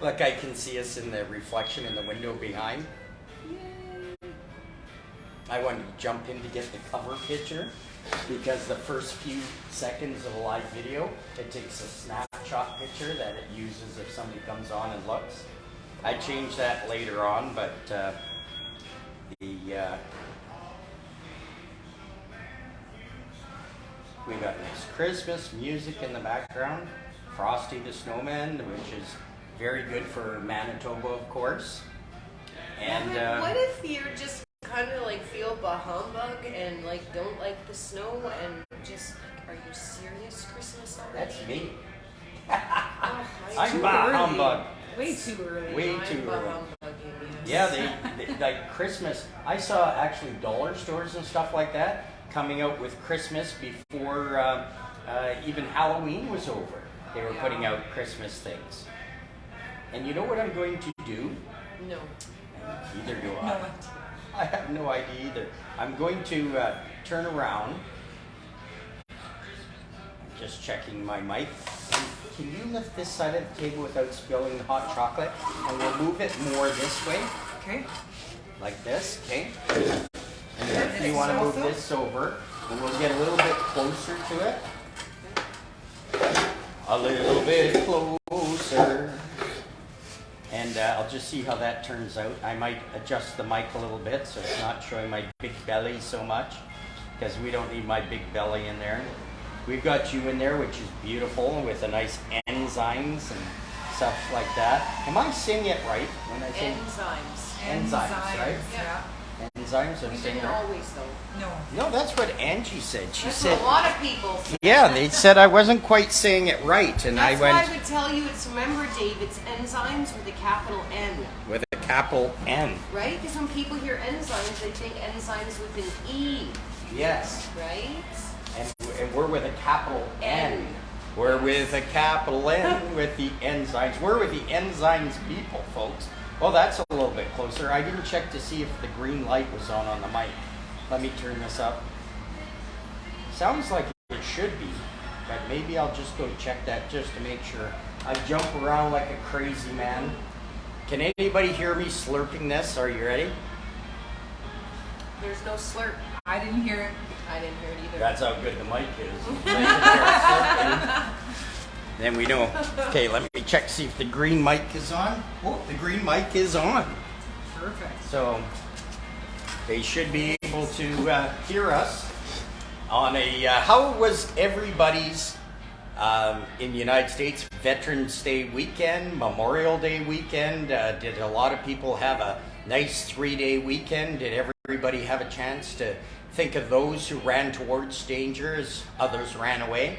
Look, I can see us in the reflection in the window behind. Yay. I wanted to jump in to get the cover picture because the first few seconds of a live video, it takes a snapshot picture that it uses if somebody comes on and looks. I changed that later on, but we got nice Christmas music in the background. Frosty the Snowman, which is very good for Manitoba, of course. And what if you're just kind of like feel bah humbug and like don't like the snow and just like, are you serious Christmas already? That's me. I'm bah humbug. Way too early. Way too early. Yeah, they like Christmas. I saw actually dollar stores and stuff like that coming out with Christmas before even Halloween was over. They were putting out Christmas things. And you know what I'm going to do? No. Neither do I. I have no idea either. I'm going to turn around. I'm just checking my mic. And can you lift this side of the table without spilling the hot chocolate? And we'll move it more this way. Okay. Like this, okay? And then if you want to move this over, and we'll get a little bit closer to it. A little bit closer. And I'll just see how that turns out. I might adjust the mic a little bit so it's not showing my big belly so much, because we don't need my big belly in there. We've got you in there, which is beautiful, with a nice enzymes and stuff like that. Am I saying it right when I say enzymes, right? Yeah. Enzymes, I'm We saying didn't right. always though. No, that's what Angie said. She That's said, what a lot of people say. yeah, they said I wasn't quite saying it right, and That's I went why I would tell you it's, remember Dave, it's enzymes with a capital N. with a capital N. Right? Because when people hear enzymes, they think enzymes with an E. Yes. Right? And we're with a capital N. We're with a capital N with the enzymes. We're with the enzymes people, folks. Well, that's a little bit closer. I didn't check to see if the green light was on the mic. Let me turn this up. Sounds like it should be, but maybe I'll just go check that just to make sure. I jump around like a crazy man. Can anybody hear me slurping this? Are you ready? There's no slurp. I didn't hear it. I didn't hear it either. That's how good the mic is. I can hear it slurping. Then we know. Okay, let me check, see if the green mic is on. Oh, the green mic is on. Perfect. So they should be able to hear us on a, how was everybody's in the United States Veterans Day weekend, Memorial Day weekend? Did a lot of people have a nice 3-day weekend? Did everybody have a chance to think of those who ran towards danger as others ran away?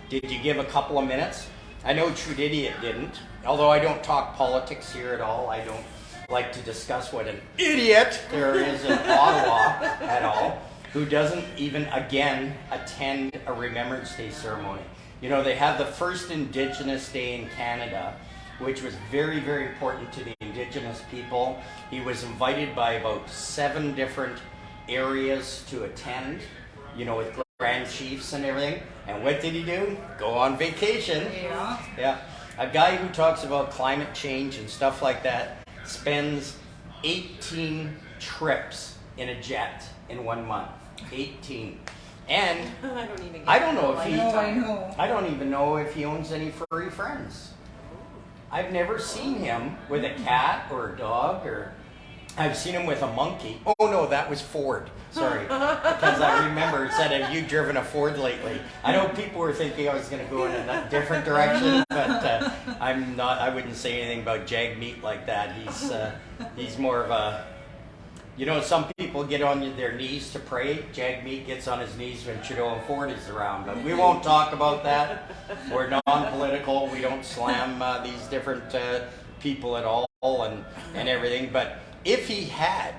Did you give a couple of minutes? I know Trudidiot didn't, although I don't talk politics here at all. I don't like to discuss what an idiot there is in Ottawa at all, who doesn't even, again, attend a Remembrance Day ceremony. You know, they have the first Indigenous Day in Canada, which was very, very important to the Indigenous people. He was invited by about 7 different areas to attend, you know, with Grand Chiefs and everything. And what did he do? Go on vacation. Yeah. A guy who talks about climate change and stuff like that spends 18 trips in a jet in 1 month. 18. And I don't know if he, I don't even know if he owns any furry friends. I've never seen him with a cat or a dog, or I've seen him with a monkey. Oh no, that was Ford. Sorry, because I remember it said, "Have you driven a Ford lately?" I know people were thinking I was going to go in a different direction, but I'm not. I wouldn't say anything about Jag Meat like that. He's more of a, you know, some people get on their knees to pray. Jag Meat gets on his knees when Trudeau and Ford is around, but we won't talk about that. We're non-political. We don't slam these different people at all and everything. But if he had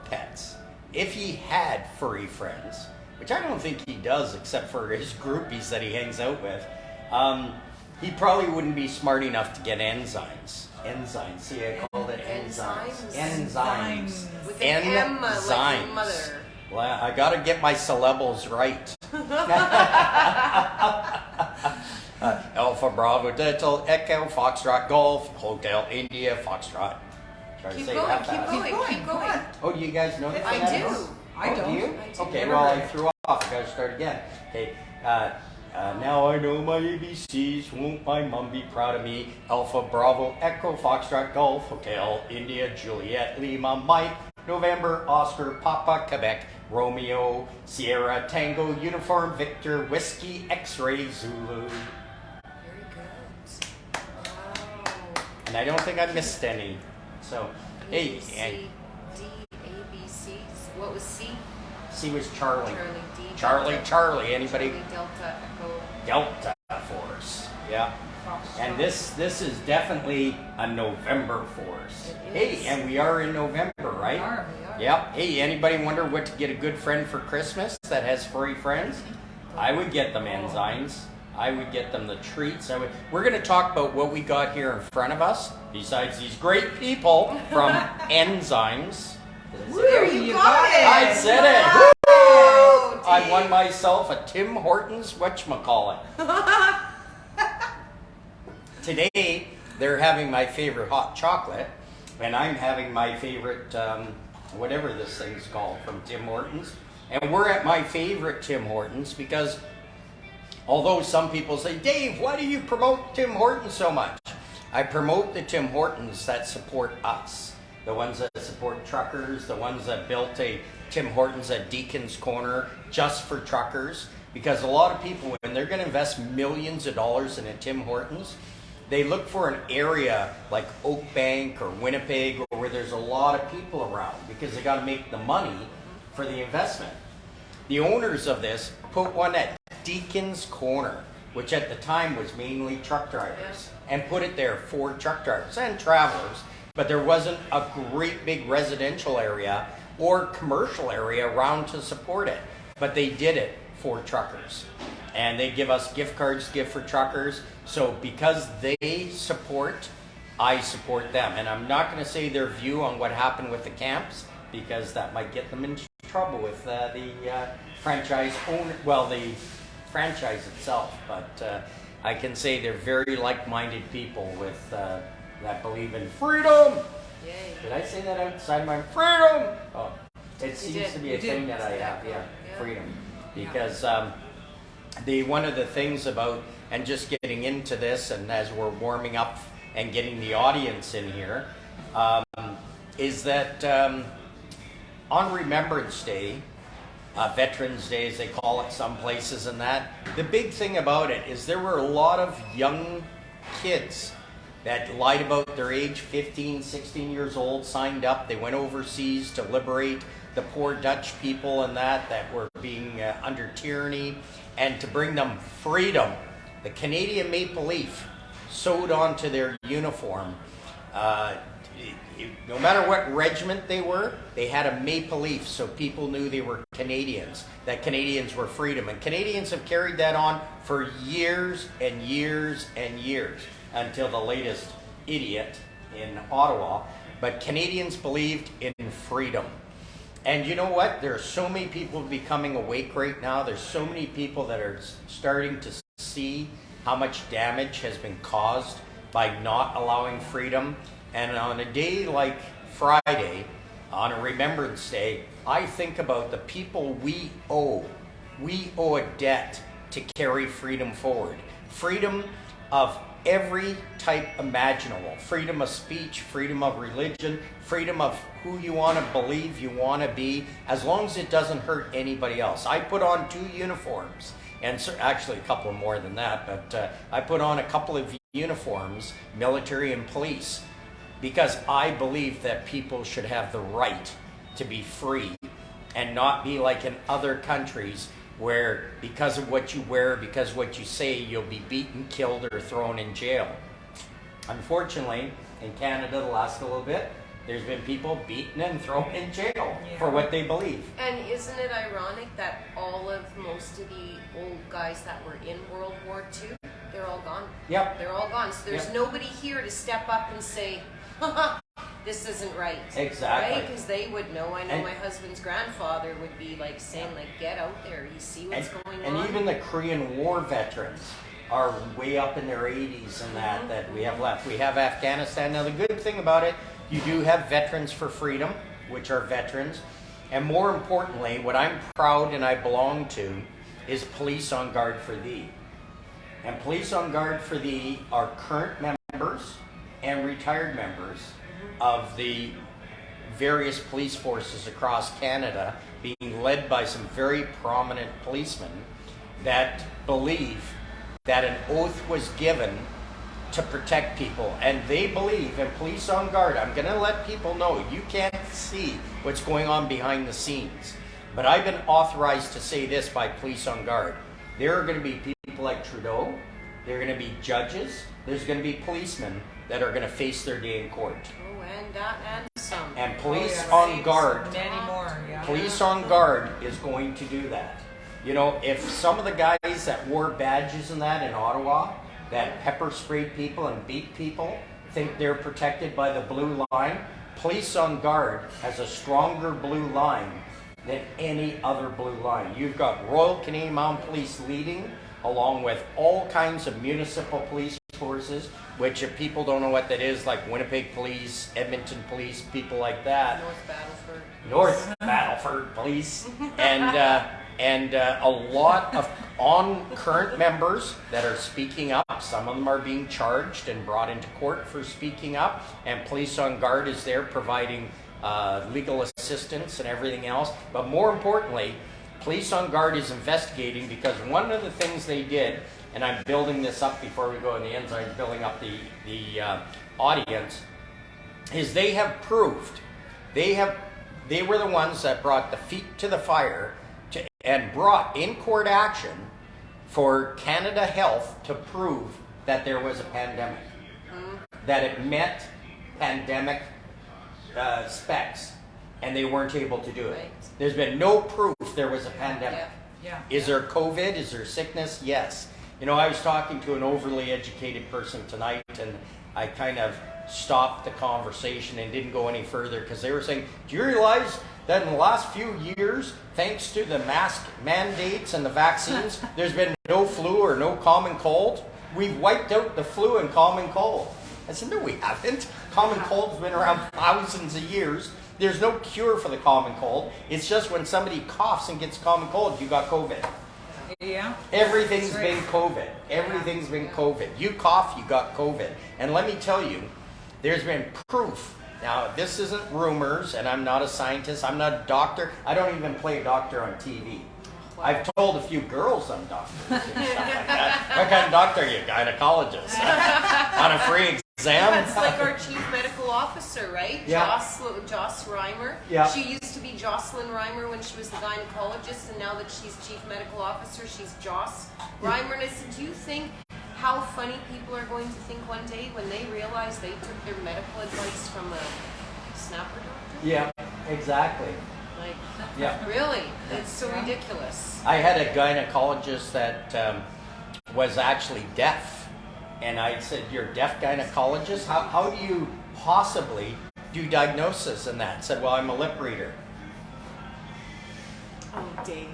pets, if he had furry friends, which I don't think he does except for his groupies that he hangs out with, he probably wouldn't be smart enough to get enzymes. Enzymes. See, I called it enzymes. Enzymes. With an M, like mother. Well, I got to get my syllables right. Alpha, Bravo Delta Echo Foxtrot Golf Hotel India Foxtrot. Try to Keep say going, that keep fast. going, keep going. Oh, do you guys know that? I do. I don't. Do you? I do. Okay, Never well, read I it. threw off. I gotta start again. Okay. Now I know my ABCs. Won't my mum be proud of me? Alpha Bravo Echo Foxtrot Golf Hotel India Juliet Lima Mike November Oscar Papa Quebec Romeo Sierra Tango Uniform Victor Whiskey X-Ray Zulu. Very good. Wow. And I don't think I missed any. So, hey, and C, D, A, B, C. What was C? C was Charlie. Charlie, D. Charlie, Delta. Charlie. Anybody? Charlie, Delta, Echo. Delta Force. Yeah. And this is definitely a November Force. It is. Hey, and we are in November, right? We are. Yep. Hey, anybody wonder what to get a good friend for Christmas that has furry friends? I would get them Nzymes. I would get them the treats. We're going to talk about what we got here in front of us, besides these great people from Nzymes. There you go. I said it. Wow, I Dave. won myself a Tim Hortons whatchamacallit. Today, they're having my favorite hot chocolate, and I'm having my favorite, whatever this thing's called, from Tim Hortons. And we're at my favorite Tim Hortons because although some people say, Dave, why do you promote Tim Hortons so much? I promote the Tim Hortons that support us. The ones that support truckers, the ones that built a Tim Hortons at Deacon's Corner just for truckers. Because a lot of people, when they're going to invest millions of dollars in a Tim Hortons, they look for an area like Oak Bank or Winnipeg or where there's a lot of people around because they got to make the money for the investment. The owners of this put one at Deacon's Corner, which at the time was mainly truck drivers, and put it there for truck drivers and travelers. But there wasn't a great big residential area or commercial area around to support it. But they did it for truckers. And they give us gift cards, gift for truckers. So because they support, I support them. And I'm not going to say their view on what happened with the camps, because that might get them in trouble with the franchise owner, well, the franchise itself. But I can say they're very like-minded people with that believe in freedom. Yay. Did I say that outside my freedom? Oh, it seems did. to be You a thing did. that I have, yeah, Yeah. freedom. Because one of the things about, and just getting into this, and as we're warming up and getting the audience in here, is that on Remembrance Day, Veterans Day as they call it some places and that, the big thing about it is there were a lot of young kids that lied about their age, 15, 16 years old, signed up. They went overseas to liberate the poor Dutch people and that were being under tyranny, and to bring them freedom. The Canadian maple leaf sewed onto their uniform. No matter what regiment they were, they had a maple leaf, so people knew they were Canadians, that Canadians were freedom. And Canadians have carried that on for years and years and years, until the latest idiot in Ottawa. But Canadians believed in freedom. And you know what? There are so many people becoming awake right now. There's so many people that are starting to see how much damage has been caused by not allowing freedom. And on a day like Friday, on a Remembrance Day, I think about the people we owe. We owe a debt to carry freedom forward. Freedom of every type imaginable. Freedom of speech, freedom of religion, freedom of who you want to believe you want to be, as long as it doesn't hurt anybody else. I put on 2 uniforms, and actually a couple more than that, but I put on a couple of uniforms, military and police, because I believe that people should have the right to be free and not be like in other countries where because of what you wear, because of what you say, you'll be beaten, killed, or thrown in jail. Unfortunately, in Canada the last little bit, there's been people beaten and thrown in jail for what they believe. And isn't it ironic that most of the old guys that were in World War II, they're all gone? Yep. They're all gone. So there's nobody here to step up and say, haha, this isn't right. Exactly. Right? Because they would know. I know And- my husband's grandfather would be like saying, like, get out there. You see what's going on? And even the Korean War veterans, are way up in their 80s and that we have left. We have Afghanistan. Now the good thing about it, you do have Veterans for Freedom, which are veterans. And more importantly, what I'm proud and I belong to is Police on Guard for Thee. And Police on Guard for Thee are current members and retired members of the various police forces across Canada, being led by some very prominent policemen that believe that an oath was given to protect people. And they believe in Police on Guard. I'm going to let people know, you can't see what's going on behind the scenes. But I've been authorized to say this by Police on Guard. There are going to be people like Trudeau. There are going to be judges. There's going to be policemen that are going to face their day in court. Oh, and that and some. And Police on Guard. Many more, yeah. Police on Guard is going to do that. You know, if some of the guys that wore badges and that in Ottawa, that pepper sprayed people and beat people, think they're protected by the blue line, Police on Guard has a stronger blue line than any other blue line. You've got Royal Canadian Mounted Police leading, along with all kinds of municipal police forces, which if people don't know what that is, like Winnipeg Police, Edmonton Police, people like that. North Battleford Police. And a lot of current members that are speaking up. Some of them are being charged and brought into court for speaking up. And Police on Guard is there providing legal assistance and everything else. But more importantly, Police on Guard is investigating, because one of the things they did, and I'm building this up before we go in the Nzymes, building up the audience, is they have proved, they were the ones that brought the feet to the fire and brought in court action for Canada Health to prove that there was a pandemic, that it met pandemic specs, and they weren't able to do it. Right. There's been no proof there was a pandemic. Yeah. Is there COVID? Is there sickness? Yes. You know, I was talking to an overly educated person tonight, and I kind of stopped the conversation and didn't go any further, because they were saying, do you realize that in the last few years, thanks to the mask mandates and the vaccines, there's been no flu or no common cold? We've wiped out the flu and common cold. I said, no, we haven't. Common cold's been around thousands of years. There's no cure for the common cold. It's just when somebody coughs and gets common cold, you got COVID. Yeah. Everything's been COVID. Everything's been COVID. You cough, you got COVID. And let me tell you, there's been proof. Now, this isn't rumors, and I'm not a scientist. I'm not a doctor. I don't even play doctor on TV. Wow. I've told a few girls I'm doctors and stuff like that. What kind of doctor are you? Gynecologist. On a free exam? It's like our chief medical officer, right? Yeah. Joss Reimer. Yeah. She used to be Jocelyn Reimer when she was the gynecologist, and now that she's chief medical officer, she's Joss Reimer. And I said, do you think how funny people are going to think one day when they realize they took their medical advice from a snapper doctor? Yeah, exactly. Like, Yeah. really? It's so ridiculous. I had a gynecologist that was actually deaf. And I said, you're a deaf gynecologist? How do you possibly do diagnosis in that? Said, well, I'm a lip reader. Oh, Dave.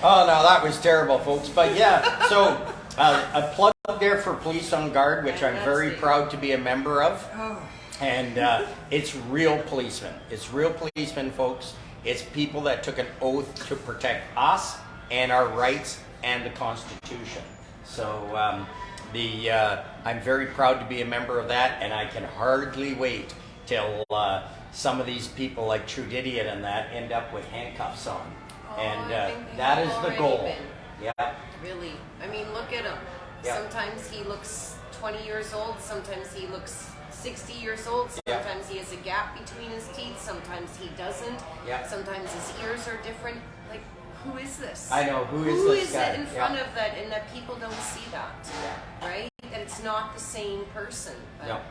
Oh, no, that was terrible, folks. But yeah, so a plug there for Police on Guard, which I'm very proud to be a member of. Oh. And it's real policemen. It's real policemen, folks. It's people that took an oath to protect us and our rights and the Constitution. So I'm very proud to be a member of that, and I can hardly wait till some of these people like Trudidian and that end up with handcuffs on. And I think that they've is the already goal. been. Yeah. Really. I mean, look at him. Yeah. Sometimes he looks 20 years old. Sometimes he looks 60 years old. Yeah. Sometimes he has a gap between his teeth. Sometimes he doesn't. Yeah. Sometimes his ears are different. Like, who is this? I know, who is Who this is guy? it in front Yeah. of that, and that people don't see that? Yeah. Right? That it's not the same person. But No.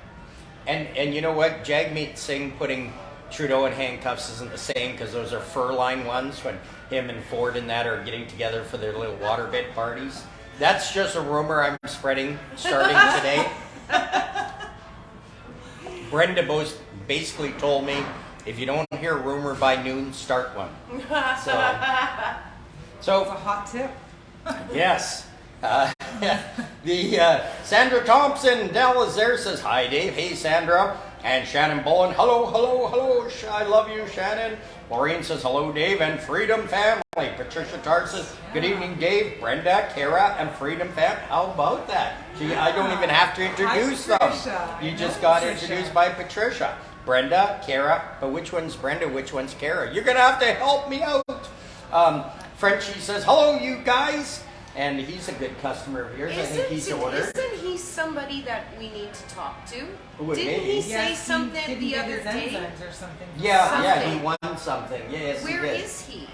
And you know what? Jagmeet Singh putting Trudeau in handcuffs isn't the same, because those are fur-lined ones when him and Ford and that are getting together for their little waterbed parties. That's just a rumor I'm spreading starting today. Brenda basically told me, if you don't hear a rumor by noon, start one. It's So a hot tip. Yes. Sandra Thompson, Dell is there, says, hi, Dave. Hey, Sandra. And Shannon Bullen, hello, hello, hello. I love you, Shannon. Maureen says, hello, Dave, and Freedom Family. Patricia Tar says, good evening, Dave, Brenda, Kara, and Freedom Fam. How about that? I don't even have to introduce them. You just got introduced by Patricia. Brenda, Kara, but which one's Brenda, which one's Kara? You're going to have to help me out. Frenchie says, hello, you guys. And he's a good customer of yours. I think he's ordered. Isn't he somebody that we need to talk to? Didn't he say something the other day? Or something. Yeah, he won something. Yes, Where he did. is he?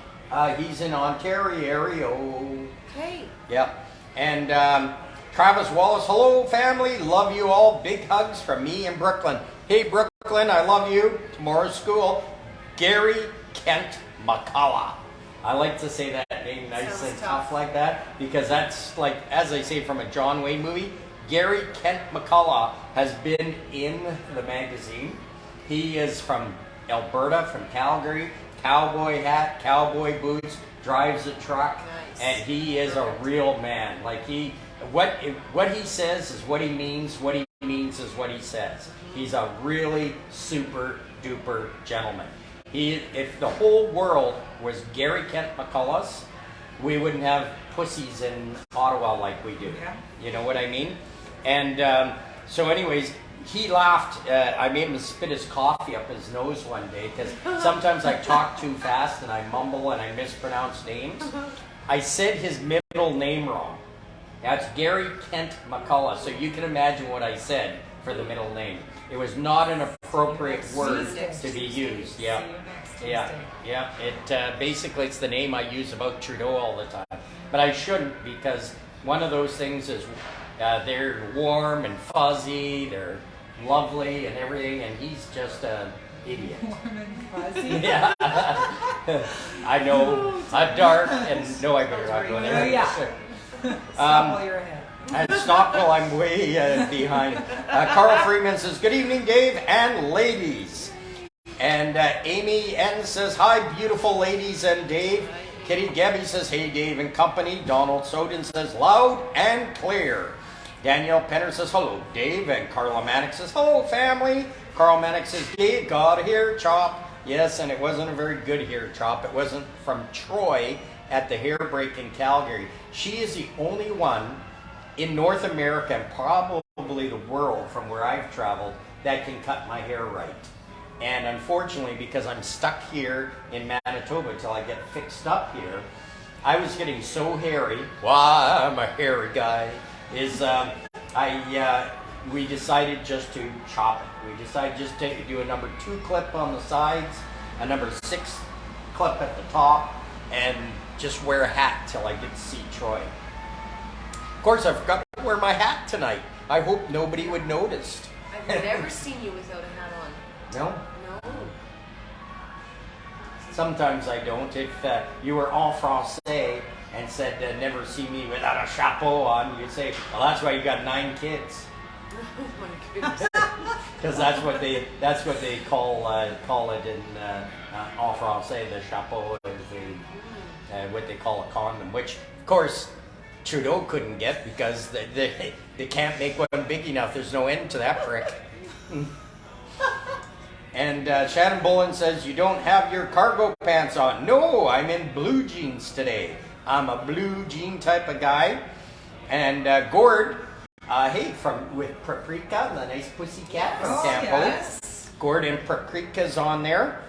He's in Ontario. Okay. Yeah. And Travis Wallace, hello, family. Love you all. Big hugs from me in Brooklyn. Hey, Brooklyn, I love you. Tomorrow's school. Gary Kent McCullough. I like to say that name nice Sounds and tough. tough like that because that's like, as I say from a John Wayne movie, Gary Kent McCullough has been in the magazine. He is from Alberta, from Calgary, cowboy hat, cowboy boots, drives a truck, Nice. and he is a real man. Like what he says is what he means, what he means is what he says. He's a really super duper gentleman. If the whole world was Gary Kent McCullough's, we wouldn't have pussies in Ottawa like we do. Yeah. You know what I mean? And so anyways, he laughed. I made him spit his coffee up his nose one day because sometimes I talk too fast and I mumble and I mispronounce names. I said his middle name wrong. That's Gary Kent McCullough. So you can imagine what I said for the middle name. It was not an appropriate word to be used. Yeah. Yeah. It basically it's the name I use about Trudeau all the time, but I shouldn't because one of those things is they're warm and fuzzy, they're lovely and everything, and he's just an idiot. Warm and fuzzy. Yeah, I know. I'm dark, and no, I better not go there. Oh, yeah. Stop while you're ahead. And stop while I'm way behind. Carl Freeman says, good evening, Dave and ladies. And Amy N says, hi, beautiful ladies and Dave. Kitty Gabby says, hey, Dave and company. Donald Soden says, loud and clear. Danielle Penner says, hello, Dave. And Carla Manick says, hello, family. Carl Manick says, Dave, got a hair chop. Yes, and it wasn't a very good hair chop. It wasn't from Troy at the hair break in Calgary. She is the only one in North America and probably the world from where I've traveled that can cut my hair right. And unfortunately, because I'm stuck here in Manitoba till I get fixed up here, I was getting so hairy. Why, I'm a hairy guy. We decided just to chop it. We decided just to do a number 2 clip on the sides, a number 6 clip at the top, and just wear a hat till I get to see Troy. Of course, I forgot to wear my hat tonight. I hope nobody would notice. I've never seen you without a hat on. No? No. Sometimes I don't. If you were en français and said never see me without a chapeau on, you'd say, well, that's why you got 9 kids. Oh my goodness. Because that's what they call it in en français. The chapeau is what they call a condom, which of course Trudeau couldn't get because they can't make one big enough. There's no end to that prick. And Shannon Bullen says, you don't have your cargo pants on. No, I'm in blue jeans today. I'm a blue jean type of guy. And Gord, with Paprika, the nice pussycat from Campo. Yes. Gord and Paprika's on there.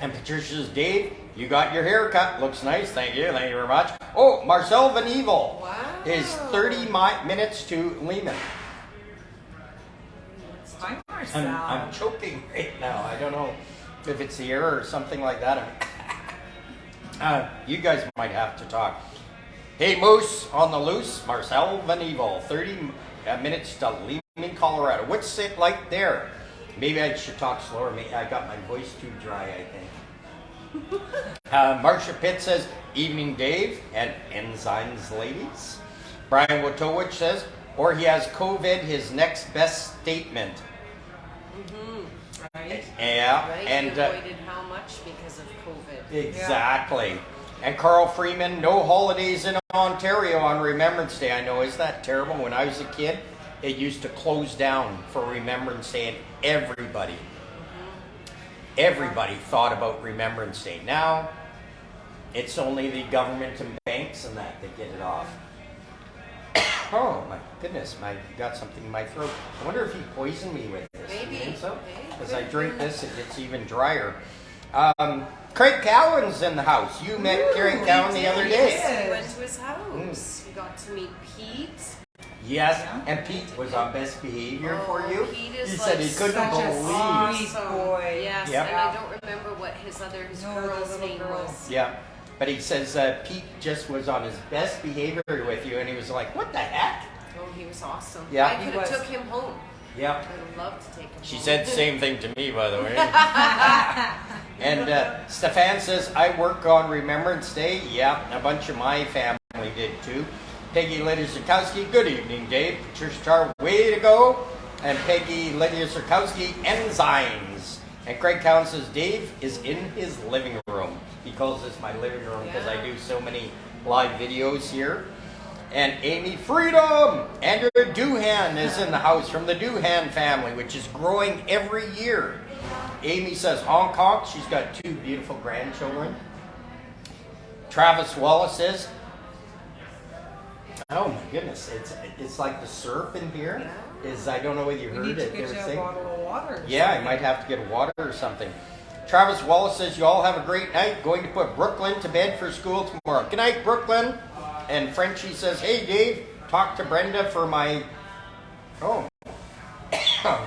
And Patricia's, Dave, you got your hair cut. Looks nice. Thank you very much. Oh, Marcel Van Evil Wow. is 30 minutes to Lehman. Hi, Marcel. I'm choking right now. I don't know if it's the air or something like that. You guys might have to talk. Hey, Moose on the loose. Marcel Van Evil, 30 minutes to Lehman, Colorado. What's it like there? Maybe I should talk slower. Maybe I got my voice too dry, I think. Marcia Pitt says, evening, Dave, and Nzymes ladies. Brian Wotowicz says, or he has COVID, his next best statement. Right. Yeah, Right? and You avoided how much because of COVID? exactly. And Carl Freeman, no holidays in Ontario on Remembrance Day. I know, isn't that terrible? When I was a kid, it used to close down for Remembrance Day, and everybody thought about Remembrance Day. Now, it's only the government and banks and that get it off. Oh my goodness, I got something in my throat. I wonder if he poisoned me with this. Maybe. You think so? Because I drink this, it gets even drier. Craig Cowan's in the house. You met Craig Cowan the other day. Yes, we went to his house. We got to meet Pete. Yes, and Pete was on best behavior for you. Pete is He said he couldn't such a believe. sweet boy. Yes, Yep. and I don't remember what his girl's name was. Yeah, but he says Pete just was on his best behavior with you, and he was like, "What the heck?" Oh, he was awesome. Yeah. I He could have was. took him home. Yeah. I would have loved to take him She home. said the same thing to me, by the way. And Stefan says, I work on Remembrance Day. Yeah, a bunch of my family did too. Peggy Lydia Zukowski, good evening, Dave. Patricia Tar, way to go. And Peggy Lydia Zukowski, Nzymes. And Craig Cowan says, Dave is in his living room. He calls this my living room because I do so many live videos here. And Amy Freedom! Andrew Doohan is in the house from the Doohan family, which is growing every year. Amy says Hong Kong. She's got 2 beautiful grandchildren. Travis Wallace says, oh my goodness, it's like the surf in here. I don't know whether you heard We need to it. get you a bottle of water. Yeah, I might have to get water or something. Travis Wallace says, you all have a great night. Going to put Brooklyn to bed for school tomorrow. Good night, Brooklyn. And Frenchie says, hey, Dave, talk to Brenda for my... Oh. I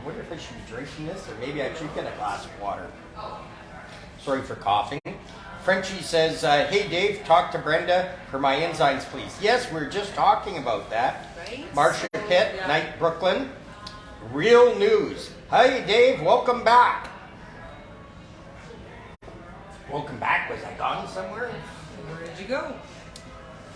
wonder if I should be drinking this, or maybe I should get a glass of water. Sorry for coughing. Frenchie says, hey, Dave, talk to Brenda for my enzymes, please. Yes, we were just talking about that. Right? Marcia Pitt, Night Brooklyn. Real news. Hey, Dave, welcome back. Welcome back? Was I gone somewhere? Where did you go?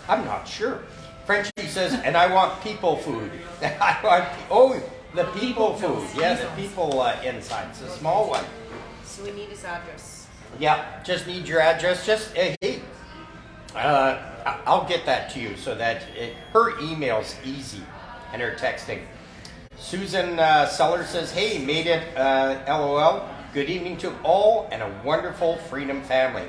I'm not sure. Frenchie says, and I want people food. The people food. Yeah, the people enzymes, the small one. So we need his address. Yeah, just need your address. Just, hey, I'll get that to you so that her email's easy and her texting. Susan Seller says, hey, made it, LOL. Good evening to all and a wonderful Freedom family.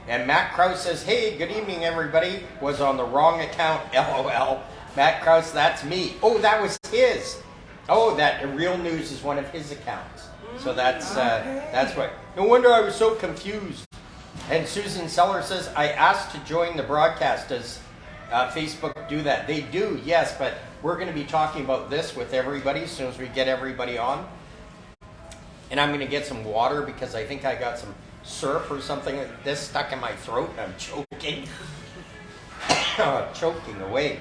And Matt Krause says, hey, good evening, everybody. Was on the wrong account, LOL. Matt Krause, that's me. Oh, that was his. Oh, that Real News is one of his accounts. So that's what. No wonder I was so confused. And Susan Seller says, I asked to join the broadcast. Does Facebook do that? They do, yes, but we're going to be talking about this with everybody as soon as we get everybody on. And I'm going to get some water because I think I got some syrup or something like this stuck in my throat and I'm choking. Choking away.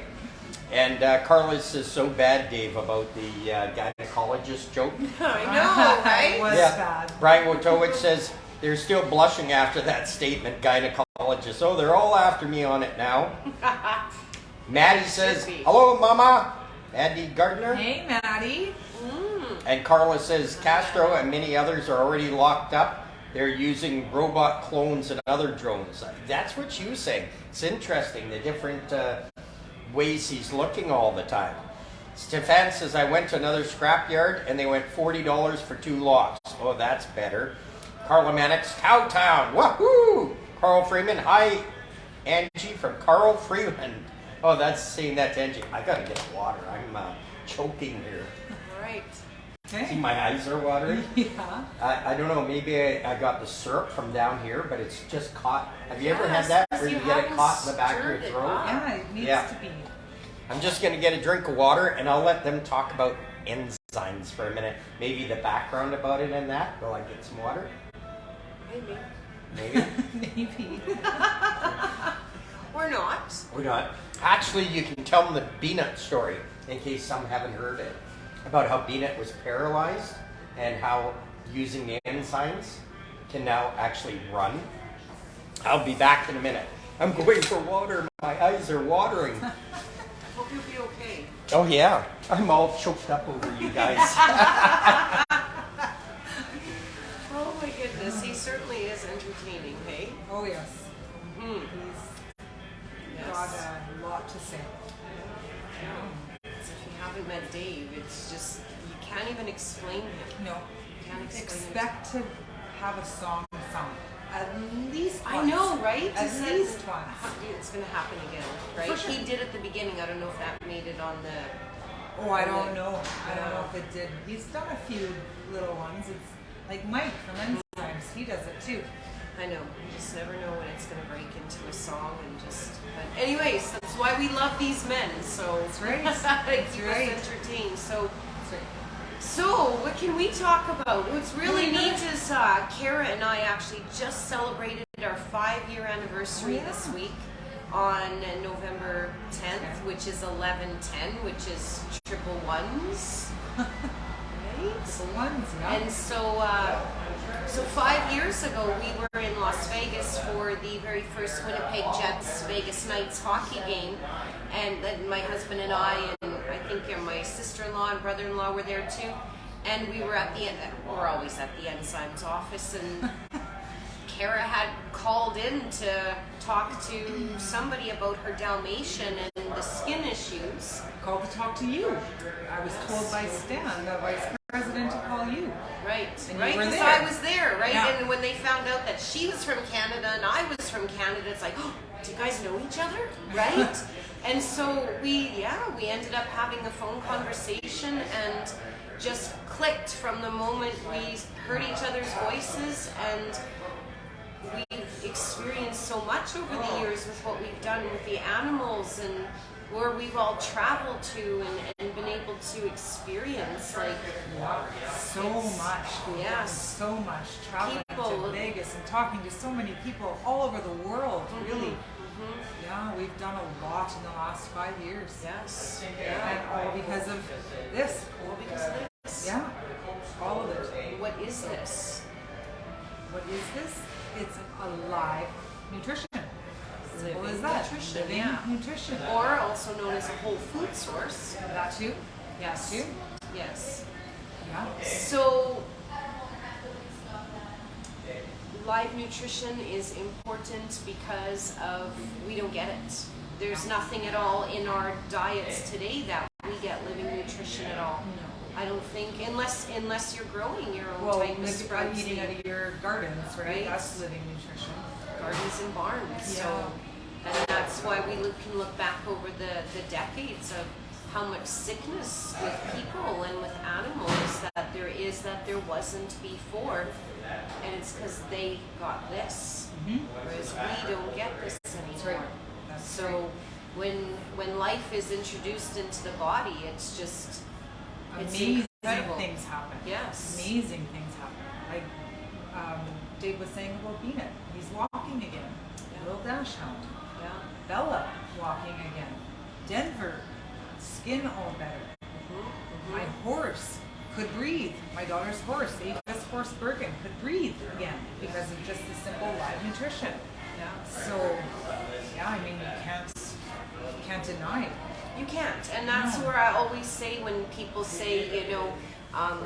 And Carlos is so bad, Dave, about the gynecologist joke. I know, right? It was bad. Brian Wojtowicz says they're still blushing after that statement, gynecologist. Oh, they're all after me on it now. Maddie says, hello, Mama. Andy Gardner. Hey, Maddie. And Carla says Castro and many others are already locked up. They're using robot clones and other drones. That's what she was saying. It's interesting, the different ways he's looking all the time. Stefan says, I went to another scrapyard and they went $40 for 2 logs. Oh, that's better. Carla Mannix, Cowtown. Woohoo! Carl Freeman. Hi, Angie from Carl Freeman. Oh, that's saying that to Angie. I gotta get water. I'm choking here. All right. See, Okay. my eyes are watering. Yeah. I don't know, maybe I got the syrup from down here, but it's just caught. Have you ever had Yes, that because where you you get it haven't caught in the back of your stirred it throat? up. Yeah, it needs Yeah. to be. I'm just going to get a drink of water and I'll let them talk about enzymes for a minute. Maybe the background about it and that. Will I get some water? Maybe. Maybe. Maybe. Or not. Or not. Actually, you can tell them the Beanut story in case some haven't heard it. About how Beanut was paralyzed and how using the enzymes can now actually run. I'll be back in a minute. I'm going for water. My eyes are watering. Hope you'll be okay. Oh yeah, I'm all choked up over you guys. Oh my goodness, he certainly is entertaining, hey? Oh, yes. Hmm. He's Yes. a lot to say. So if you haven't met Dave, it's just, you can't even explain him. No. You can't explain Expect to have a song sung. At least once. I know, right? At least once. It's going to happen again, right? For sure. He did at the beginning. I don't know if that made it on the... Oh, I don't know. I don't know if it did. He's done a few little ones. It's like Mike from Nzymes. He does it too. I know. You just never know when it's going to break into a song and just... But anyways, that's why we love these men. So That's right. they That's keep right. us entertained. So... That's right. So, what can we talk about? What's really neat is Kara and I actually just celebrated our 5-year anniversary this week on November 10th, which is 11/10, which is triple ones. Right? Triple ones, yeah. And so 5 years ago, we were in Las Vegas for the very first Winnipeg Jets Vegas Knights hockey game. And then my husband and I think my sister-in-law and brother-in-law were there too. And we were we're always at the Nzymes office, and Kara had called in to talk to somebody about her Dalmatian and the skin issues. Called to talk to you. I was told by Stan, the vice president, to call you. Right, And right, you were because there. I was there, right? Yeah. And when they found out that she was from Canada and I was from Canada, it's like, oh, do you guys know each other, right? And so we ended up having a phone conversation and just clicked from the moment we heard each other's voices, and we've experienced so much over the years with what we've done with the animals and where we've all traveled to and been able to experience, like, So much. Yes. So much. Traveling People. to Vegas and talking to so many people all over the world, really. Yeah, we've done a lot in the last 5 years. yes, And all because of this. all because of this. Yeah, all of it. What is this? What is this? It's alive nutrition. Simple Living as that. nutrition, Living yeah. nutrition. Or also known as a whole food source. That too. Yes. Too. Yes. Yeah. So, live nutrition is important because of we don't get it. There's nothing at all in our diets today that we get living nutrition at all. I don't think, unless you're growing your own Well, type of sprouts, eating out of your gardens, right? Right. That's living nutrition. gardens and barns. So, and that's why we can look back over the decades of how much sickness with people and with animals that there wasn't before, and it's because they got this, whereas we don't get this anymore. That's right. That's So when life is introduced into the body, it's just it's amazing incredible. things happen. Yes. Amazing things happen. Like Dave was saying about Beanut. He's walking again. Little dash hound. Yeah. Bella walking again. Denver, skin all better. My horse could breathe. My daughter's horse, Avis Horse Bergen, could breathe again because of just the simple live nutrition. Yeah. So, yeah, I mean, you can't deny it. You can't, and that's No. where I always say when people say,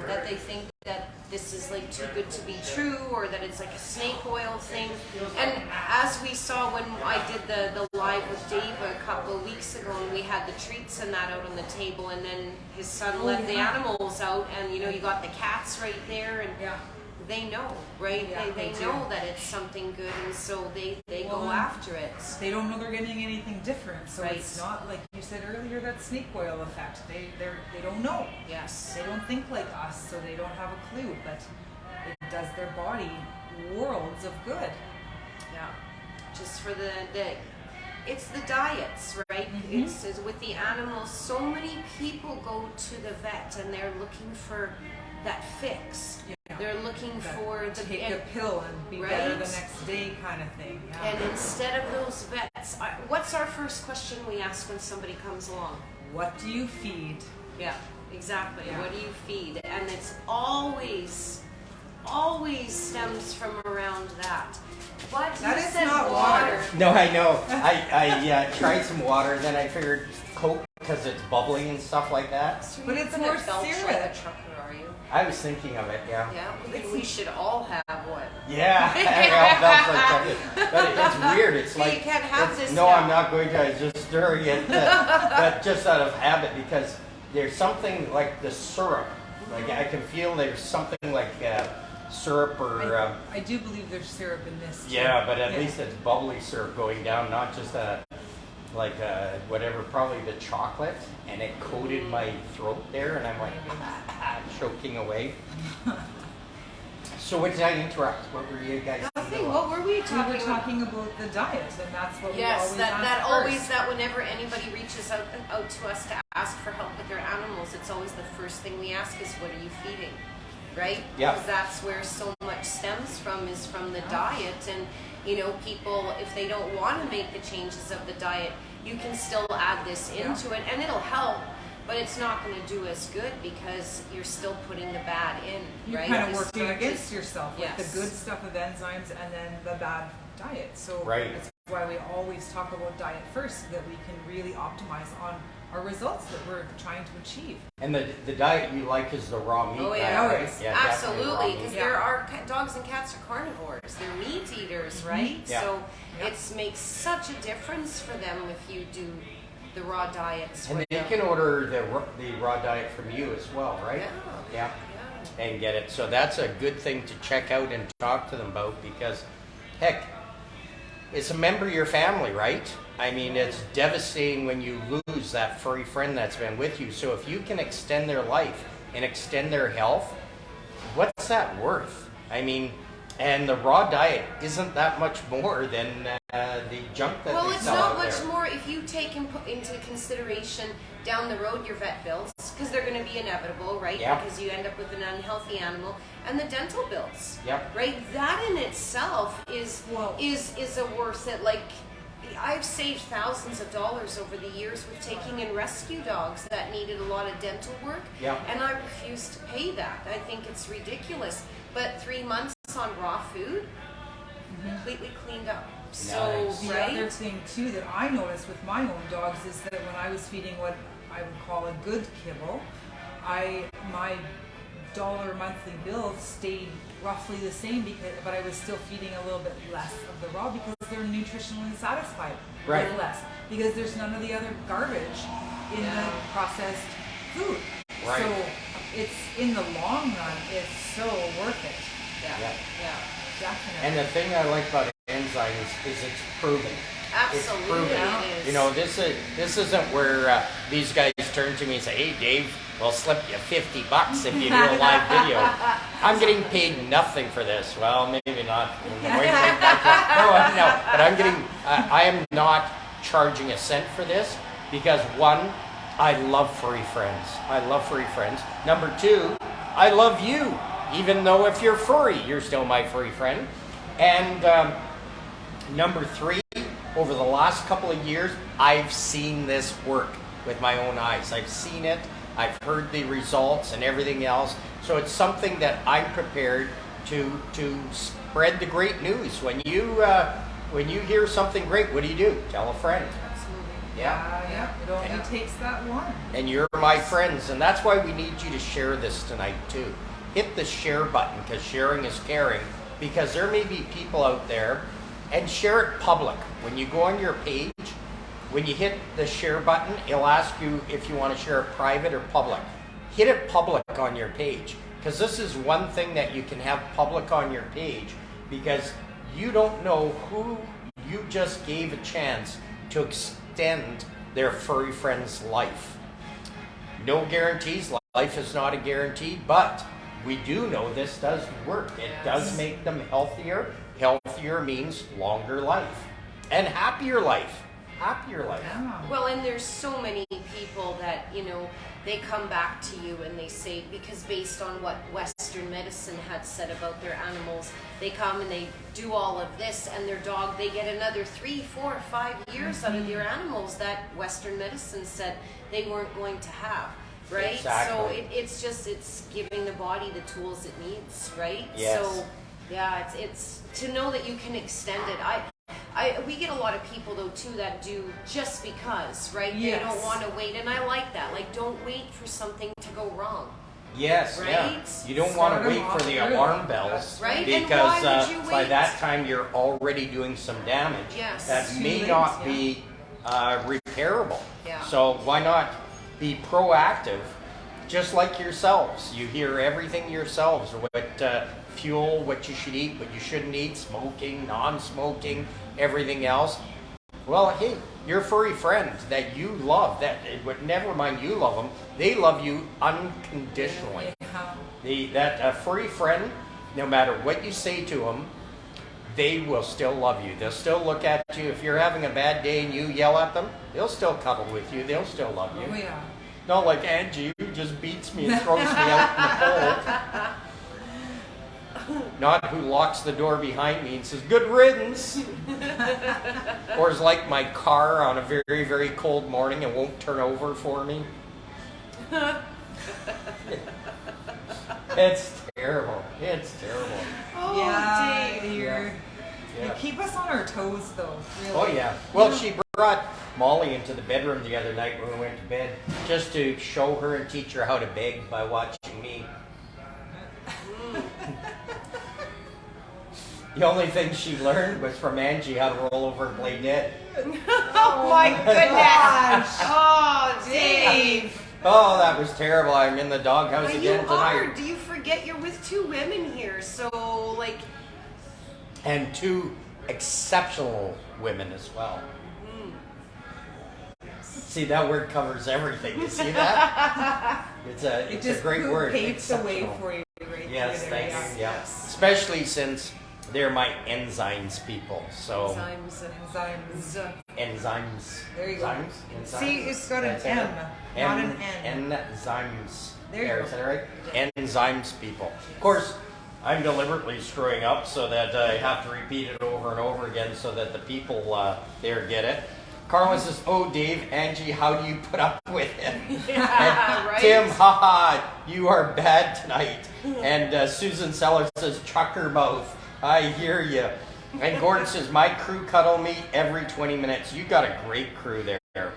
that they think that this is like too good to be true, or that it's like a snake oil thing. And as we saw when I did the live with Dave a couple of weeks ago, and we had the treats and that out on the table, and then his son let the animals out, and you got the cats right there, and they know, right? Yeah, they they do. know that it's something good, and so they go Well, after it. They don't know they're getting anything different, so Right. it's not like you said earlier, that snake oil effect. They don't know. Yes. They don't think like us, so they don't have a clue. But it does their body worlds of good. Yeah, just for it's the diets, right? It's with the animals. So many people go to the vet and they're looking for that fix. Yeah. They're looking for the Take a pill and be better the Right. next day kind of thing. Yeah. and instead of those vets, what's our first question we ask when somebody comes along? What do you feed? Yeah, exactly. Yeah. What do you feed? And it's always stems from around that. What? That You is said not water. No, I know. I tried some water, then I figured Coke because it's bubbly and stuff like that. So But you're it's gonna more belch like syrup. a trucker, are you? I was thinking of it, yeah. Yeah, we should all have one. Yeah, that's like something. But it's weird. It's Hey, like you can't have it's- this No, now. I'm not going to. I just stirring it, but just out of habit because there's something like the syrup. Like I can feel there's something like syrup or. I do believe there's syrup in this. Too. Yeah, but at least it's bubbly syrup going down, not just whatever, probably the chocolate, and it coated my throat there, and I'm like choking away. So what did I interrupt? What were you guys? Nothing. What were we We talking were about? talking about the diet, and that's what we Yes, always that ask always first. that whenever anybody reaches out to us to ask for help with their animals, it's always the first thing we ask is, what are you feeding? Right? Yeah. Because that's where so much stems from, is from the diet. And people, if they don't want to make the changes of the diet, you can still add this into it, and it'll help. But it's not going to do as good because you're still putting the bad in, You're right? kind of The working starches- against yourself with Yes. the good stuff of enzymes and then the bad diet. So Right. that's why we always talk about diet first, so that we can really optimize on our results that we're trying to achieve. And the diet you like is the raw meat. Oh diet, yeah, right? Yeah, definitely raw absolutely. meat. Because Yeah. there are dogs and cats are carnivores. They're meat eaters, right? Yeah. So Yeah. it makes such a difference for them if you do the raw diets. And with they them. can order the raw diet from you as well, right? Yeah. Yeah. And get it. So that's a good thing to check out and talk to them about because, heck, it's a member of your family, right? I mean, it's devastating when you lose that furry friend that's been with you. So if you can extend their life and extend their health, what's that worth? I mean, and the raw diet isn't that much more than the junk that Well, they it's sell not out much there. more if you take into consideration down the road your vet bills, because they're going to be inevitable, right? Yeah. Because you end up with an unhealthy animal, and the dental bills. Yep. Right. That in itself is Well- is a worth it. Like, I've saved thousands of dollars over the years with taking in rescue dogs that needed a lot of dental work, Yeah. and I refuse to pay that. I think it's ridiculous. But 3 months on raw food, completely cleaned up. So, Nice. The right? other thing too that I noticed with my own dogs is that when I was feeding what I would call a good kibble, my dollar monthly bill stayed roughly the same but I was still feeding a little bit less of the raw because they're nutritionally satisfied Right. with less, because there's none of the other garbage in the processed food. Right. So it's, in the long run, it's so worth it. Yeah. Yeah. Yeah. Definitely. And the thing I like about enzymes is it's proven. Absolutely, It's proven. it is. You know, this isn't where these guys turn to me and say, "Hey, Dave, we'll slip you $50 if you do a live video." I'm getting paid nothing for this. Well, maybe not. No, but I'm getting. I am not charging a cent for this because one, I love furry friends. I love furry friends. Number two, I love you. Even though if you're furry, you're still my furry friend. And number three, over the last couple of years, I've seen this work with my own eyes. I've seen it. I've heard the results and everything else. So it's something that I'm prepared to spread the great news. When you hear something great, what do? Tell a friend. Absolutely. Yeah. It only Yeah. takes that one. And you're my friends, and that's why we need you to share this tonight too. Hit the share button, because sharing is caring, because there may be people out there, and share it public. When you go on your page, when you hit the share button, it'll ask you if you want to share it private or public. Hit it public on your page, because this is one thing that you can have public on your page, because you don't know who you just gave a chance to extend their furry friend's life. No guarantees. Life is not a guarantee, but we do know this does work. It does make them healthier. Healthier means longer life and happier life. Happier life. Yeah. Well, and there's so many people that, they come back to you and they say, because based on what Western medicine had said about their animals, they come and they do all of this, and their dog, they get another 3, 4, 5 years out of their animals that Western medicine said they weren't going to have. Right? Exactly. So it's giving the body the tools it needs, right? Yes. So yeah, it's to know that you can extend it. we get a lot of people though too that do just because, right? Yes. They don't want to wait, and I like that. Like, don't wait for something to go wrong. Yes, Right? yeah. You don't want Start to 'em wait for off the early. alarm bells, Right, and because why would you by wait? that time you're already doing some damage Yes. that Too may late, not yeah. be repairable. Yeah. So why not be proactive, just like yourselves? You hear everything yourselves: what fuel, what you should eat, what you shouldn't eat, smoking, non-smoking, everything else. Well, hey, your furry friends that you love, never mind you love them, they love you unconditionally. That furry friend, no matter what you say to them, they will still love you. They'll still look at you. If you're having a bad day and you yell at them, they'll still cuddle with you. They'll still love you. Oh, yeah. Not like Angie, who just beats me and throws me out in the cold. Not who locks the door behind me and says, "Good riddance." Or is like my car on a very, very cold morning and won't turn over for me. It's terrible. It's terrible. Oh, Yeah, Dave. you Yeah. keep us on our toes, though. Really. Oh yeah. Well, she brought Molly into the bedroom the other night when we went to bed, just to show her and teach her how to beg by watching me. The only thing she learned was from Angie how to roll over and play dead. Oh my goodness! Oh, Dave! Oh, that was terrible. I'm in the doghouse But you again are. tonight. Do you forget you're with two women here? So, like, And two exceptional women as well. See, that word covers everything. You see that? It's a great word. Paves the way Exceptional. for you. Right Yes, through there, thanks. yeah. Yeah. Especially since they're my enzymes people. So enzymes Enzymes. enzymes. There you go. Enzymes? Enzymes? See, it's got an That's M, it. not an N. Enzymes. There you go. Is that right? Enzymes people. Of course, I'm deliberately screwing up so that I have to repeat it over and over again so that the people there get it. Carla says, "Oh, Dave, Angie, how do you put up with it?" Yeah, And right? Tim, haha, you are bad tonight. And Susan Sellers says, "Chuck her mouth." I hear you. And Gordon says, "My crew cuddle me every 20 minutes." You got a great crew there.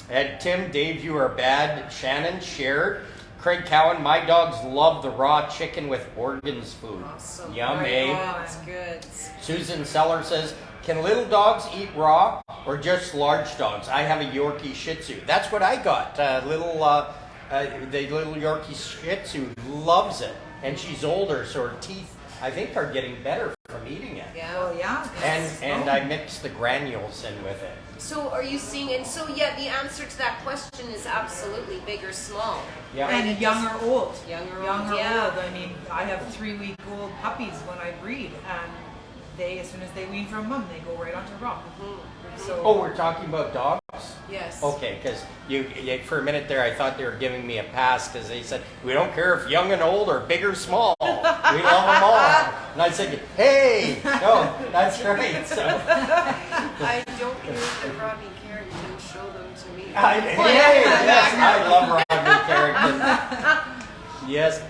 And Tim, Dave, you are bad. Shannon, shared. Craig Cowan, "My dogs love the raw chicken with organs food." Awesome. Yum, Right eh? on. That's good. Susan Seller says, "Can little dogs eat raw or just large dogs?" I have a Yorkie Shih Tzu. That's what I got. The little Yorkie Shih Tzu loves it. And she's older, so her teeth, I think, are getting better from eating it. Yeah. Well, yeah. And I mix the granules in with it. So are you seeing? And so yeah, the answer to that question is absolutely big or small. Yeah. And young or old. Young or Young old, or yeah. old. I mean, I have 3-week-old puppies when I breed, and they, as soon as they wean from mom, they go right onto raw. So, Oh, we're talking about dogs? Yes. Okay, because you for a minute there, I thought they were giving me a pass because they said, "We don't care if young and old or big or small. We love them all." And I said, "Hey, no, that's right." So, I don't know if the Rodney Carrington show them to me. yes, I love Rodney Carrington. Yes,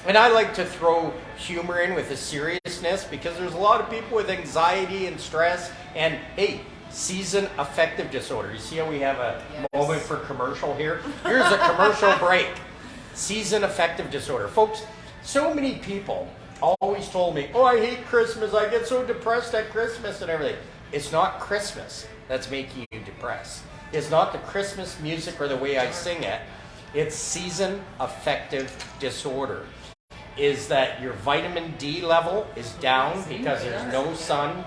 and I like to throw humor in with the seriousness because there's a lot of people with anxiety and stress. And hey, season affective disorder. You see how we have a Yes. moment for commercial here? Here's a commercial break. Season affective disorder, folks. So many people always told me, "Oh, I hate Christmas. I get so depressed at Christmas and everything." It's not Christmas that's making you depressed. It's not the Christmas music or the way I sing it. It's season affective disorder. Is that your vitamin D level is down because there's no sun.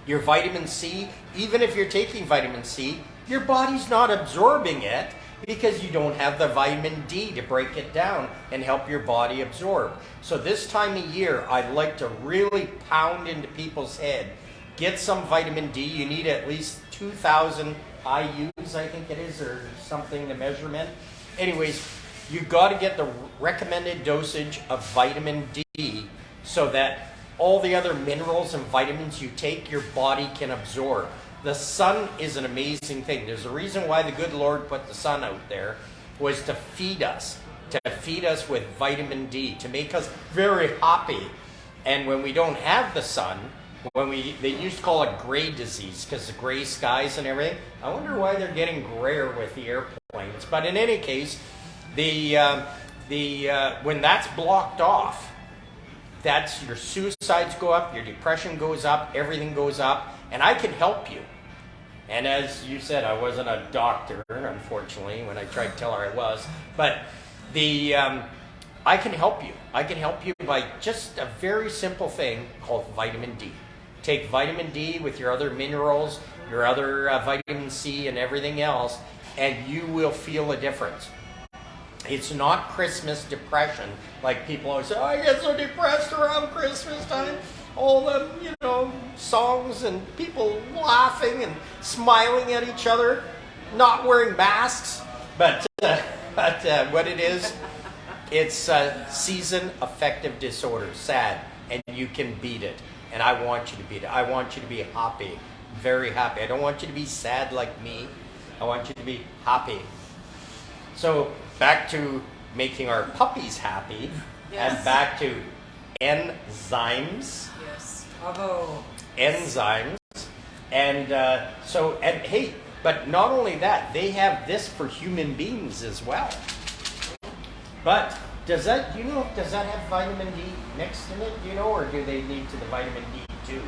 Your vitamin C, even if you're taking vitamin C, your body's not absorbing it because you don't have the vitamin D to break it down and help your body absorb. So this time of year, I'd like to really pound into people's head. Get some vitamin D. You need at least 2,000 IUs, I think it is, or something, the measurement. Anyways, you got to get the recommended dosage of vitamin D so that all the other minerals and vitamins you take, your body can absorb. The sun is an amazing thing. There's a reason why the good Lord put the sun out there, was to feed us with vitamin D, to make us very happy. And when we don't have the sun, they used to call it gray disease because the gray skies and everything. I wonder why they're getting grayer with the airplanes. But in any case, when that's blocked off, that's your suicides go up, your depression goes up, everything goes up, and I can help you. And as you said, I wasn't a doctor, unfortunately, when I tried to tell her I was. But I can help you. I can help you by just a very simple thing called vitamin D. Take vitamin D with your other minerals, your other vitamin C and everything else, and you will feel a difference. It's not Christmas depression like people always say, oh, I get so depressed around Christmas time. All the, songs and people laughing and smiling at each other, not wearing masks. But what it is, it's season affective disorder, SAD, and you can beat it. And I want you to beat it. I want you to be happy, very happy. I don't want you to be sad like me. I want you to be happy. So back to making our puppies happy, and back to Nzymes. Yes. Bravo. Nzymes. And hey, but not only that, they have this for human beings as well. But does that have vitamin D mixed in it, or do they need the vitamin D too?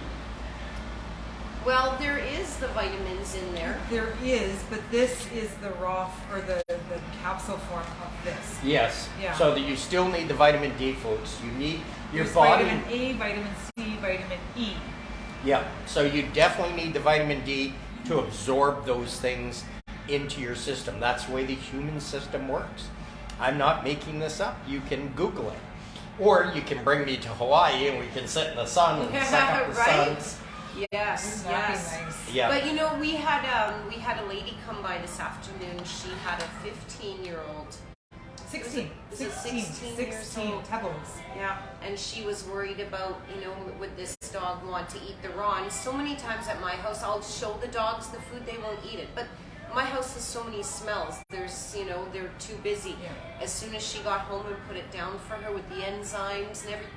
Well, there is the vitamins in there. There is, but this is the raw or the capsule form of this. Yes. Yeah. So that you still need the vitamin D, folks. You need your There's body. Vitamin A, vitamin C, vitamin E. Yeah. So you definitely need the vitamin D to absorb those things into your system. That's the way the human system works. I'm not making this up. You can Google it. Or you can bring me to Hawaii and we can sit in the sun and suck up the Right? sun. Yes, That'd be yes. nice. Yeah. But we had a lady come by this afternoon. She had a 15-year-old. 16. Is it 16 years old? pebbles. Yeah, and she was worried about, would this dog want to eat the raw? And so many times at my house, I'll show the dogs the food, they won't eat it. But my house has so many smells. There's, they're too busy. Yeah. As soon as she got home and put it down for her with the enzymes and everything,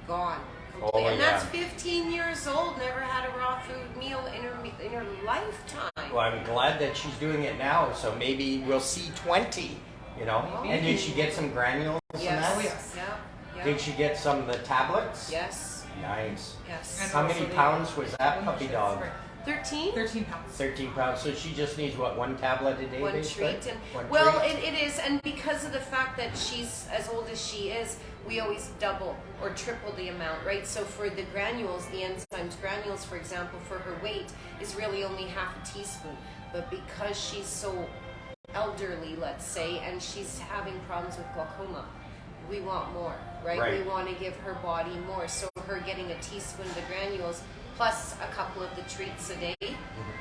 gone. Oh, and yeah. that's 15 years old, never had a raw food meal in her lifetime. Well, I'm glad that she's doing it now, so maybe we'll see 20, And did she get some granules in Yes. that? Oh, yes. Yeah. Did she get some of the tablets? Yes. Nice. Yes. And How also many the- pounds was that puppy dog? 13? 13 pounds. 13 pounds. So she just needs, one tablet a day? One basically? treat. And, One well, treat? it is. And because of the fact that she's as old as she is, we always double or triple the amount, right? So for the granules, the enzymes granules, for example, for her weight is really only half a teaspoon. But because she's so elderly, let's say, and she's having problems with glaucoma, we want more, right? Right. We want to give her body more. So her getting a teaspoon of the granules plus a couple of the treats a day,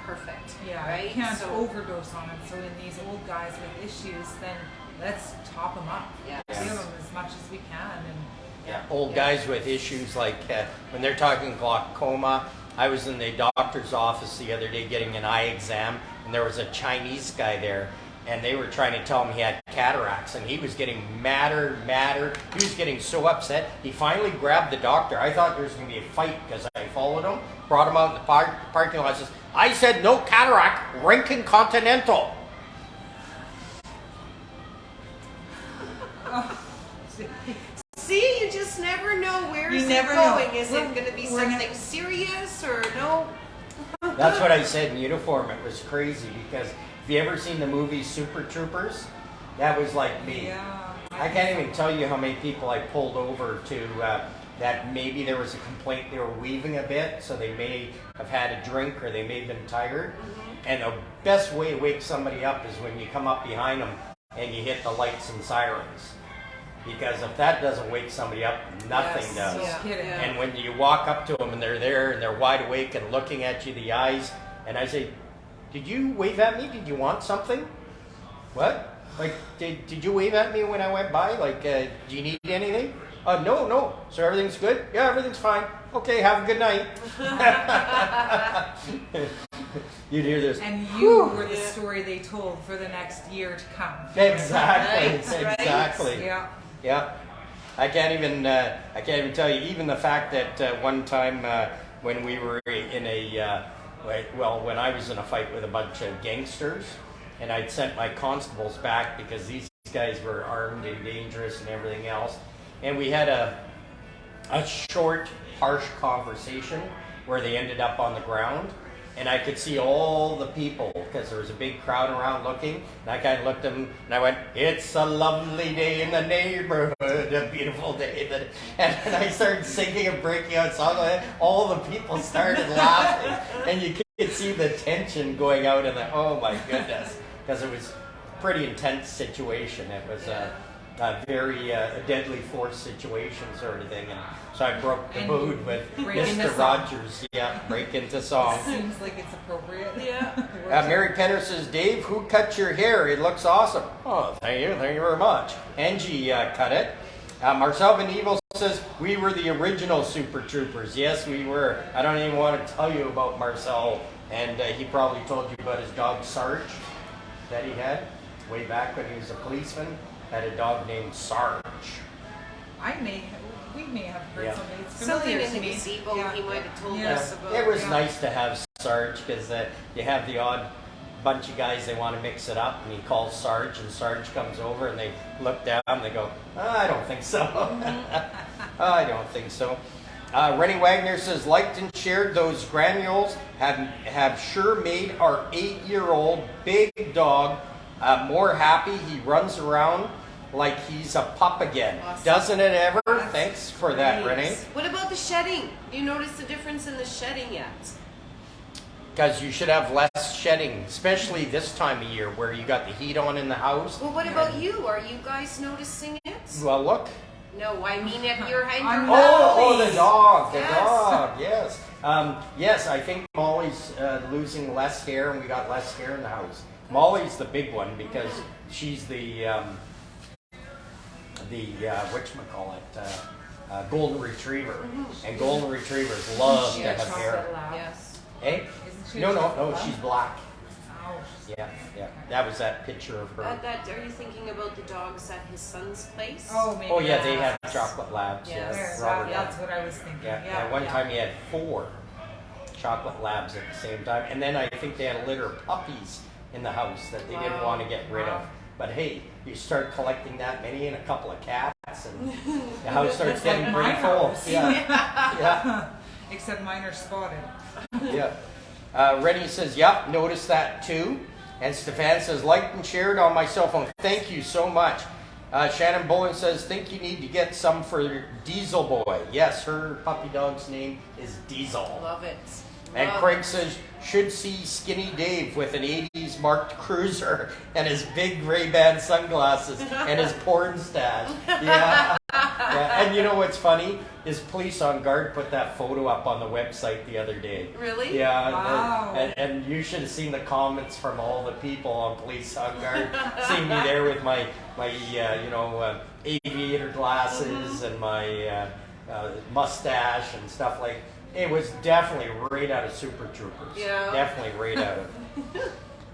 perfect. Yeah, right? you can't So- overdose on it. So in these old guys with issues, then let's top them up. Yes. Give them as much as we can. And Yeah, old guys with issues like when they're talking glaucoma. I was in the doctor's office the other day getting an eye exam, and there was a Chinese guy there, and they were trying to tell him he had cataracts, and he was getting madder. He was getting so upset. He finally grabbed the doctor. I thought there was going to be a fight because I followed him, brought him out in the parking lot. Says, I said no cataract, Rankin Continental. See, you just never know where You is never it know. going. Is We're- it going to be we're something gonna- serious or no? That's what I said in uniform. It was crazy because have you ever seen the movie Super Troopers? That was like me. yeah. I can't even tell you how many people I pulled over to that maybe there was a complaint they were weaving a bit, so they may have had a drink or they may have been tired. And the best way to wake somebody up is when you come up behind them and you hit the lights and sirens. Because if that doesn't wake somebody up, nothing Yes. does. Yeah. Kidding. Yeah. And when you walk up to them and they're there and they're wide awake and looking at you, the eyes, and I say, did you wave at me? Did you want something? What? Like, did you wave at me when I went by? Like, do you need anything? No. So everything's good? Yeah, everything's fine. Okay, have a good night. You'd hear this. And you were the Yeah. story they told for the next year to come. Exactly. Right, Exactly. Yeah. Yeah, I can't even tell you. Even the fact that one time when we were in when I was in a fight with a bunch of gangsters, and I'd sent my constables back because these guys were armed and dangerous and everything else. And we had a short, harsh conversation where they ended up on the ground. And I could see all the people because there was a big crowd around looking. And I kind of looked at them and I went, "It's a lovely day in the neighborhood, a beautiful day." And then I started singing and breaking out songs. All the people started laughing. And you could see the tension going out in oh my goodness. Because it was a pretty intense situation. It was a very deadly force situation sort of thing. And so I broke the mood with Mr. Rogers. Yeah, break into song. Seems like it's appropriate. Yeah. Mary Penner says, "Dave, who cut your hair? It looks awesome." Oh, thank you very much. Angie cut it. Marcel Van Evil says, "We were the original Super Troopers." Yes, we were. I don't even want to tell you about Marcel, and he probably told you about his dog Sarge that he had way back when he was a policeman. Had a dog named Sarge. We may have heard something. It's Something familiar in to the me. gazebo Yeah. he might have told Yeah. us about. It was nice to have Sarge because you have the odd bunch of guys, they want to mix it up, and he calls Sarge, and Sarge comes over, and they look down, and they go, "I don't think so." I don't think so. Rennie Wagner says, "Liked and shared those granules have sure made our 8-year-old big dog more happy. He runs around like he's a pup again." Awesome. Doesn't it ever? Thanks for that, Rennie. What about the shedding? Do you notice the difference in the shedding yet? Because you should have less shedding, especially this time of year where you got the heat on in the house. Well, what about you? Are you guys noticing it? Well, look. No, I mean at your head. Oh, the dog, Yes. yes. Yes, I think Molly's losing less hair, and we got less hair in the house. Molly's the big one because she's the whatchamacallit, golden retriever. And golden retrievers love to have hair. Yes. Eh? Isn't she No, she's black. Oh, she's- Yeah. That was that picture of her. Are you thinking about the dogs at his son's place? Oh, maybe. Oh yeah, they that's- had chocolate labs. Yes. Yes, There, Robert. that's what I was thinking. Yeah, Yeah. at one time he had 4 chocolate labs at the same time. And then I think they had a litter of puppies in the house that they didn't Wow. want to get rid of. Wow. But hey, you start collecting that many and a couple of cats and the house starts It's like getting my pretty full. house. Yeah. Except mine are spotted. Yeah. Rennie says, "Yep, noticed that too." And Stefan says, "Liked and shared on my cell phone." Thank you so much. Shannon Bullen says, "Think you need to get some for Diesel Boy." Yes, her puppy dog's name is Diesel. Love it. And Love Craig it. says, "Should see Skinny Dave with an 80s marked cruiser and his big Ray-Ban sunglasses and his porn stash." Yeah. Yeah. And you know what's funny? His police on guard put that photo up on the website the other day. Really? Yeah. Wow. And you should have seen the comments from all the people on police on guard seeing me there with my aviator glasses and my mustache and stuff like. It was definitely right out of Super Troopers. Yeah. Definitely right out of.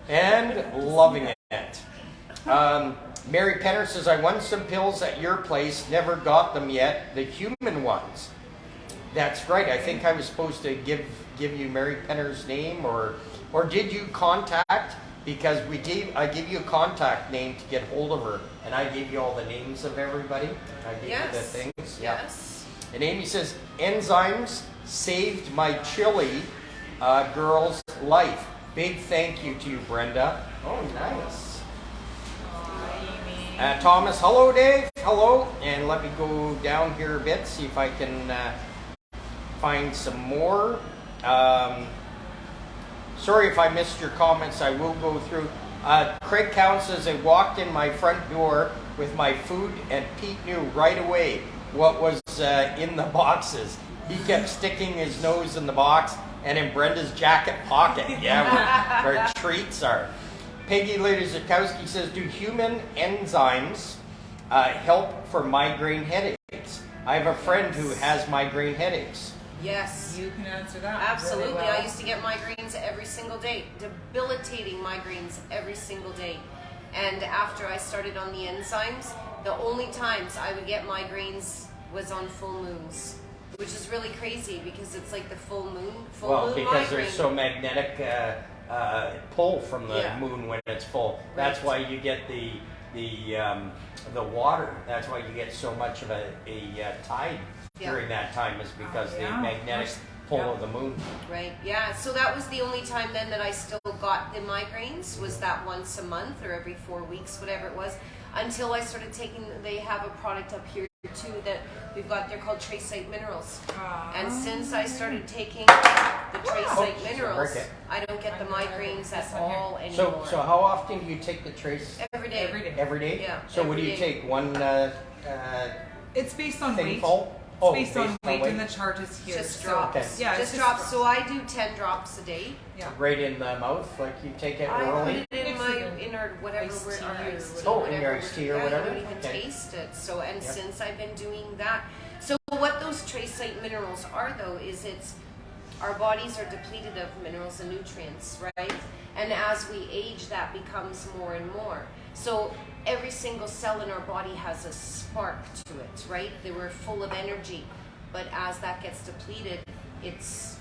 And loving it. Mary Penner says, "I won some pills at your place, never got them yet, the human ones." That's right. I think I was supposed to give you Mary Penner's name, or did you contact? Because I gave you a contact name to get hold of her, and I gave you all the names of everybody. I gave you the things. Yeah. Yes. And Amy says, "Enzymes saved my chili girl's life. Big thank you to you, Brenda." Oh, nice. Thomas, hello, Dave. Hello. And let me go down here a bit, see if I can find some more. Sorry if I missed your comments. I will go through. Craig Cowan says, "I walked in my front door with my food, and Pete knew right away what was in the boxes. He kept sticking his nose in the box and in Brenda's jacket pocket." Yeah, where treats are. Peggy Zakowski says, "Do human enzymes help for migraine headaches? I have a friend who has migraine headaches." Yes. You can answer that. Absolutely. Really well. I used to get migraines every single day, debilitating migraines every single day. And after I started on the enzymes, the only times I would get migraines was on full moons. which is really crazy because it's like the full moon Well, because migraine. there's so magnetic pull from the Yeah. moon when it's full. That's Right. why you get the water. That's why you get so much of a tide Yeah. during that time, is because the Yeah. magnetic pull Yeah. of the moon. Right, yeah. So that was the only time then that I still got the migraines, was that once a month or every 4 weeks, whatever it was, until I started taking, they have a product up here too that we've got, they're called Tracite Minerals. And since I started taking the Tracite Minerals, okay. I don't get the migraines at This one here. all anymore. So how often do you take the trace? Every day. Every day. Every day? Yeah, So what do every you day. take? One It's based on thing weight. full? It's based on weight, and the weight? chart is here. Just So, drops. Okay. Yeah, just it's drops. So I do 10 drops a day. Yeah. Right in the mouth, like you take it I put orally? it in Mix my, it in our whatever, iced we're, tea our or iced tea, whatever. Oh, in whatever. your iced tea or Yeah, whatever? I don't even Okay. taste it. So, and Yep. since I've been doing that, so what those Tracite minerals are though, is it's, our bodies are depleted of minerals and nutrients, right? And as we age, that becomes more and more. So every single cell in our body has a spark to it, right? They were full of energy. But as that gets depleted,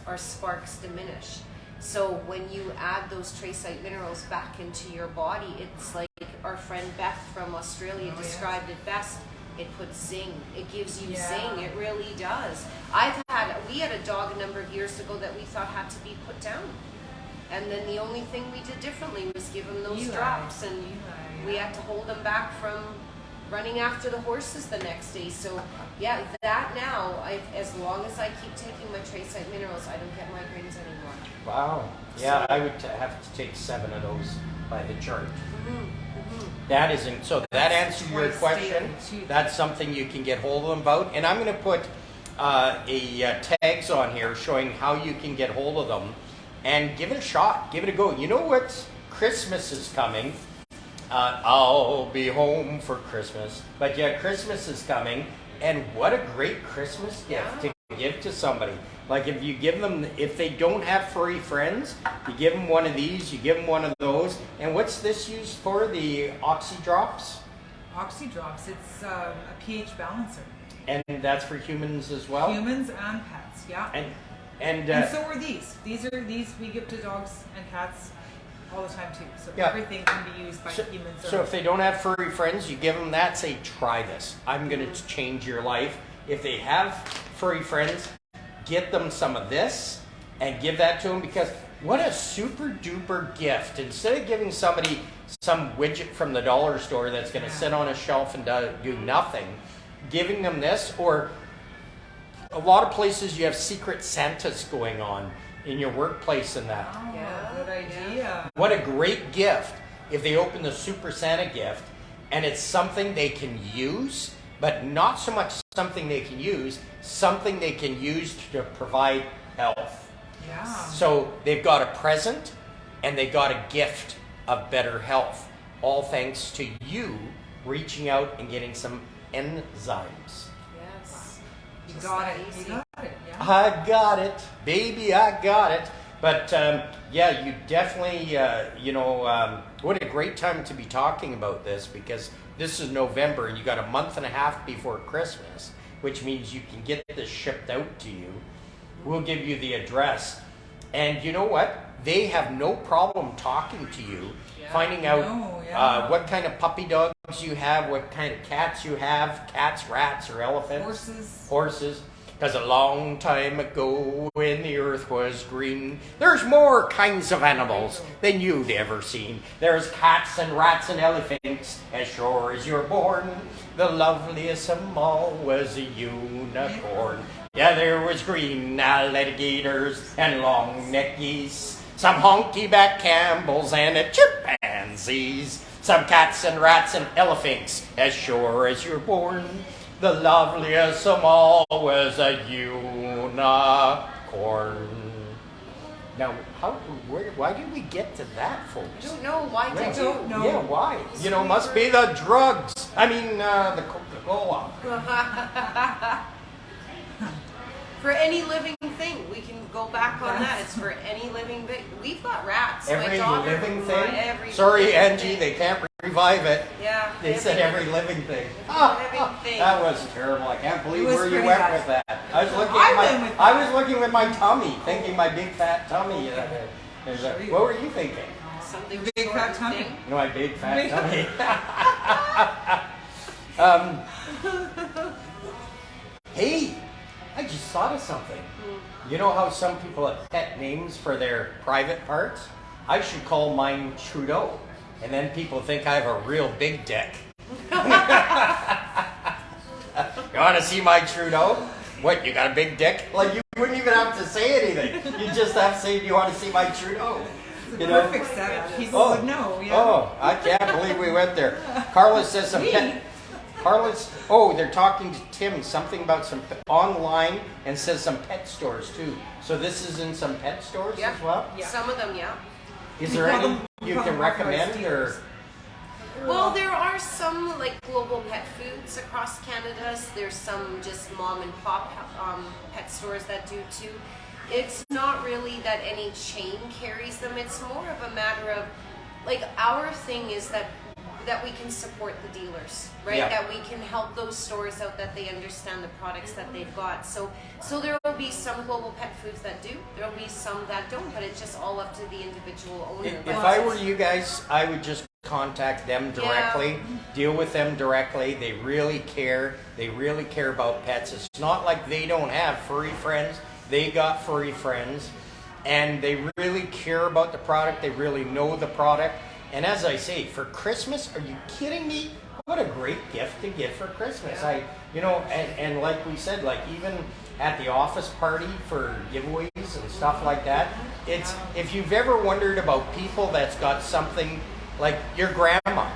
our sparks diminish. So when you add those Tracite minerals back into your body, it's like our friend Beth from Australia described it best. It puts zing. It gives you zing. It really does. We had a dog a number of years ago that we thought had to be put down. And then the only thing we did differently was give him those Eli. drops, and Eli, we had to hold him back from running after the horses the next day. So yeah, that now, as long as I keep taking my Tracite minerals, I don't get migraines anymore. Wow. Yeah, So- I would have to take 7 of those by the chart. That isn't, so that answers your twice question. daily, too. That's something you can get hold of them about. And I'm going to put tags on here showing how you can get hold of them, and give it a shot. Give it a go. You know what? Christmas is coming. I'll be home for Christmas. But yeah, Christmas is coming. And what a great Christmas gift to give to somebody. Like if you give them, if they don't have furry friends, you give them one of these, you give them one of those. And what's this used for? The Oxy Drops? Oxy Drops. It's a pH balancer. And that's for humans as well? Humans and pets. Yeah. And So are these. These we give to dogs and cats all the time too. So Yeah. everything can be used by humans. So if they don't have furry friends, you give them that, say, try this. I'm going to change your life. If they have furry friends, get them some of this and give that to them, because what a super duper gift. Instead of giving somebody some widget from the dollar store that's going to sit on a shelf and do nothing, giving them this, or a lot of places you have secret Santas going on in your workplace and that. Oh, Yeah, good idea. What a great gift if they open the Super Santa gift and it's something they can use, but not so much something they can use, something they can use to provide health. Yeah. So they've got a present and they got a gift of better health, all thanks to you reaching out and getting some enzymes. Yes. You Just got that it. easy. You got it. Yeah. I got it, baby, I got it. But yeah, you definitely, what a great time to be talking about this, because this is November and you got a month and a half before Christmas, which means you can get this shipped out to you. We'll give you the address. And you know what? They have no problem talking to you, finding out what kind of puppy dogs you have, what kind of cats you have, cats, rats, or elephants. Horses. Because a long time ago, when the earth was green, there's more kinds of animals than you'd ever seen. There's cats and rats and elephants, as sure as you're born. The loveliest of them all was a unicorn. Yeah, there was green alligators and long-necked geese, some honky-back Campbells and chimpanzees, some cats and rats and elephants, as sure as you're born. The loveliest of all was a unicorn. Now, why did we get to that, I folks? don't know. Why I did don't know. Yeah, why? Must be the drugs. The Coca-Cola. For any living thing, we can go back on that. It's for any living thing. We've got rats. My Every daughter, living thing? Every Sorry, living Angie, thing. they can't revive it. Yeah. They said every living thing. Living thing. That was terrible. I can't believe It was where you pretty went bad. with that. I was looking I at went my with I that. was looking with my tummy, thinking my big fat tummy. Okay. What were you thinking? Something Big short fat and tummy. thing. You know, my big fat Big- tummy. Hey, I just thought of something. You know how some people have pet names for their private parts? I should call mine Trudeau. And then people think I have a real big dick. You want to see my Trudeau? What, you got a big dick? Like, you wouldn't even have to say anything. You just have to say, do you want to see my Trudeau? It's a You know? perfect setup. People would know. Yeah. Oh, I can't believe we went there. Carla says some pet... Carla's... Oh, they're talking to Tim, something about some online, and says some pet stores, too. So this is in some pet stores Yeah. as well? Yeah. Some of them, yeah. Is We there call any them- we you call can them authorized recommend, or... dealers. Well, there are some like global pet foods across Canada. There's some just mom and pop pet stores that do too. It's not really that any chain carries them. It's more of a matter of like our thing is that we can support the dealers, right? Yeah. That we can help those stores out, that they understand the products that they've got. So there will be some global pet foods that do. There will be some that don't, but it's just all up to the individual owner. If I were you guys, I would just contact them directly, deal with them directly. They really care. They really care about pets. It's not like they don't have furry friends. They got furry friends, and they really care about the product. They really know the product. And as I say, for Christmas, are you kidding me? What a great gift to give for Christmas. And like we said, like even at the office party for giveaways and stuff like that, it's, if you've ever wondered about people that's got something like your grandma,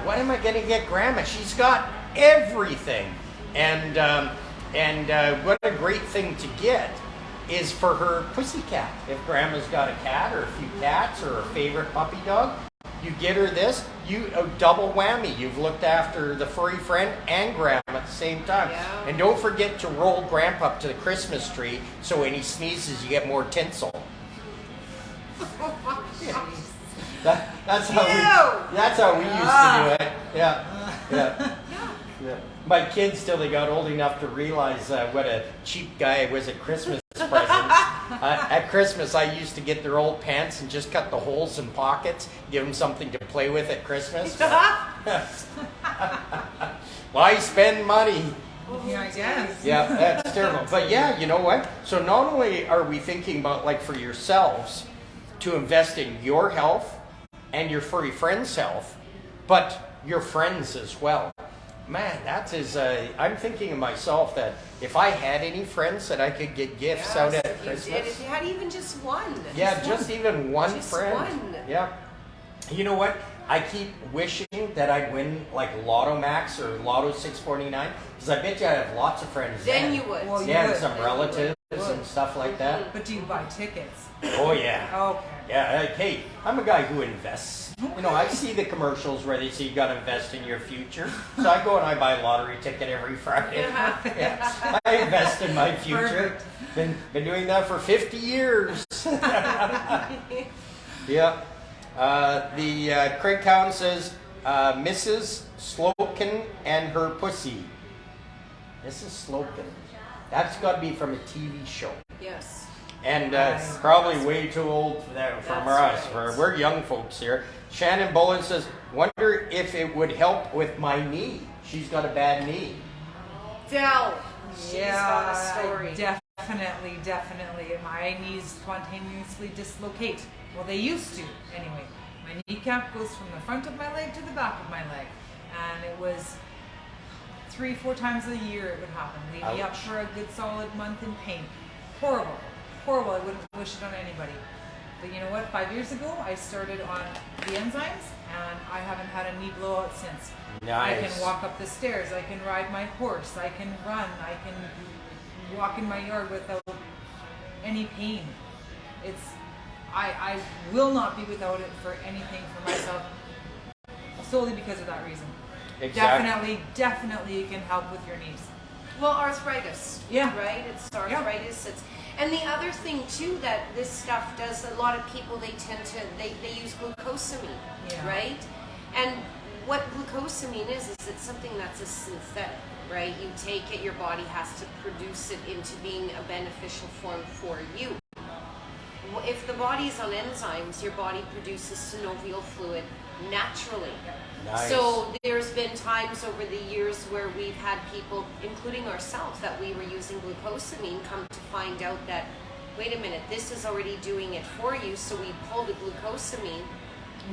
what am I going to get grandma? She's got everything. And what a great thing to get is for her pussycat. If grandma's got a cat or a few cats or a favorite puppy dog, you get her this, a double whammy. You've looked after the furry friend and grandma at the same time. Yeah. And don't forget to roll grandpa up to the Christmas tree so when he sneezes you get more tinsel. That's how we used to do it. Yeah. My kids, till they got old enough to realize what a cheap guy I was at Christmas presents. At Christmas, I used to get their old pants and just cut the holes in pockets, give them something to play with at Christmas. Why spend money? Yeah, I guess. Yeah, that's terrible. But yeah, you know what? So not only are we thinking about, like, for yourselves to invest in your health and your furry friends' health, but your friends as well. Man, that is, I'm thinking of myself that if I had any friends that I could get gifts out at Christmas. If you had even just one. Yeah, just even one Just friend. one. Yeah. You know what? I keep wishing that I'd win like Lotto Max or Lotto 649 because I bet you I have lots of friends. Then you would. Well, you Yeah, and would. some relatives and stuff like that. But do you buy tickets? Oh yeah. Okay. Yeah, like, hey, I'm a guy who invests. You know, I see the commercials where they say you got to invest in your future. So I go and I buy a lottery ticket every Friday. Yeah. I invest in my future. Perfect. Been doing that for 50 years. Yeah. Craig Cowan says, Mrs. Slocum and her pussy. Mrs. Slocum. That's got to be from a TV show. Yes. And Nice. probably way too old for that from That's us. right. We're young folks here. Shannon Bullen says, wonder if it would help with my knee. She's got a bad knee. Del. She's got a story. Definitely. My knees spontaneously dislocate. Well, they used to, anyway. My kneecap goes from the front of my leg to the back of my leg. And it was 3-4 times a year it would happen. Leave me up Ouch. for a good solid month in pain. Horrible. I wouldn't wish it on anybody. But you know what? 5 years ago, I started on the Nzymes, and I haven't had a knee blowout since. I Nice. can walk up the stairs. I can ride my horse. I can run. I can walk in my yard without any pain. I will not be without it for anything for myself, solely because of that reason. Exactly. Definitely it can help with your knees. Well, arthritis. Yeah. Right? It's arthritis. And the other thing too that this stuff does, a lot of people they use glucosamine, Yeah. right? And what glucosamine is it's something that's a synthetic, right? You take it, your body has to produce it into being a beneficial form for you. If the body's on enzymes, your body produces synovial fluid naturally. Nice. So there's been times over the years where we've had people, including ourselves, that we were using glucosamine, come to find out that, wait a minute, this is already doing it for you, so we pull the glucosamine,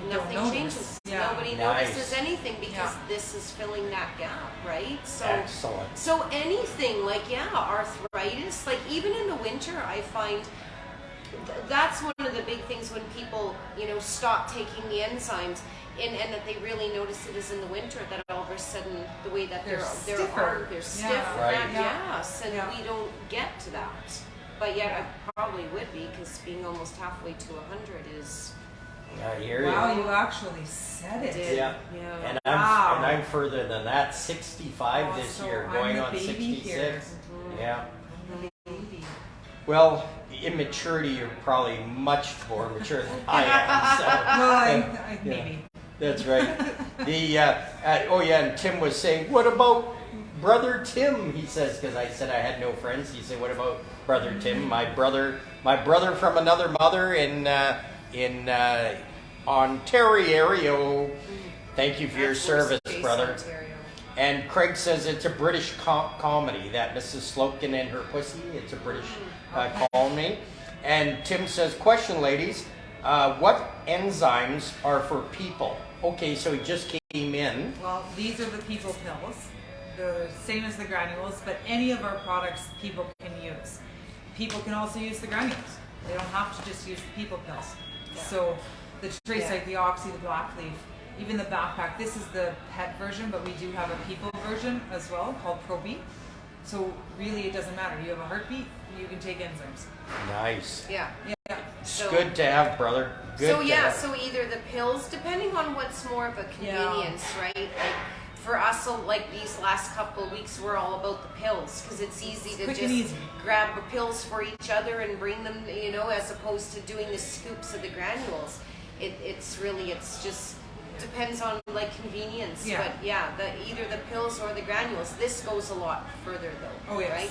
nothing changes. Yeah. Nobody Nice. notices anything because this is filling that gap, right? So, Excellent. So anything like, arthritis, like even in the winter, I find that's one of the big things when people, stop taking the enzymes and that they really notice it is in the winter that all of a sudden the way that they're stiff, Right. yes, and we don't get to that. But yet I probably would be, because being almost halfway to 100 is... I hear you. Wow, you actually said it. Yeah. Yeah. And Wow. I'm further than that, 65 Oh, this so year, I'm going the on baby 66. here. Yeah. I'm the baby. Well, in maturity, you're probably much more mature than I am. So. Well, Yeah. maybe. That's right. And Tim was saying, what about brother Tim? He says, because I said I had no friends. He said, what about brother Tim? My brother from another mother in Ontario. Thank you for your service, brother. Ontario. And Craig says it's a British comedy, that Mrs. Slocum and her pussy. It's a British comedy. And Tim says, question, ladies, what enzymes are for people? Okay, so he just came in. Well, these are the people pills. The same as the granules, but any of our products people can use. People can also use the granules. They don't have to just use the people pills. Yeah. So the Tracite, the Oxy, the Black Leaf, even the backpack. This is the pet version, but we do have a people version as well called ProBeat. So really, it doesn't matter. You have a heartbeat, you can take enzymes. Nice. Yeah. Yeah. It's So- good to have, brother. Good So to yeah, have. so either the pills, depending on what's more of a convenience, right? Like for us, so like these last couple of weeks, we're all about the pills because it's easy to quick just and easy. grab the pills for each other and bring them, as opposed to doing the scoops of the granules. It's just depends on like convenience. Yeah. But yeah, either the pills or the granules. This goes a lot further though, Oh, yes. right?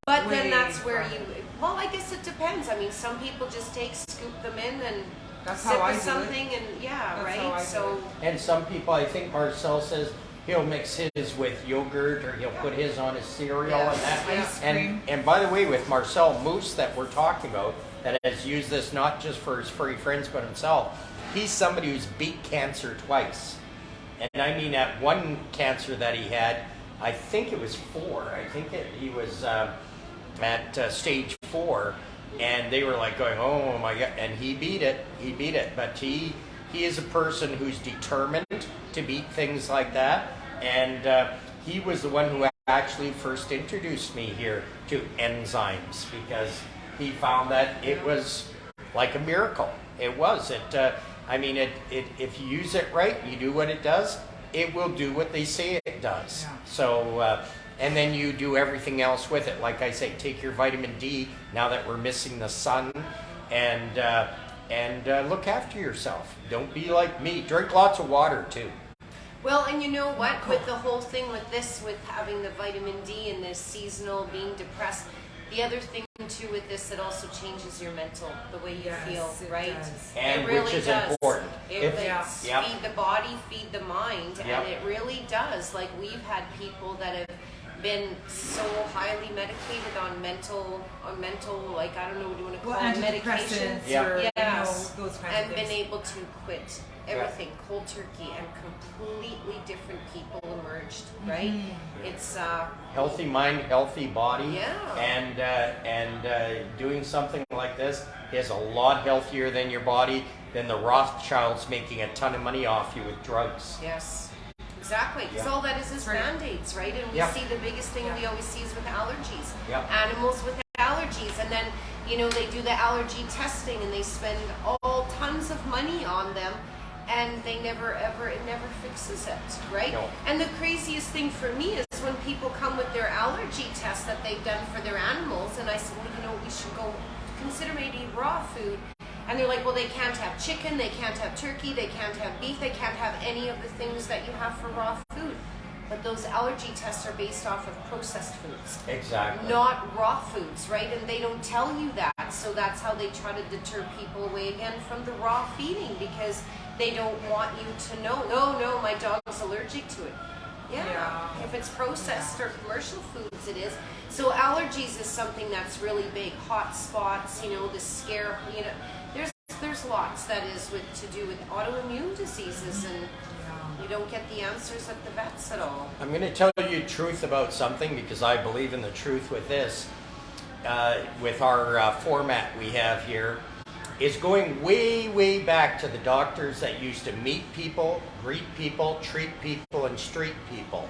But then Way that's where farther. I guess it depends. I mean, some people just scoop them in and That's sip how I with do it. something and That's how right? I do So And some people, I think Marcel says he'll mix his with yogurt or he'll put his on his cereal Yeah. and that. Ice cream. And by the way, with Marcel Moose that we're talking about, that has used this not just for his furry friends but himself, he's somebody who's beat cancer twice. And I mean, at one cancer that he had, I think it was 4. I think he was at stage 4, and they were like going, "Oh my God!" And he beat it. He beat it. But he is a person who's determined to beat things like that, and he was the one who actually first introduced me here to enzymes because he found that it was like a miracle. It was. If you use it right, you do what it does, it will do what they say it does. Yeah. So, and then you do everything else with it. Like I say, take your vitamin D now that we're missing the sun, and look after yourself. Don't be like me. Drink lots of water too. well, and you know what? With the whole thing with this, with having the vitamin D and this seasonal being depressed, the other thing too with this, it also changes your mental, the way you Yes, feel, it right? does. And it really which is does. important. It's Yep. feed the body, feed the mind, Yep. and it really does. Like we've had people that have been so highly medicated on mental, like I don't know what you want to call Well, it, medications. antidepressants Yeah. or Yes, those kinds and of been things. able to quit everything cold turkey, and completely different people emerged, right? It's Healthy mind, healthy body. Yeah. And doing something like this is a lot healthier than your body, than the Rothschilds making a ton of money off you with drugs. yes, exactly. Because Yeah. all that is Right. Band-Aids, right? And we Yeah. see the biggest thing we always see is with allergies. Yeah. Animals with allergies, and then they do the allergy testing, and they spend all tons of money on them. And they it never fixes it, right? No. And the craziest thing for me is when people come with their allergy tests that they've done for their animals, and I said, well, we should go consider maybe raw food. And they're like, well, they can't have chicken, they can't have turkey, they can't have beef, they can't have any of the things that you have for raw food. But those allergy tests are based off of processed foods. Exactly. Not raw foods, right? And they don't tell you that. So that's how they try to deter people away again from the raw feeding, because they don't want you to know, no, my dog's allergic to it. Yeah. If it's processed or commercial foods, it is. So allergies is something that's really big. Hot spots, the scare, there's lots that is to do with autoimmune diseases, and you don't get the answers at the vets at all. I'm going to tell you truth about something, because I believe in the truth with this. With our format we have here, is going way, way back to the doctors that used to meet people, greet people, treat people, and street people.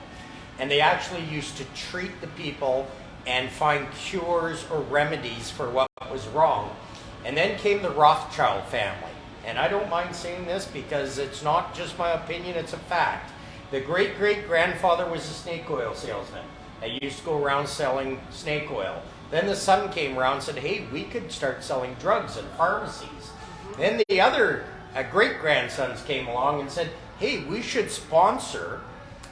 And they actually used to treat the people and find cures or remedies for what was wrong. And then came the Rothschild family. And I don't mind saying this because it's not just my opinion, it's a fact. The great-great-grandfather was a snake oil salesman. He used to go around selling snake oil. Then the son came around and said, hey, we could start selling drugs in pharmacies. Mm-hmm. Then the other great-grandsons came along and said, hey, we should sponsor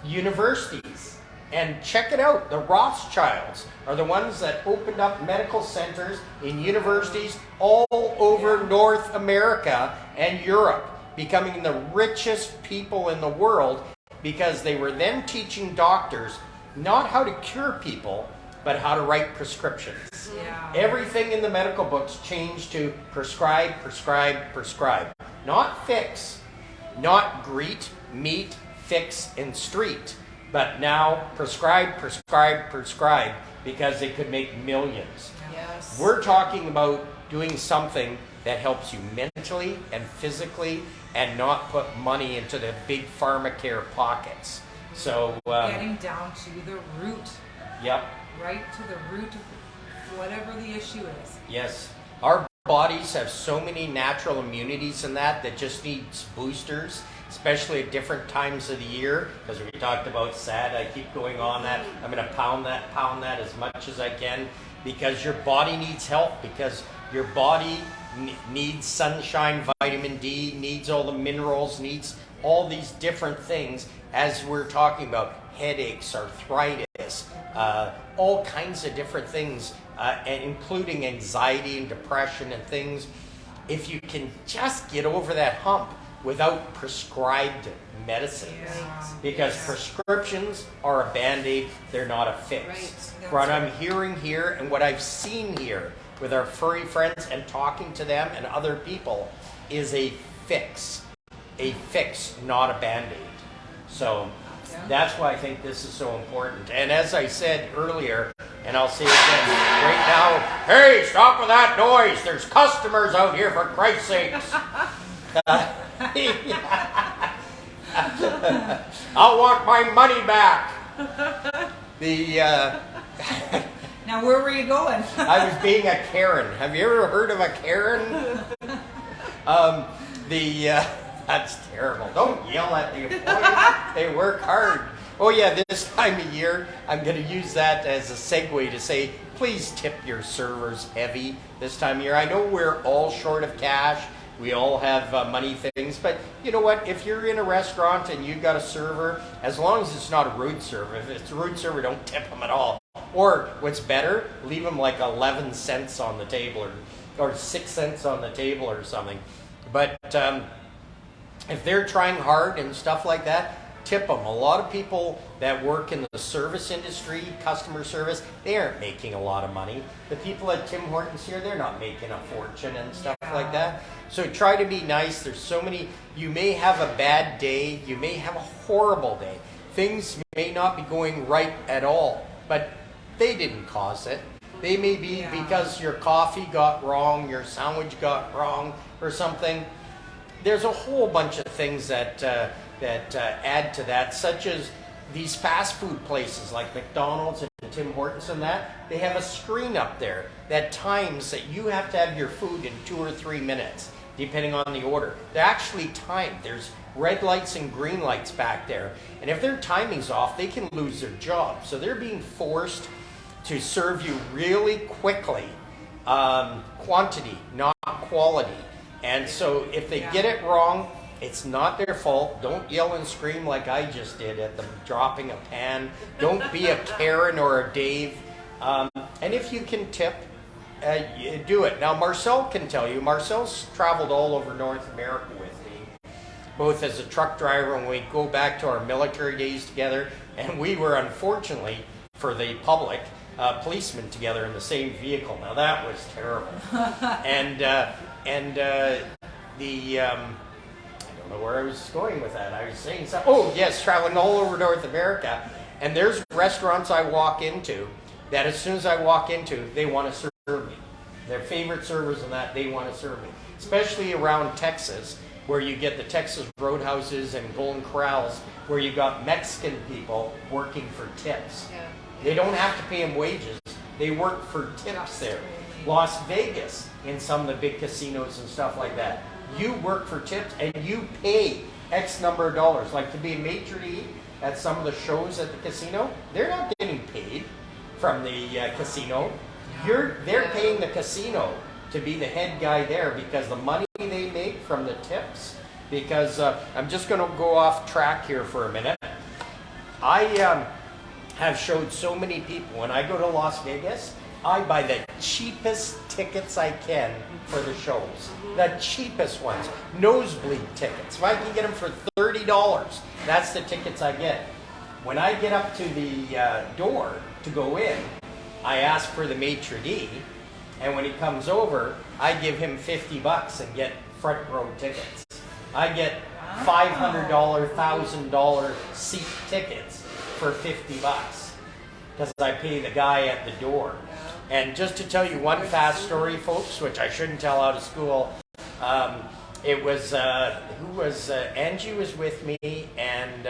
universities. And check it out, the Rothschilds are the ones that opened up medical centers in universities all over North America and Europe, becoming the richest people in the world, because they were then teaching doctors not how to cure people, but how to write prescriptions. Yeah. Everything in the medical books changed to prescribe, prescribe, prescribe. Not fix, not greet, meet, fix, and street. But now prescribe, prescribe, prescribe, because they could make millions. Yes. We're talking about doing something that helps you mentally and physically, and not put money into the big pharmacare pockets. So getting down to the root. Yep. Right to the root of whatever the issue is. Yes. Our bodies have so many natural immunities in that just needs boosters, especially at different times of the year, because we talked about SAD. I keep going on that. I'm going to pound that as much as I can, because your body needs help, because your body needs sunshine, vitamin D, needs all the minerals, needs all these different things, as we're talking about headaches, arthritis, all kinds of different things, and including anxiety and depression and things. If you can just get over that hump without prescribed medicines, because prescriptions are a Band-Aid, they're not a fix. Right. What I'm hearing here and what I've seen here with our furry friends and talking to them and other people is a fix, not a Band-Aid. So that's why I think this is so important. And as I said earlier, and I'll say it again right now, hey, stop with that noise. There's customers out here, for Christ's sakes. I'll want my money back. Now, where were you going? I was being a Karen. Have you ever heard of a Karen? That's terrible. Don't yell at the employees. They work hard. Oh yeah, this time of year, I'm going to use that as a segue to say, please tip your servers heavy this time of year. I know we're all short of cash. We all have money things, but you know what? If you're in a restaurant and you've got a server, as long as it's not a rude server, if it's a rude server, don't tip them at all. Or what's better, leave them like 11 cents on the table, or 6 cents on the table or something. But if they're trying hard and stuff like that, tip them. A lot of people that work in the service industry, customer service, they aren't making a lot of money. The people at Tim Hortons here, they're not making a fortune and stuff like that. So try to be nice. There's so many. You may have a bad day. You may have a horrible day. Things may not be going right at all, but they didn't cause it. They may be because your coffee got wrong, your sandwich got wrong, or something. There's a whole bunch of things that add to that, such as these fast food places like McDonald's and Tim Hortons and that. They have a screen up there that times that you have to have your food in 2 or 3 minutes, depending on the order. They're actually timed. There's red lights and green lights back there. And if their timing's off, they can lose their job. So they're being forced to serve you really quickly, quantity, not quality. And so if they get it wrong, it's not their fault. Don't yell and scream like I just did at them dropping a pan. Don't be a Karen or a Dave. And if you can tip, you do it. Now, Marcel can tell you, Marcel's traveled all over North America with me, both as a truck driver and we go back to our military days together. And we were, unfortunately, for the public, policemen together in the same vehicle. Now, that was terrible. and I don't know where I was going with that. I was saying something. Oh, yes, traveling all over North America. And there's restaurants I walk into that as soon as I walk into, they want to serve me. Their favorite servers and that, they want to serve me. Especially around Texas, where you get the Texas Roadhouses and Golden Corrals, where you got Mexican people working for tips. Yeah. They don't have to pay them wages. They work for tips there. Las Vegas, in some of the big casinos and stuff like that, you work for tips and you pay X number of dollars. Like to be a maitre d' at some of the shows at the casino, they're not getting paid from the casino. They're paying the casino to be the head guy there because the money they make from the tips. Because I'm just going to go off track here for a minute. I have showed so many people when I go to Las Vegas, I buy the cheapest tickets I can for the shows. The cheapest ones. Nosebleed tickets. If I can get them for $30, that's the tickets I get. When I get up to the door to go in, I ask for the maitre d', and when he comes over, I give him $50 and get front row tickets. I get $500, $1,000 seat tickets for $50 because I pay the guy at the door. And just to tell you one fast story, folks, which I shouldn't tell out of school, it was, Angie was with me, and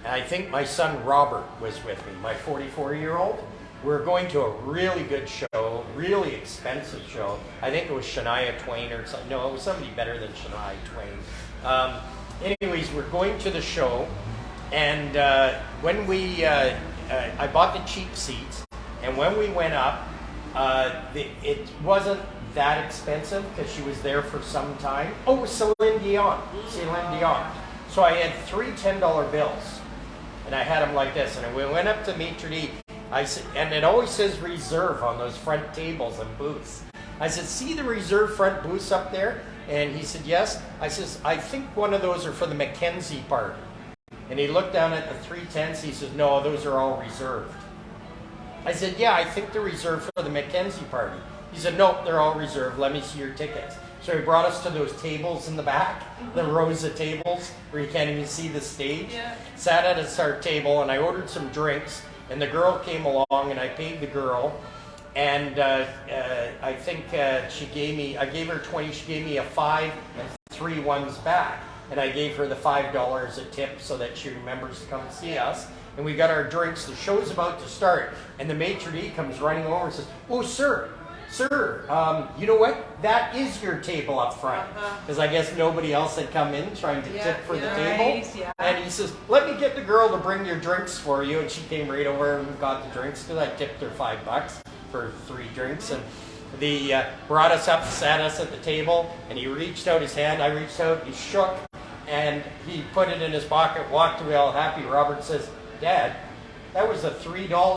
I think my son Robert was with me, my 44-year-old. We were going to a really good show, really expensive show. I think it was Shania Twain or something. No, it was somebody better than Shania Twain. Anyways, we're going to the show, and when we, I bought the cheap seats, and when we went up, it wasn't that expensive because she was there for some time. Oh, it was Celine Dion. So I had three $10 bills, and I had them like this, and we went up to maitre d'. I said, and it always says reserve on those front tables and booths. I said, see the reserve front booths up there? And he said, yes. I says, I think one of those are for the MacKenzie party. And he looked down at the 310s. He says, no, those are all reserved. I said, yeah, I think they're reserved for the MacKenzie party. He said, nope, they're all reserved. Let me see your tickets. So he brought us to those tables in the back, the rows of tables where you can't even see the stage. Yeah. Sat at our table, and I ordered some drinks. And the girl came along, and I paid the girl, and I think I gave her 20, she gave me a 5 and 3 ones back, and I gave her the $5 a tip so that she remembers to come and see us. And we got our drinks, the show's about to start, and the maitre d' comes running over and says, oh, sir, you know what? That is your table up front. Because I guess nobody else had come in trying to tip for the table. Right, and he says, let me get the girl to bring your drinks for you. And she came right over and got the drinks because I tipped her $5 for 3 drinks. And they brought us up, sat us at the table, and he reached out his hand. I reached out, he shook, and he put it in his pocket, walked away all happy. Robert says, Dad, that was the $3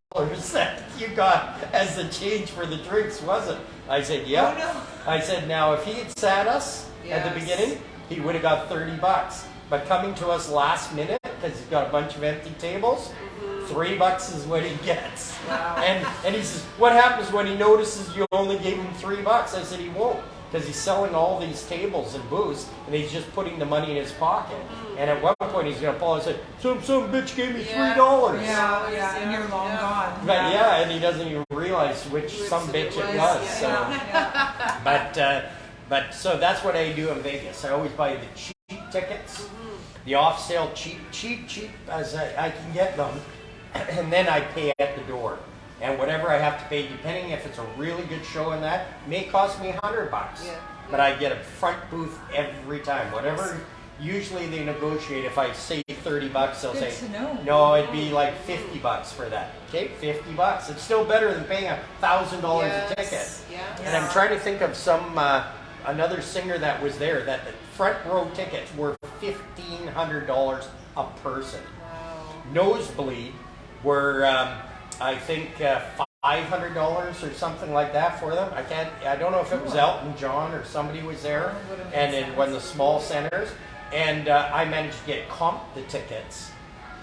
that you got as the change for the drinks, wasn't it? I said, yeah. Oh, no. I said, now, if he had sat us at the beginning, he would have got $30. But coming to us last minute, because he's got a bunch of empty tables, $3 is what he gets. Wow. And he says, what happens when he notices you only gave him $3? I said, he won't. Because he's selling all these tables and booths, and he's just putting the money in his pocket. And at one point, he's going to pull and say, some bitch gave me $3. Yeah, and you're long gone. But and he doesn't even realize which some bitch it was. But so that's what I do in Vegas. I always buy the cheap tickets, the off-sale cheap as I can get them, and then I pay at the door. And whatever I have to pay, depending if it's a really good show in that, may cost me $100. But I get a front booth every time. Whatever, usually they negotiate. If I say $30, they'll say, no, it'd be like $50 for that. Okay, $50. It's still better than paying $1,000 a ticket. And I'm trying to think of some another singer that was there, that the front row tickets were $1,500 a person. Wow. Nosebleed were, I think, $500 or something like that for them. I don't know if it was Elton John or somebody was there, and in one of the small centers. And I managed to get comp the tickets.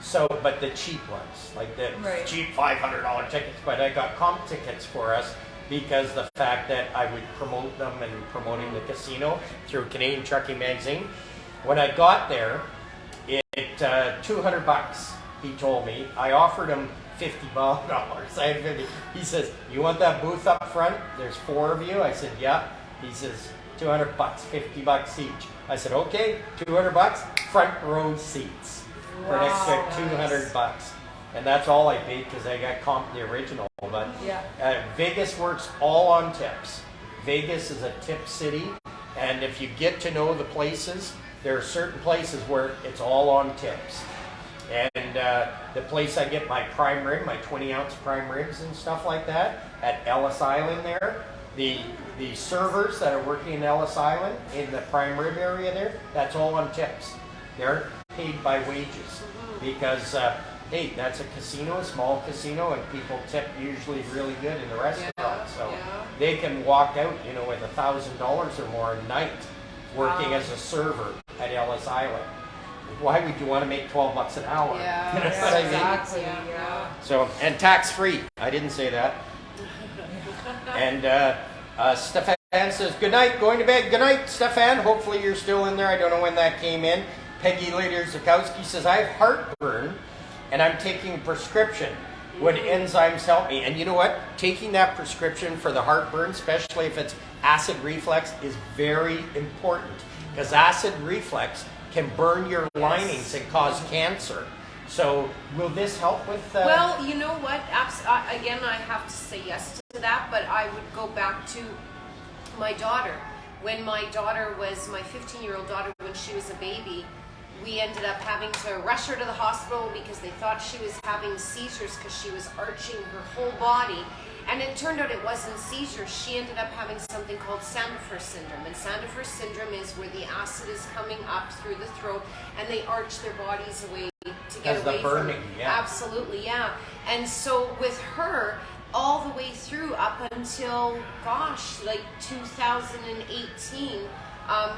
So, but the cheap ones, like the cheap $500 tickets, but I got comp tickets for us because the fact that I would promote them and promoting the casino through Canadian Trucking Magazine. When I got there, it $200, he told me. I offered him $50. I had 50. He says, "You want that booth up front? There's 4 of you." I said, "Yeah." He says, $200, $50 each. I said, "Okay, $200, front row seats for an extra $200." And that's all I paid because I got comped the original. But Vegas works all on tips. Vegas is a tip city, and if you get to know the places, there are certain places where it's all on tips. And the place I get my prime rib, my 20-ounce prime ribs and stuff like that, at Ellis Island there, the servers that are working in Ellis Island, in the prime rib area there, that's all on tips. They're paid by wages because, hey, that's a casino, a small casino, and people tip usually really good in the restaurant. So they can walk out, with $1,000 or more a night working as a server at Ellis Island. Why would you want to make $12 an hour? Yeah, You know what I mean? Exactly. So, and tax-free. I didn't say that. And Stefan says, "Good night, going to bed." Good night, Stefan. Hopefully you're still in there. I don't know when that came in. Peggy Later-Zukowski says, "I have heartburn and I'm taking a prescription. Would enzymes help me?" And you know what? Taking that prescription for the heartburn, especially if it's acid reflux, is very important because acid reflux can burn your linings and cause cancer. So will this help with... Well, you know what? Again, I have to say yes to that, but I would go back to my daughter. When my 15-year-old daughter, when she was a baby, we ended up having to rush her to the hospital because they thought she was having seizures because she was arching her whole body. And it turned out it wasn't seizures. She ended up having something called Sandifer syndrome. And Sandifer syndrome is where the acid is coming up through the throat and they arch their bodies away to get away from it. Absolutely, yeah. And so with her, all the way through up until, like 2018,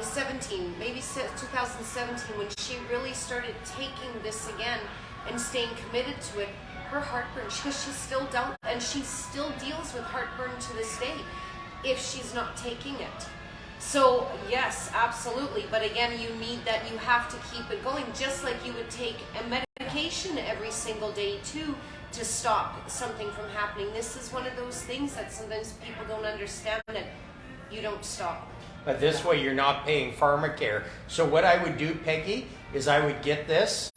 17, maybe 2017, when she really started taking this again and staying committed to it, her heartburn, because she still dealt, and she still deals with heartburn to this day if she's not taking it. So yes, absolutely. But again, you have to keep it going, just like you would take a medication every single day too, to stop something from happening. This is one of those things that sometimes people don't understand, that you don't stop. But this way you're not paying pharmacare. So what I would do, Peggy, is I would get this,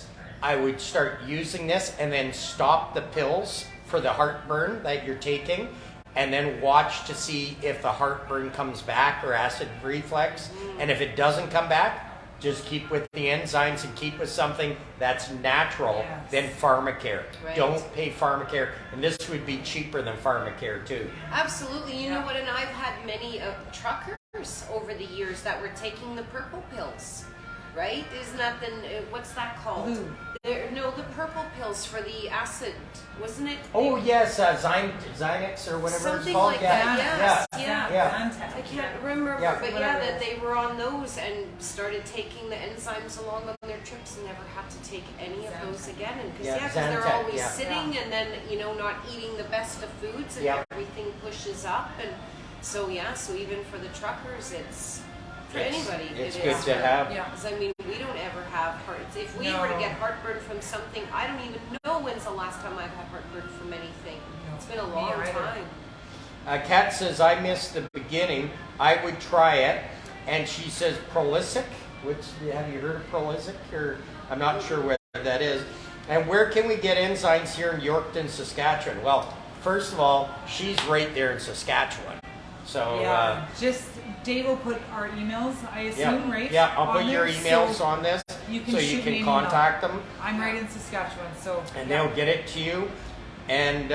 I would start using this and then stop the pills for the heartburn that you're taking, and then watch to see if the heartburn comes back or acid reflux. And if it doesn't come back, just keep with the enzymes and keep with something that's natural than pharmacare. Right. Don't pay pharmacare. And this would be cheaper than pharmacare too. Absolutely. You know what? And I've had many truckers over the years that were taking the purple pills. Right? Isn't that what's that called? Blue. The purple pills for the acid, wasn't it? Oh yes, Zynex or whatever something it's called. Like that. Yes. I can't remember, but that they were on those and started taking the enzymes along on their trips and never had to take any of those again. And because they're always sitting and then not eating the best of foods and everything pushes up, and so even for the truckers, it's. For anybody, it's good to have. Because we don't ever have hearts. If we were to get heartburn from something, I don't even know when's the last time I've had heartburn from anything. It's been a long time. Kat says, "I missed the beginning. I would try it." And she says, Prolisic, which, have you heard of Prolisic? Or I'm not sure what that is. And where can we get enzymes here in Yorkton, Saskatchewan? Well, first of all, she's right there in Saskatchewan. So Dave will put our emails, I assume, right? Yeah, I'll put your emails on this so you can contact them. I'm right in Saskatchewan, so... And they'll get it to you. And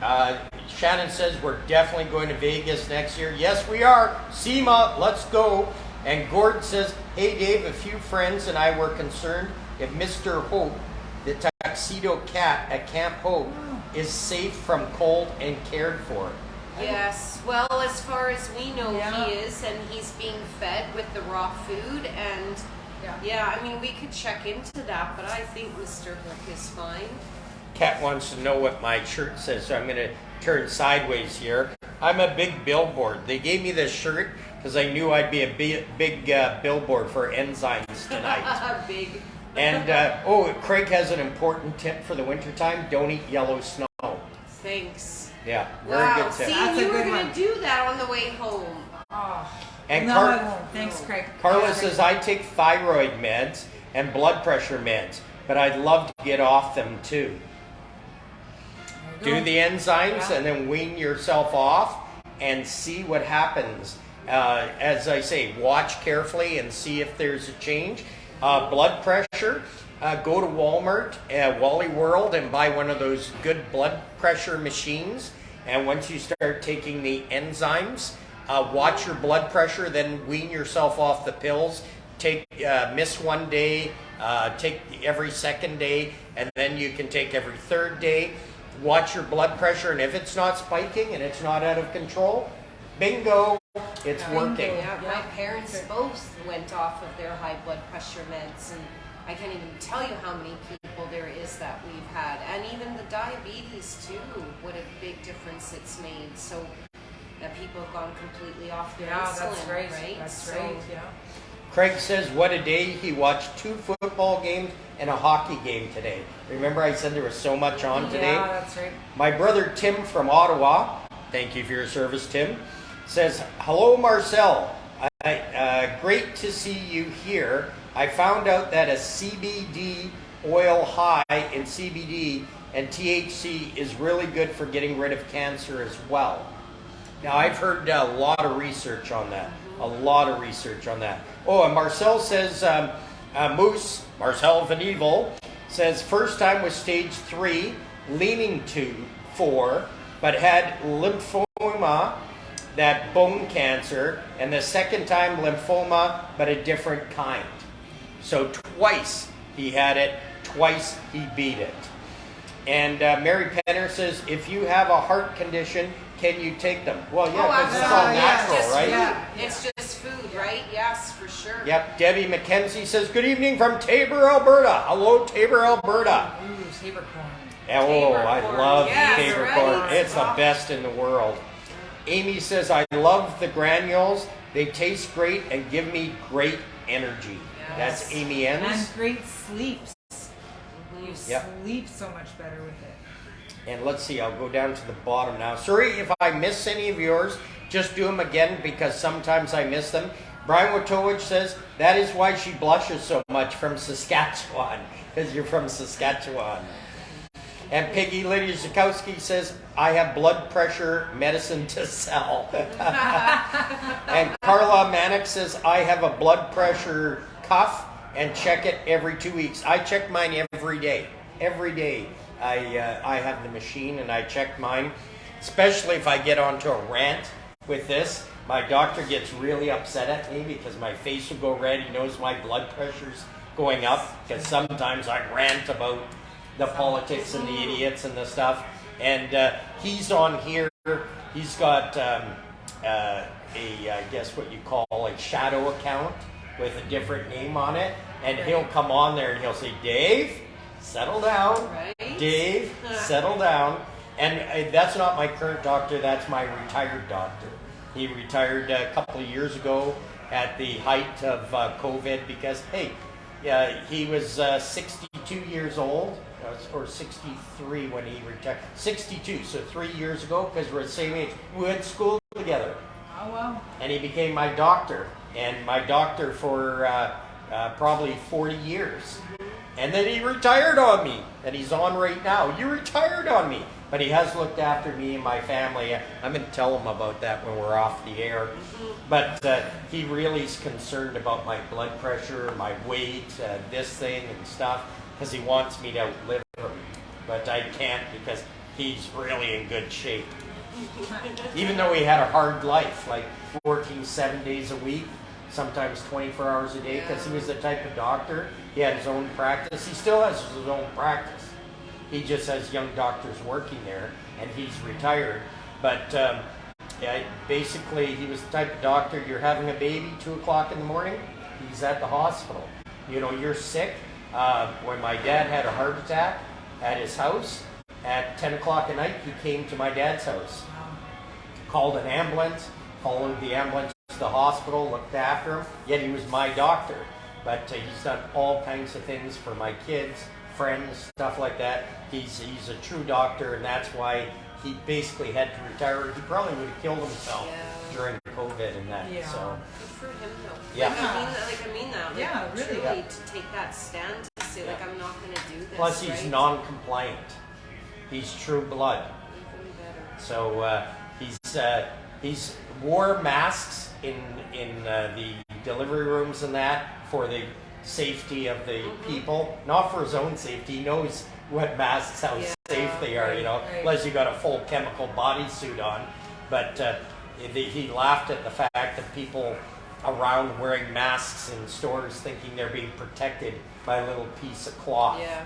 Shannon says we're definitely going to Vegas next year. Yes, we are. SEMA, let's go. And Gord says, hey Dave, a few friends and I were concerned if Mr. Hope, the tuxedo cat at Camp Hope, is safe from cold and cared for. Yes, well, as far as we know, he is, and he's being fed with the raw food, and I mean, we could check into that, but I think Mr. Hook is fine. Kat wants to know what my shirt says, so I'm going to turn sideways here. I'm a big billboard. They gave me this shirt because I knew I'd be a big billboard for Nzymes tonight. Big. And, Craig has an important tip for the wintertime. Don't eat yellow snow. Thanks. Yeah, very good tip. See, That's you a were good going one. to do that on the way home. Oh. And No, I won't. Thanks, Craig. Carla says, I take thyroid meds and blood pressure meds, but I'd love to get off them too. Do the enzymes and then wean yourself off and see what happens. As I say, watch carefully and see if there's a change. Blood pressure, go to Walmart, Wally World, and buy one of those good blood pressure machines. And once you start taking the enzymes, watch your blood pressure, then wean yourself off the pills. Miss one day, take every second day, and then you can take every third day. Watch your blood pressure, and if it's not spiking and it's not out of control, bingo, it's working. Yeah, my parents both went off of their high blood pressure meds, and I can't even tell you how many people there is that we've had, and even the diabetes too. What a big difference it's made. So that people have gone completely off their insulin, that's right. right? That's right. Yeah. Craig says, what a day. He watched 2 football games and a hockey game today. Remember I said there was so much on today? Yeah, that's right. My brother Tim from Ottawa, thank you for your service, Tim, says, hello, Marcel. Great to see you here. I found out that a CBD oil high in CBD and THC is really good for getting rid of cancer as well. Now, I've heard a lot of research on that. Oh, and Marcel says, Marcel Van Evil says, first time was stage 3, leaning to 4, but had lymphoma, that bone cancer, and the second time lymphoma, but a different kind. So twice he had it, twice he beat it. And Mary Penner says, if you have a heart condition, can you take them? Well, yeah, because it's all natural, right? Yeah, it's just food, right? Yes, for sure. Yep. Debbie MacKenzie says, good evening from Tabor, Alberta. Hello, Tabor, Alberta. Ooh, Tabor corn. I love Tabor right. corn. It's the best in the world. Amy says, I love the granules. They taste great and give me great energy. Yes. That's Amy Enns. And great sleeps. You sleep so much better with it. And let's see, I'll go down to the bottom now. Sorry if I miss any of yours. Just do them again because sometimes I miss them. Brian Wojtowicz says, that is why she blushes so much from Saskatchewan. Because you're from Saskatchewan. And Peggy Lydia Zukowski says, I have blood pressure medicine to sell. And Carla Manick says, I have a blood pressure cuff and check it every 2 weeks. I check mine every day. Every day I have the machine and I check mine. Especially if I get onto a rant with this. My doctor gets really upset at me because my face will go red. He knows my blood pressure's going up because sometimes I rant about the politics and the idiots and the stuff. And he's on here. He's got I guess what you call a shadow account with a different name on it. And he'll come on there and he'll say, Dave, settle down. Right. Dave, settle down. And that's not my current doctor. That's my retired doctor. He retired a couple of years ago at the height of COVID because, hey, he was 62 years old, or 63 when he retired. 62, so 3 years ago, because we're the same age. We went to school together. Oh, wow. And he became my doctor, and my doctor for probably 40 years. And then he retired on me, and he's on right now. You retired on me. But he has looked after me and my family. I'm going to tell him about that when we're off the air. But he really is concerned about my blood pressure, my weight, this thing and stuff, because he wants me to outlive him. But I can't because he's really in good shape. Even though he had a hard life, like working 7 days a week, sometimes 24 hours a day, because he was the type of doctor. He had his own practice. He still has his own practice. He just has young doctors working there, and he's retired. But yeah, basically, he was the type of doctor, you're having a baby 2 o'clock in the morning, he's at the hospital. You know, you're sick. When my dad had a heart attack at his house, at 10 o'clock at night, he came to my dad's house. Called an ambulance, followed the ambulance to the hospital, looked after him, yet he was my doctor. But he's done all kinds of things for my kids, friends, stuff like that. He's a true doctor, and that's why he basically had to retire. He probably would have killed himself during COVID and that. Yeah. So. Good for him though. Yeah. I mean that. Like, Yeah, really. truly to take that stand to say like I'm not going to do this. Plus, he's right? non-compliant. He's true blood. Even better. So he's wore masks in the delivery rooms and that for the safety of the people, not for his own safety. He knows what masks, how safe they are, you know, unless you got a full chemical bodysuit on. But he laughed at the fact that people around wearing masks in stores thinking they're being protected by a little piece of cloth. Yeah.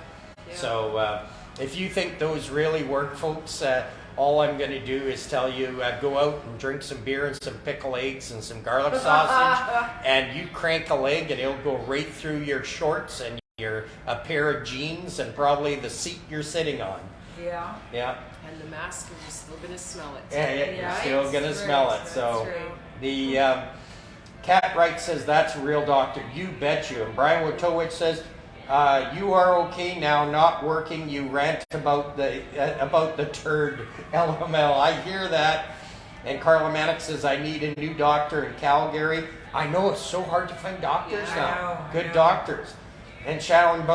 So if you think those really work, folks, all I'm going to do is tell you, go out and drink some beer and some pickled eggs and some garlic sausage, and you crank a leg and it'll go right through your shorts and a pair of jeans and probably the seat you're sitting on. Yeah. Yeah. And the mask, you're still going to smell it. Yeah, you're right? still going to smell it. So true. the Cat Wright says, that's a real doctor. You bet you. And Brian Wojtowicz says, you are okay now, not working. You rant about the turd. LML. I hear that. And Carla Manick says, I need a new doctor in Calgary. I know it's so hard to find doctors now. Good doctors. And Shannon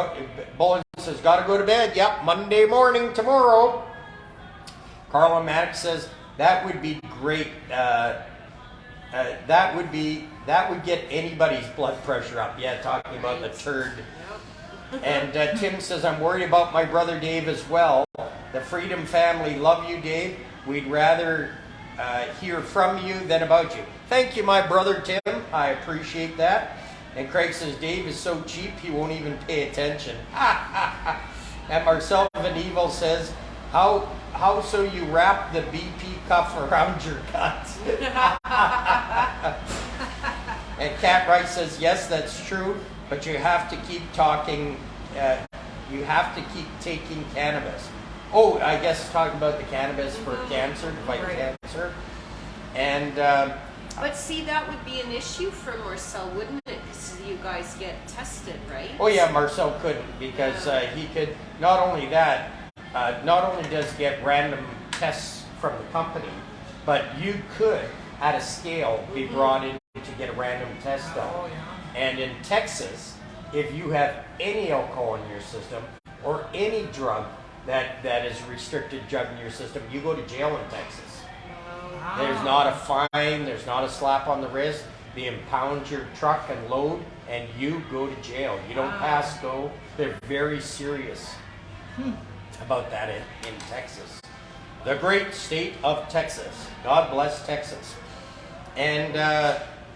Bullen says, gotta go to bed. Yep, Monday morning tomorrow. Carla Manick says, that would be great. That would get anybody's blood pressure up. Yeah, talking about the turd. And Tim says, I'm worried about my brother Dave as well. The Freedom family love you, Dave. We'd rather hear from you than about you. Thank you, my brother Tim. I appreciate that. And Craig says, Dave is so cheap, he won't even pay attention. And Marcel Van Evil says, how so you wrap the BP cuff around your gut? And Cat Rice says, yes, that's true, but you have to keep talking, you have to keep taking cannabis. Oh, I guess talking about the cannabis for cancer, to fight cancer. And but see, that would be an issue for Marcel, wouldn't it? Because you guys get tested, right? oh yeah, Marcel couldn't, because he could, not only that, not only does he get random tests from the company, but you could, at a scale, be brought in to get a random test done. Oh, yeah. And in Texas, if you have any alcohol in your system or any drug that is restricted drug in your system, you go to jail in Texas. Wow. There's not a fine, there's not a slap on the wrist. They impound your truck and load, and you go to jail. You don't pass go. They're very serious about that in Texas. The great state of Texas. God bless Texas. And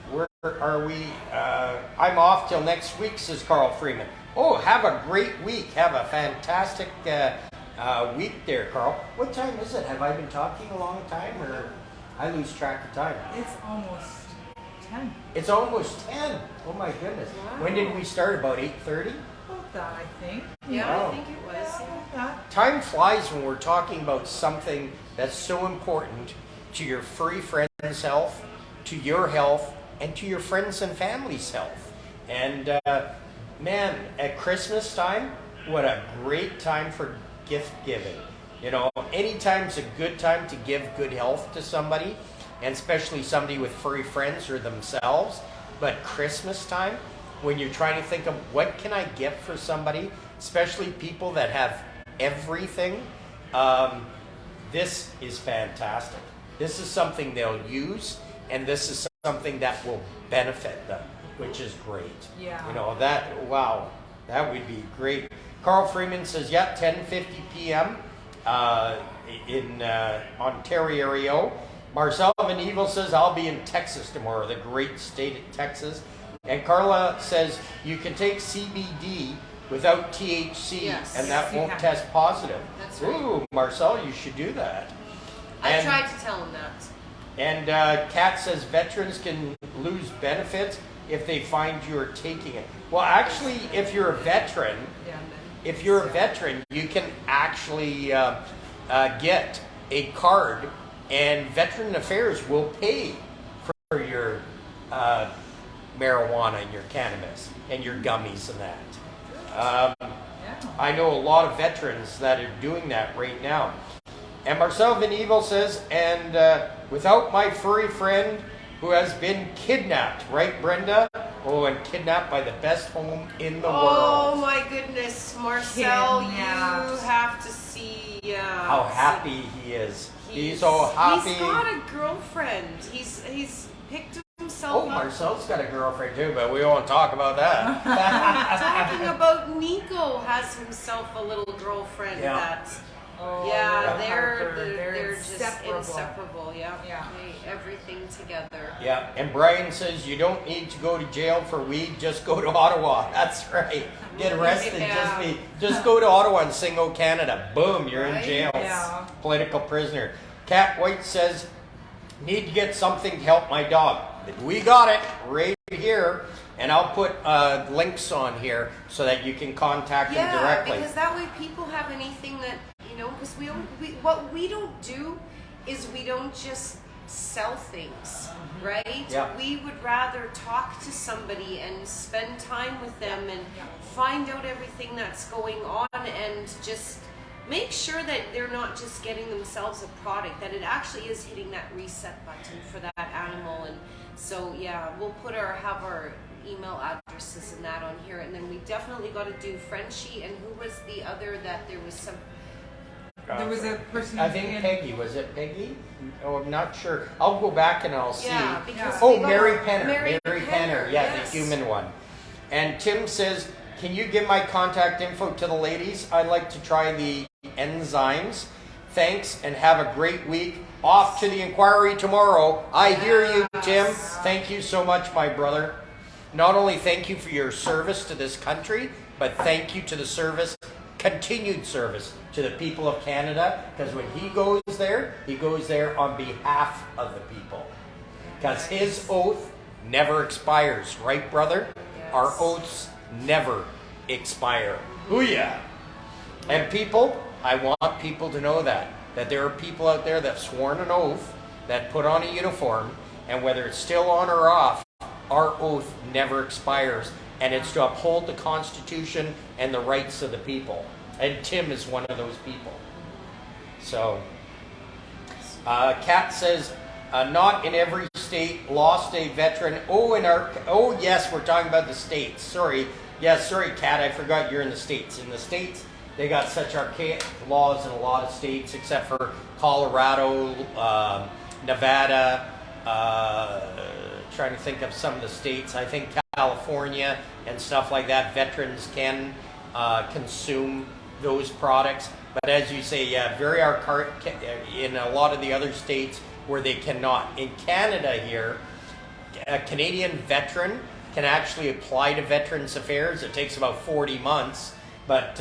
where are we? I'm off till next week, says Carl Freeman. Oh, have a great week. Have a fantastic week there, Carl. What time is it? Have I been talking a long time, or I lose track of time? It's almost 10. It's almost 10. Oh my goodness. Wow. When did we start? About 8:30? About that, I think. Yeah, Wow. I think it was. Yeah, about that. Time flies when we're talking about something that's so important to your furry friends' health, to your health, and to your friends and family's health. And man, at Christmas time, what a great time for gift giving. You know, anytime's a good time to give good health to somebody, and especially somebody with furry friends or themselves. But Christmas time, when you're trying to think of what can I get for somebody, especially people that have everything, this is fantastic. This is something they'll use, and this is something that will benefit them, which is great. Yeah. You know, wow, that would be great. Carl Freeman says, yeah, 10:50 p.m. in Ontario. Marcel Van Evil says, I'll be in Texas tomorrow, the great state of Texas. And Carla says, you can take CBD without THC, Yes. and that Yes, you won't can. test positive. That's right. Ooh, Marcel, you should do that. I tried to tell him that. And Kat says veterans can lose benefits if they find you are taking it. Well, actually, if you're a veteran, you can actually get a card, and Veteran Affairs will pay for your marijuana and your cannabis and your gummies and that. I know a lot of veterans that are doing that right now. And Marcel Van Evil says, and without my furry friend who has been kidnapped, right, Brenda? Oh, and kidnapped by the best home in the world. Oh my goodness, Marcel, Kidnapped. you have to see How happy he is. He's so happy. He's got a girlfriend. He's picked himself Oh, up. Marcel's got a girlfriend too, but we won't talk about that. Talking about Nico has himself a little girlfriend Yeah. that. Oh, Yeah, Harper, they're just inseparable. inseparable. Yeah, Yeah. everything together. Yeah, and Brian says you don't need to go to jail for weed, just go to Ottawa. That's right. Get arrested, Yeah. just go to Ottawa and sing "O Canada." Boom, you're in Right? jail. Yeah. Political prisoner. Cat White says, need to get something to help my dog. We got it right here, and I'll put links on here so that you can contact them directly. Because that way people have anything that, because what we don't do is we don't just sell things, right? Yeah. We would rather talk to somebody and spend time with them and find out everything that's going on and just make sure that they're not just getting themselves a product, that it actually is hitting that reset button for that animal. And so, we'll have our email addresses and that on here. And then we definitely got to do Frenchie. And who was the other that there was some... There was a person. I think Peggy. Was it Peggy? Oh, I'm not sure. I'll go back and I'll see. Yeah, because Oh, we got Mary a- Penner. Mary Penner. Penner, Yeah, yes. the human one. And Tim says, can you give my contact info to the ladies? I'd like to try the Nzymes. Thanks and have a great week. Off to the inquiry tomorrow. I hear you, Tim. Thank you so much, my brother. Not only thank you for your service to this country, but thank you to the continued service to the people of Canada, because when he goes there on behalf of the people. Because his oath never expires, right, brother? Yes. Our oaths never expire. Hooyah! And people, I want people to know that there are people out there that sworn an oath, that put on a uniform, and whether it's still on or off, our oath never expires, and it's to uphold the Constitution and the rights of the people. And Tim is one of those people. So, Kat says, not in every state lost a veteran. Oh yes, we're talking about the states. Sorry. Yes, sorry, Kat, I forgot you're in the states. In the states, they got such archaic laws in a lot of states, except for Colorado, Nevada, trying to think of some of the states. I think California and stuff like that, veterans can consume those products. But as you say, very archaic in a lot of the other states where they cannot. In Canada here, a Canadian veteran can actually apply to Veterans Affairs. It takes about 40 months, but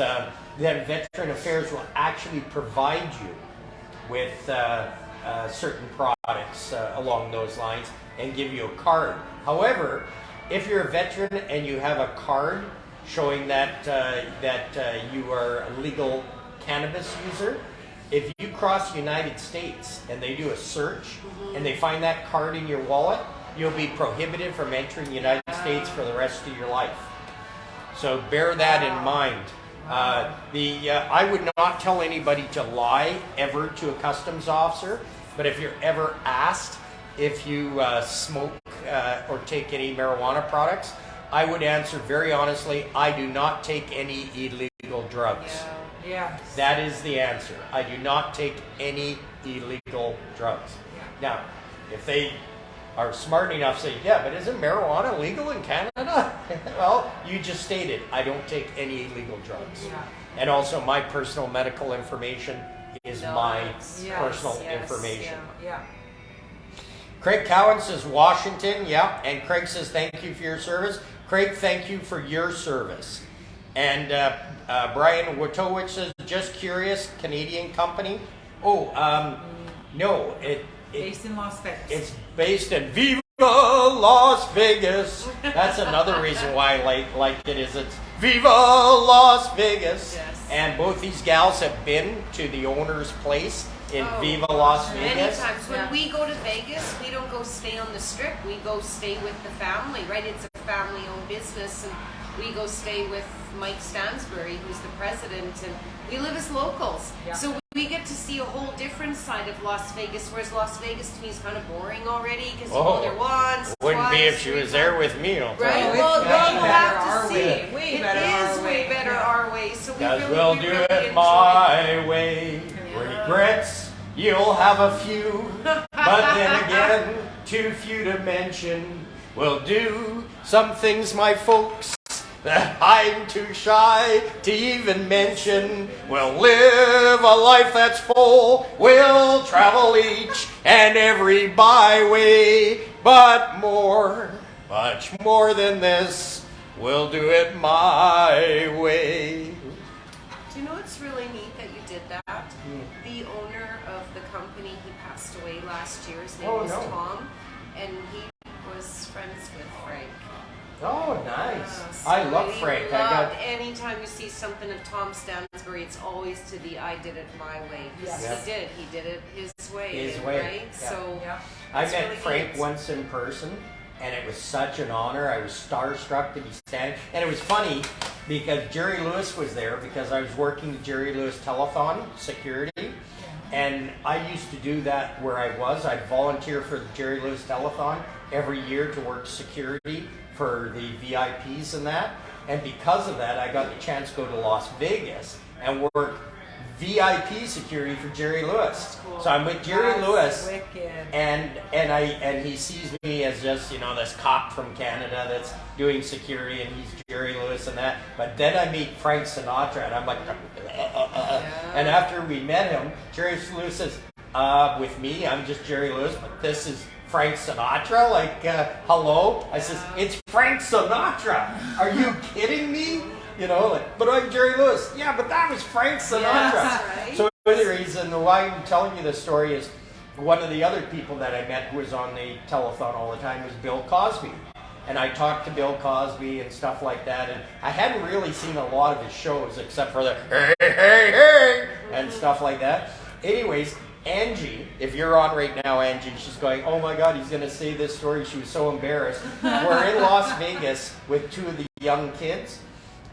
then Veteran Affairs will actually provide you with certain products along those lines and give you a card. However, if you're a veteran and you have a card showing that you are a legal cannabis user, if you cross the United States and they do a search and they find that card in your wallet, you'll be prohibited from entering the United States for the rest of your life. So bear that in mind. I would not tell anybody to lie ever to a customs officer, but if you're ever asked if you smoke or take any marijuana products, I would answer very honestly, I do not take any illegal drugs. Yeah. That is the answer. I do not take any illegal drugs. Now, if they are smart enough to say, yeah, but isn't marijuana legal in Canada? Well, you just stated, I don't take any illegal drugs. Yeah. And also my personal medical information is No, my it's- personal yes, information. Yeah. Craig Cowan says Washington, yeah. And Craig says thank you for your service. Craig, thank you for your service. And Brian Wojtowicz says, just curious, Canadian company. Oh, no, Based in Las Vegas. it's based in Viva Las Vegas. That's another reason why I like it, is it's Viva Las Vegas. Yes. And both these gals have been to the owner's place in Oh, Viva Las many Vegas. times. When Yeah. we go to Vegas, we don't go stay on the strip. We go stay with the family, right? It's a family-owned business, and we go stay with Mike Stansbury, who's the president, and we live as locals. Yeah. So we get to see a whole different side of Las Vegas, whereas Las Vegas to me is kind of boring already, because you go there once, Wouldn't be twice, if she three was there times. with me. I'll tell Right, you. it's well, way we'll better have our to see. way. Way It better is our way way. better Yeah. our way. So we Cause really, we'll we do really it enjoy my way. Yeah. Regrets, you'll have a few, but then again, too few to mention. We'll do some things, my folks, that I'm too shy to even mention. We'll live a life that's full. We'll travel each and every byway, but more, much more than this, we'll do it my way. Do you know what's really neat that you did that? The owner of the company, he passed away last year. His name Oh, was no. Tom, and he was friends with Frank. Oh, nice. So I love he Frank. loved- anytime you see something of Tom Stansbury, it's always to the I did it my way. 'Cause Yes. he did it his way. His way, right? yeah. So Yeah. I it's met really Frank neat. once in person, and it was such an honor. I was starstruck to be standing. And it was funny because Jerry Lewis was there, because I was working the Jerry Lewis Telethon security. And I used to do that where I was. I'd volunteer for the Jerry Lewis Telethon every year to work security for the VIPs and that. And because of that, I got the chance to go to Las Vegas and work VIP security for Jerry Lewis. That's cool. So I'm with Jerry That's Lewis. wicked. And he sees me as just, you know, this cop from Canada that's doing security, and he's Jerry Lewis and that. But then I meet Frank Sinatra, and I'm like, and after we met him, Jerry Lewis says, with me, I'm just Jerry Lewis, but this is Frank Sinatra, like, hello? I says, it's Frank Sinatra. Are you kidding me? You know, like, but I'm Jerry Lewis. Yeah, but that was Frank Sinatra. Yes, right. So the reason why I'm telling you this story is one of the other people that I met who was on the telethon all the time was Bill Cosby. And I talked to Bill Cosby and stuff like that. And I hadn't really seen a lot of his shows except for the hey, hey, hey, and stuff like that. Anyways, Angie, if you're on right now, Angie, she's going, oh my God, he's going to say this story. She was so embarrassed. We're in Las Vegas with two of the young kids,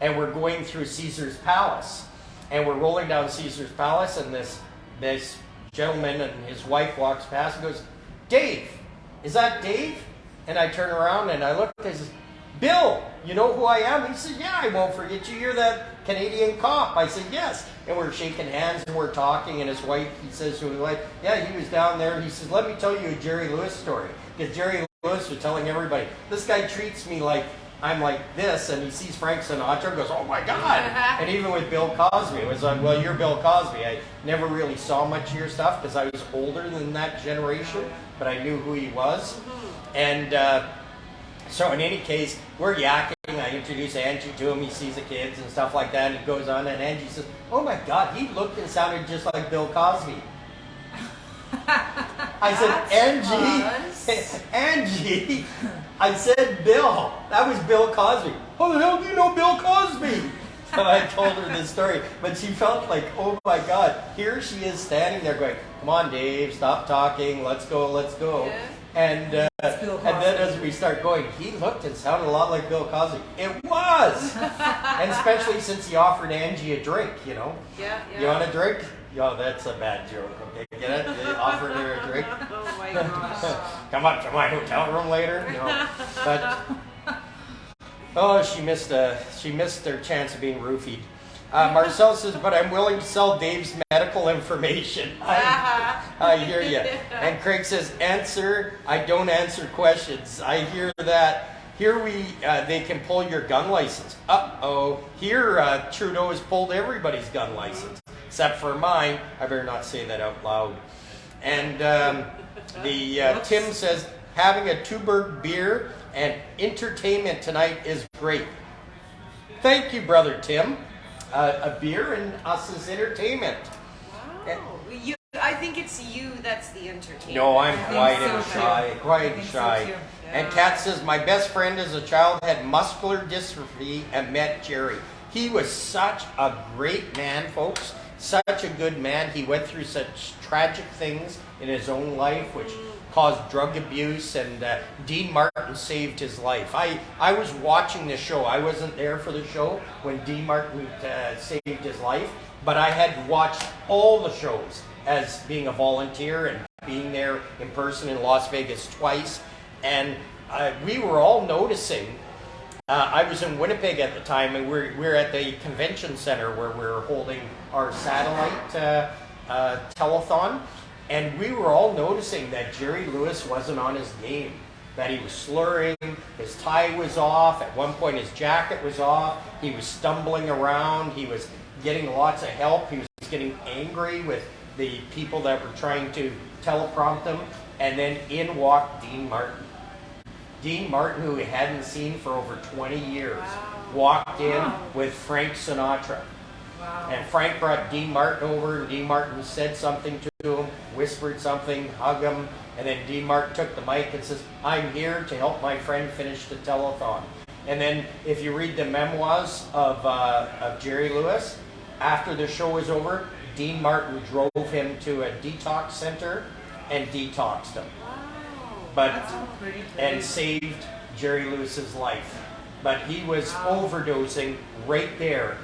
and we're going through Caesar's Palace. And we're rolling down Caesar's Palace, and this gentleman and his wife walks past and goes, Dave, is that Dave? And I turn around and I look and I says, Bill, you know who I am? He said, yeah, I won't forget you. You're that Canadian cop. I said, yes. And we're shaking hands and we're talking, and his wife, he says to his wife, yeah, he was down there. He says, let me tell you a Jerry Lewis story. Because Jerry Lewis was telling everybody, this guy treats me like I'm like this, and he sees Frank Sinatra and goes, oh my God. And even with Bill Cosby, it was like, well, you're Bill Cosby. I never really saw much of your stuff because I was older than that generation, but I knew who he was. And so in any case, we're yakking. I introduce Angie to him. He sees the kids and stuff like that, and he goes on, and Angie says, oh my God, he looked and sounded just like Bill Cosby. I said, Angie, I said, Bill, that was Bill Cosby. How the hell do you know Bill Cosby? So I told her this story, but she felt like, oh my God, here she is standing there going, come on, Dave, stop talking, let's go, let's go. Yeah. And then as we start going, he looked and sounded a lot like Bill Cosby. It was! And especially since he offered Angie a drink, you know. Yeah. You want a drink? Yo, that's a bad joke, okay? Get it? They offered her a drink. Oh my gosh. Come up to my hotel room later, you know. But oh, she missed her chance of being roofied. Marcel says, but I'm willing to sell Dave's medical information. I hear you. And Craig says, I don't answer questions. I hear that. Here they can pull your gun license. Uh-oh. Here, Trudeau has pulled everybody's gun license. except for mine. I better not say that out loud. And Tim says, having a Tuborg beer and entertainment tonight is great. Thank you, Brother Tim. A beer and us as entertainment. Wow. I think it's you that's the entertainer. No, I'm quiet so and too. shy. Quiet and I think so shy. too. And Kat says, my best friend as a child had muscular dystrophy and met Jerry. He was such a great man, folks. Such a good man. He went through such tragic things in his own life, which caused drug abuse, and Dean Martin saved his life. I was watching the show. I wasn't there for the show when Dean Martin saved his life, but I had watched all the shows as being a volunteer and being there in person in Las Vegas twice. And we were all noticing, I was in Winnipeg at the time, and we were at the convention center where we were holding our satellite telethon, and we were all noticing that Jerry Lewis wasn't on his game, that he was slurring, his tie was off, at one point his jacket was off, he was stumbling around, he was getting lots of help, he was getting angry with the people that were trying to teleprompt him, and then in walked Dean Martin. Dean Martin, who he hadn't seen for over 20 years, walked in with Frank Sinatra. Wow. And Frank brought Dean Martin over, and Dean Martin said something to him, whispered something, hugged him, and then Dean Martin took the mic and says, I'm here to help my friend finish the telethon. And then if you read the memoirs of Jerry Lewis, after the show was over, Dean Martin drove him to a detox center and detoxed him. But That's so pretty. and saved Jerry Lewis's life. But he was overdosing right there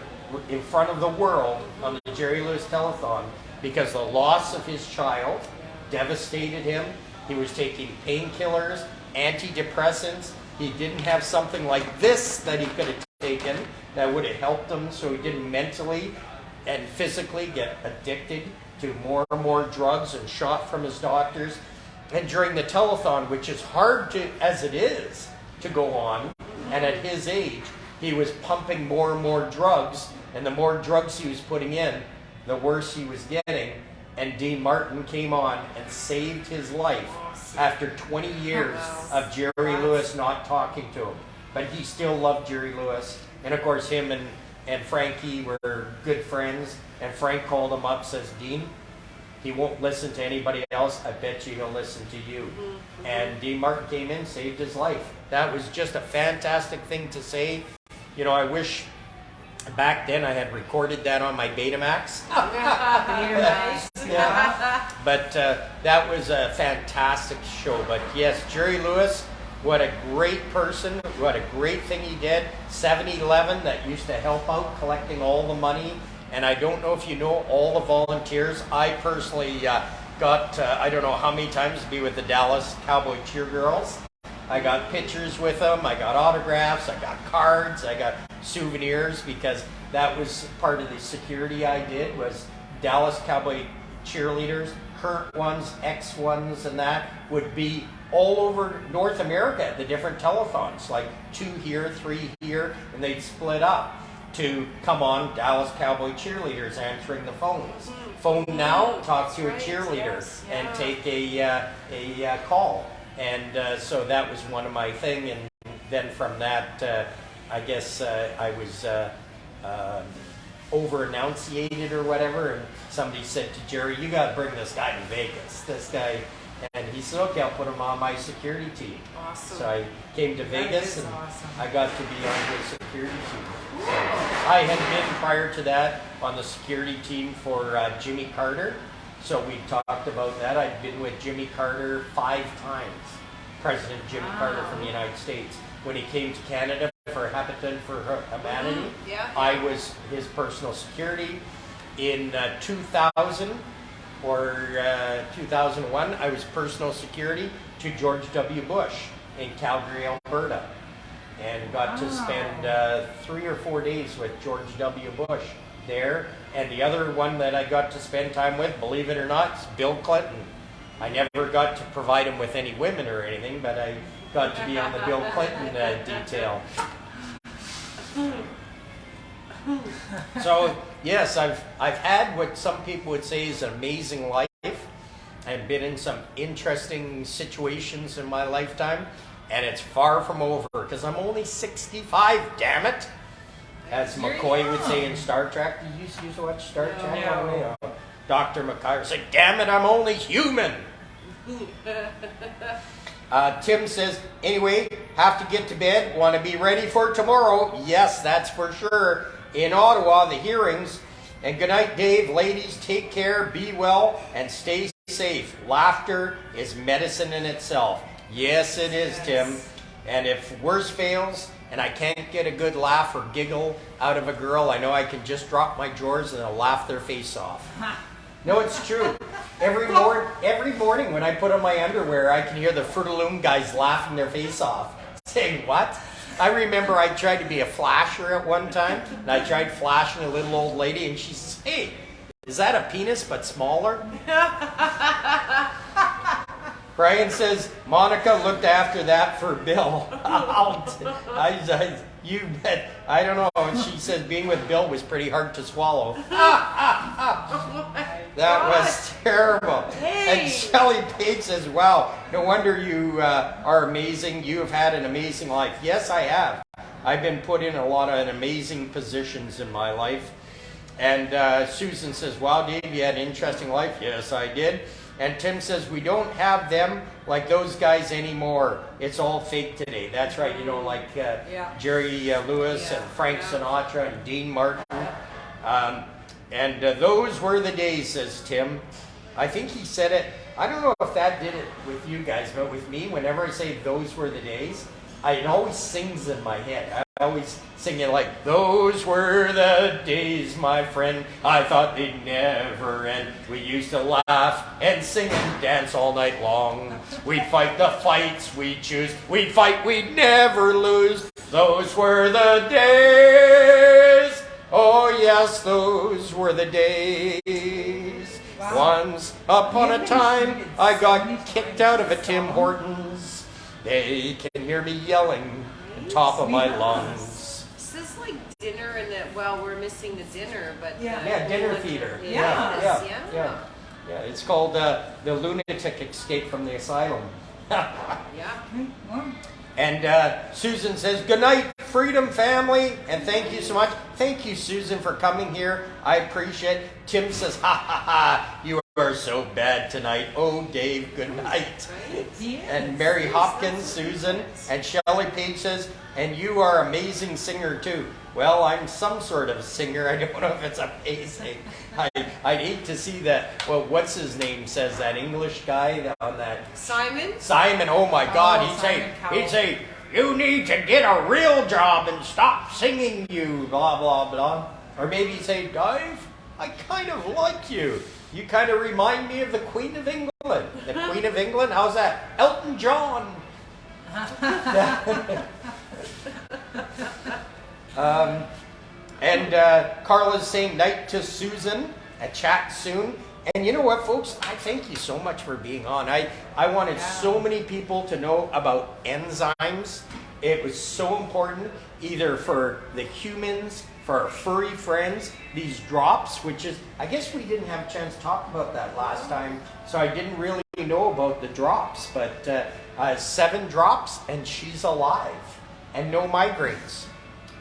in front of the world on the Jerry Lewis telethon because the loss of his child devastated him. He was taking painkillers, antidepressants. He didn't have something like this that he could have taken that would have helped him, so he didn't mentally and physically get addicted to more and more drugs and shot from his doctors. And during the telethon, which is hard to, as it is, to go on, and at his age, he was pumping more and more drugs, and the more drugs he was putting in, the worse he was getting. And Dean Martin came on and saved his life after 20 years of Jerry Lewis not talking to him. But he still loved Jerry Lewis. And of course, him and Frankie were good friends. And Frank called him up, says, Dean, he won't listen to anybody else. I bet you he'll listen to you. And Dean Martin came in, saved his life. That was just a fantastic thing to say. You know, I wish back then I had recorded that on my Betamax. Yeah. But that was a fantastic show. But yes, Jerry Lewis, what a great person. What a great thing he did. 7-Eleven that used to help out collecting all the money. And I don't know if you know all the volunteers. I personally got, I don't know how many times to be with the Dallas Cowboy Cheergirls. I got pictures with them. I got autographs. I got cards. I got souvenirs because that was part of the security I did was Dallas Cowboy cheerleaders, current ones, ex ones, and that would be all over North America at the different telethons, like 2 here, 3 here, and they'd split up to come on Dallas Cowboy cheerleaders answering the phones. Phone now, talk to a cheerleader and take a call. And so that was one of my thing. And then from that, I guess I was over-enunciated or whatever. And somebody said to Jerry, you got to bring this guy to Vegas. This guy. And he said, okay, I'll put him on my security team. Awesome. So I came to Vegas and I got to be on his security team. So I had been prior to that on the security team for Jimmy Carter. So we talked about that. I'd been with Jimmy Carter 5 times. President Jimmy Carter from the United States. When he came to Canada for Habitat for Humanity, I was his personal security. In 2000 or 2001, I was personal security to George W. Bush in Calgary, Alberta. And got to spend 3 or 4 days with George W. Bush there. And the other one that I got to spend time with, believe it or not, is Bill Clinton. I never got to provide him with any women or anything, but I got to be on the Bill Clinton detail. So yes, I've had what some people would say is an amazing life. I've been in some interesting situations in my lifetime, and it's far from over because I'm only 65. Damn it, as McCoy would say in Star Trek. Did you used to watch Star Trek? No. Dr. McCoy said, "Damn it, I'm only human." Tim says, anyway, have to get to bed. Want to be ready for tomorrow. Yes, that's for sure. In Ottawa, the hearings. And good night, Dave. Ladies, take care, be well, and stay safe. Laughter is medicine in itself. Yes, it is, Tim. And if worse fails, and I can't get a good laugh or giggle out of a girl, I know I can just drop my drawers and I'll laugh their face off. No, it's true. Every morning when I put on my underwear, I can hear the Fruit of the Loom guys laughing their face off. Saying, what? I remember I tried to be a flasher at one time, and I tried flashing a little old lady, and she said, hey, is that a penis but smaller? Brian says, Monica looked after that for Bill. You bet. I don't know. And she says being with Bill was pretty hard to swallow. That was terrible. Hey. And Shelley Page says, wow, no wonder you are amazing. You have had an amazing life. Yes, I have. I've been put in a lot of amazing positions in my life. And Susan says, wow, Dave, you had an interesting life. Yes, I did. And Tim says, we don't have them like those guys anymore. It's all fake today. That's right. You know, like Jerry Lewis and Frank Sinatra and Dean Martin. And those were the days, says Tim. I think he said it. I don't know if that did it with you guys, but with me, whenever I say those were the days, it always sings in my head. I always sing it like, those were the days, my friend. I thought they'd never end. We used to laugh and sing and dance all night long. We'd fight the fights we'd choose. We'd fight, we'd never lose. Those were the days. Oh yes, those were the days. Wow. Once upon a time, I got kicked out of a Tim Hortons. They can hear me yelling on top of my lungs. Is this like dinner and that, well, we're missing the dinner, but... Yeah, dinner theater. Yeah. It's called The Lunatic Escape from the Asylum. And Susan says, good night, Freedom Family, and thank you so much. Thank you, Susan, for coming here. I appreciate it. Tim says, ha ha ha, you are so bad tonight. Oh, Dave, good night. And Mary Hopkins, Susan, and Shelley Page says, and you are amazing singer too. Well, I'm some sort of singer. I don't know if it's amazing. I'd hate to see that. Well, what's his name says that English guy on that. Simon? Simon, oh my God. He'd say, you need to get a real job and stop singing, you blah, blah, blah. Or maybe he'd say, Dave, I kind of like you. You kind of remind me of the Queen of England. The Queen of England? How's that? Elton John. Carla's saying night to Susan. A chat soon. And you know what, folks? I thank you so much for being on. I wanted so many people to know about enzymes. It was so important, either for the humans, for our furry friends, these drops, which is, I guess we didn't have a chance to talk about that last time, so I didn't really know about the drops, but 7 drops and she's alive, and no migraines.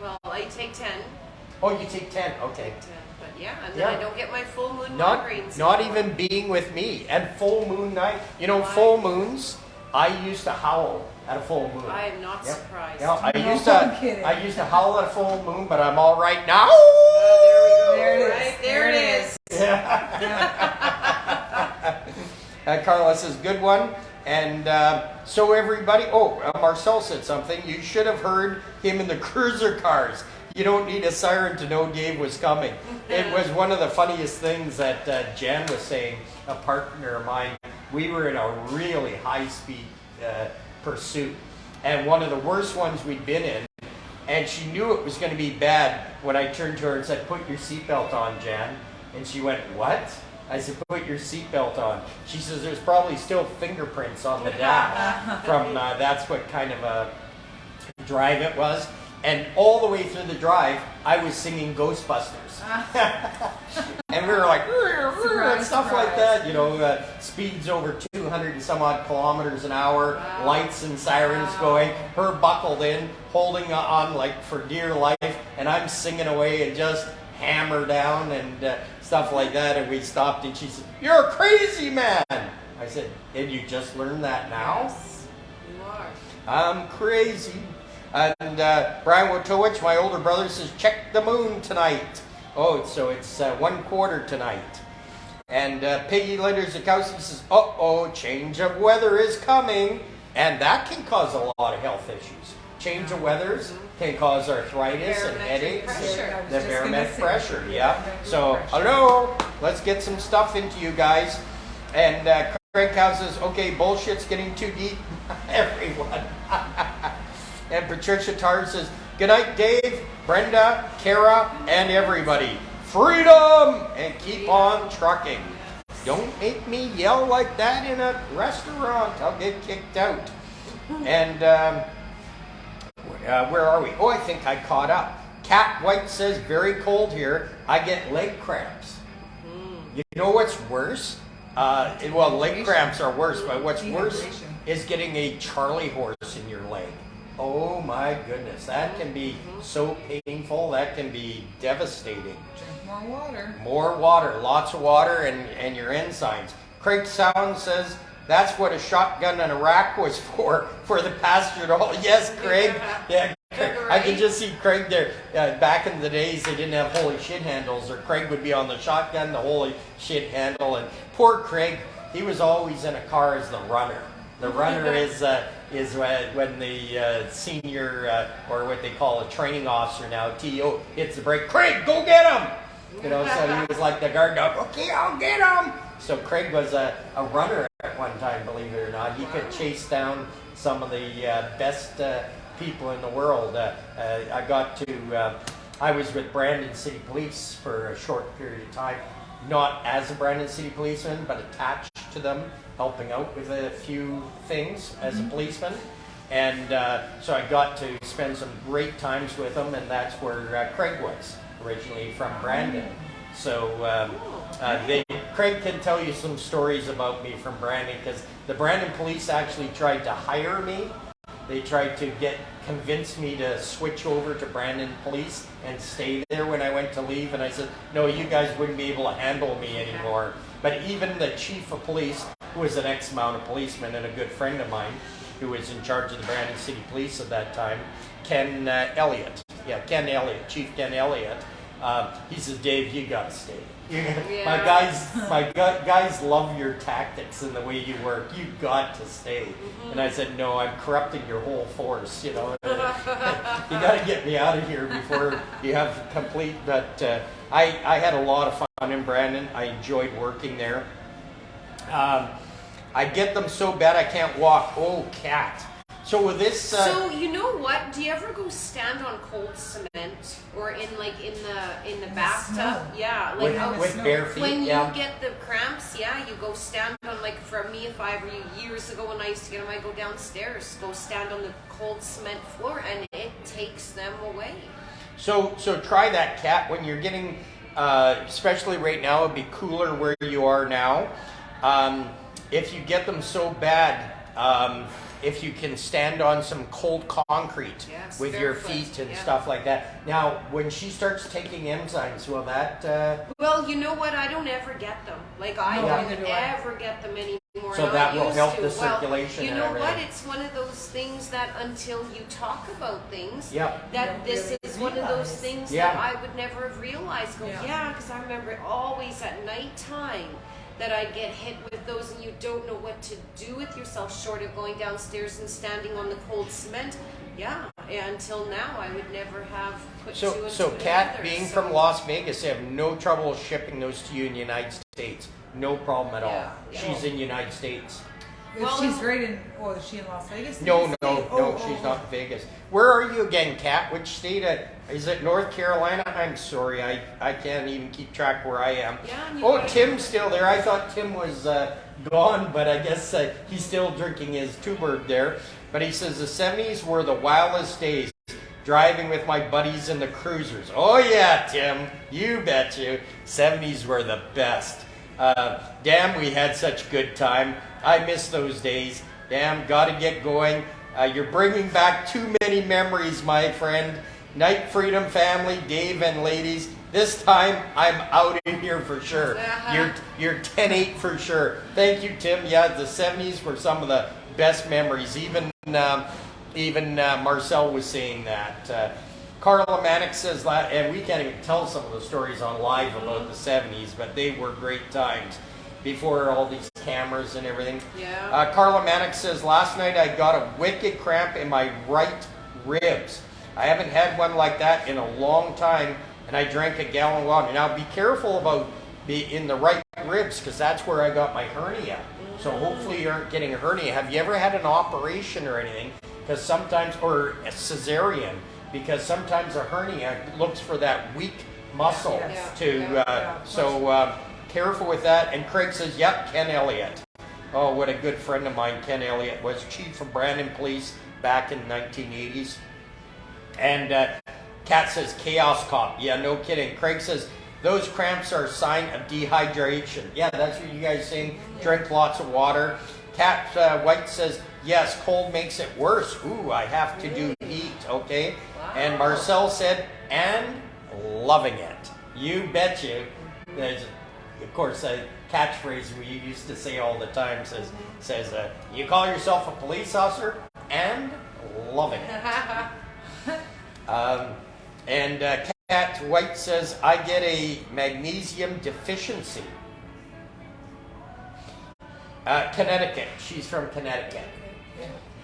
Well, I take 10. Oh, you take 10, okay. But and then I don't get my full moon migraines. Not even being with me, and full moon night. You know, full moons, I used to howl at a full moon. I am not surprised. Yeah, I used to howl at a full moon, but I'm all right now. There we go. There it is. Carla says, good one. And so everybody, Marcel said something. You should have heard him in the cruiser cars. You don't need a siren to know Dave was coming. It was one of the funniest things that Jan was saying, a partner of mine. We were in a really high-speed pursuit, and one of the worst ones we'd been in, and she knew it was going to be bad when I turned to her and said, put your seatbelt on, Jan. And she went, what? I said, put your seatbelt on. She says, there's probably still fingerprints on the dash from that's what kind of a drive it was. And all the way through the drive, I was singing Ghostbusters. And we were like, and stuff like that, you know, speeds over 200 and some odd kilometers an hour, lights and sirens going, her buckled in, holding on like for dear life, and I'm singing away and just hammer down and stuff like that. And we stopped and she said, "You're a crazy man." I said, "And you just learned that now?" Yes, you are. I'm crazy. And Brian Wojtowicz, my older brother, says, "Check the moon tonight." Oh, so it's 1/4 tonight. And Piggy Linder-Zakowski says, "Uh-oh, change of weather is coming." And that can cause a lot of health issues. Change of weathers can cause arthritis and Barometric headaches. pressure. The barometric pressure, yeah. So, hello, let's get some stuff into you guys. And Craig Cow says, "Okay, bullshit's getting too deep." Everyone. And Patricia Tar says, "Good night, Dave, Brenda, Kara, and everybody. Freedom! And keep on trucking. Don't make me yell like that in a restaurant. I'll get kicked out." And where are we? Oh, I think I caught up. Cat White says, "Very cold here. I get leg cramps." You know what's worse? Well, leg cramps are worse, but what's worse is getting a Charlie horse in your leg. Oh my goodness, that can be so painful. That can be devastating. Drink more water. More water, lots of water, and your enzymes. Craig Sound says, "That's what a shotgun in Iraq was for the pasture doll." Yes, Craig. Yeah, I can just see Craig there. Back in the days, they didn't have holy shit handles, or Craig would be on the shotgun, the holy shit handle, and poor Craig, he was always in a car as the runner. The runner is when the senior, or what they call a training officer now, TO, hits the brake. "Craig, go get him!" You know, so he was like the guard dog. "Okay, I'll get him." So Craig was a runner at one time, believe it or not. He could chase down some of the best people in the world. I was with Brandon City Police for a short period of time. Not as a Brandon City policeman, but attached to them, helping out with a few things as a policeman. And so I got to spend some great times with him, and that's where Craig was, originally from Brandon. So Craig can tell you some stories about me from Brandon, because the Brandon police actually tried to hire me. They tried to convince me to switch over to Brandon Police and stay there when I went to leave. And I said, "No, you guys wouldn't be able to handle me anymore." But even the chief of police, who was an ex-mounted policeman and a good friend of mine, who was in charge of the Brandon City Police at that time, Ken Elliott. Yeah, Ken Elliott, Chief Ken Elliott. He says, "Dave, you gotta stay. My guys love your tactics and the way you work. You got to stay." And I said, "No, I'm corrupting your whole force. You know, you got to get me out of here before you have complete." But I had a lot of fun in Brandon. I enjoyed working there. I get them so bad I can't walk. Oh, cat. So with this, so you know what? Do you ever go stand on cold cement or in the bathtub? Snow. Yeah, like with bare feet. when Yeah. you get the cramps, yeah, you go stand on, like for me, if I ever years ago when I used to get them, I go downstairs, go stand on the cold cement floor, and it takes them away. So try that, cat, when you're getting, especially right now, it'd be cooler where you are now. If you get them so bad, if you can stand on some cold concrete with your feet and stuff like that. Now, when she starts taking enzymes, will that... Well, you know what? I don't ever get them. Like, I don't ever get them anymore. So that will help the circulation. You know what? It's one of those things that until you talk about things, that this is one of those things that I would never have realized. Because I remember always at nighttime that I get hit with those, and you don't know what to do with yourself short of going downstairs and standing on the cold cement. Yeah, until now I would never have put two and two So together. Kat, being from Las Vegas, they have no trouble shipping those to you in the United States. No problem at all. She's in the United States. She's great in. Oh, is she in Las Vegas? No, she's not in Vegas. Where are you again, Kat? Which state? Is it North Carolina? I'm sorry, I can't even keep track where I am. Tim's still there. I thought Tim was gone, but I guess he's still drinking his Tuborg there. But he says the 70s were the wildest days. driving with my buddies in the cruisers. Oh yeah, Tim, you bet you. 70s were the best. Damn, we had such good time. I miss those days. Damn, gotta get going. You're bringing back too many memories, my friend. Night Freedom family, Dave and ladies. This time, I'm out in here for sure. You're 10-8 for sure. Thank you, Tim. Yeah, the 70s were some of the best memories. Even Marcel was saying that. Carla Manick says, and we can't even tell some of the stories on live about the 70s, but they were great times before all these cameras and everything. Yeah. Carla Manick says, last night I got a wicked cramp in my right ribs. I haven't had one like that in a long time, and I drank a gallon of water. Now be careful about in the right ribs, because that's where I got my hernia. So hopefully you aren't getting a hernia. Have you ever had an operation or anything? Because sometimes, or a cesarean, because sometimes a hernia looks for that weak muscle so careful with that. And Craig says, yep, Ken Elliott. Oh, what a good friend of mine Ken Elliott was. Chief of Brandon Police back in the 1980s. And Kat says, chaos cop. Yeah, no kidding. Craig says, those cramps are a sign of dehydration. Yeah, that's what you guys saying. Drink lots of water. Kat White says, yes, cold makes it worse. Ooh, I have to do heat, okay? Wow. And Marcel said, and loving it. You bet you. There's, of course, a catchphrase we used to say all the time says you call yourself a police officer and loving it. And Kat White says, I get a magnesium deficiency. Connecticut. She's from Connecticut.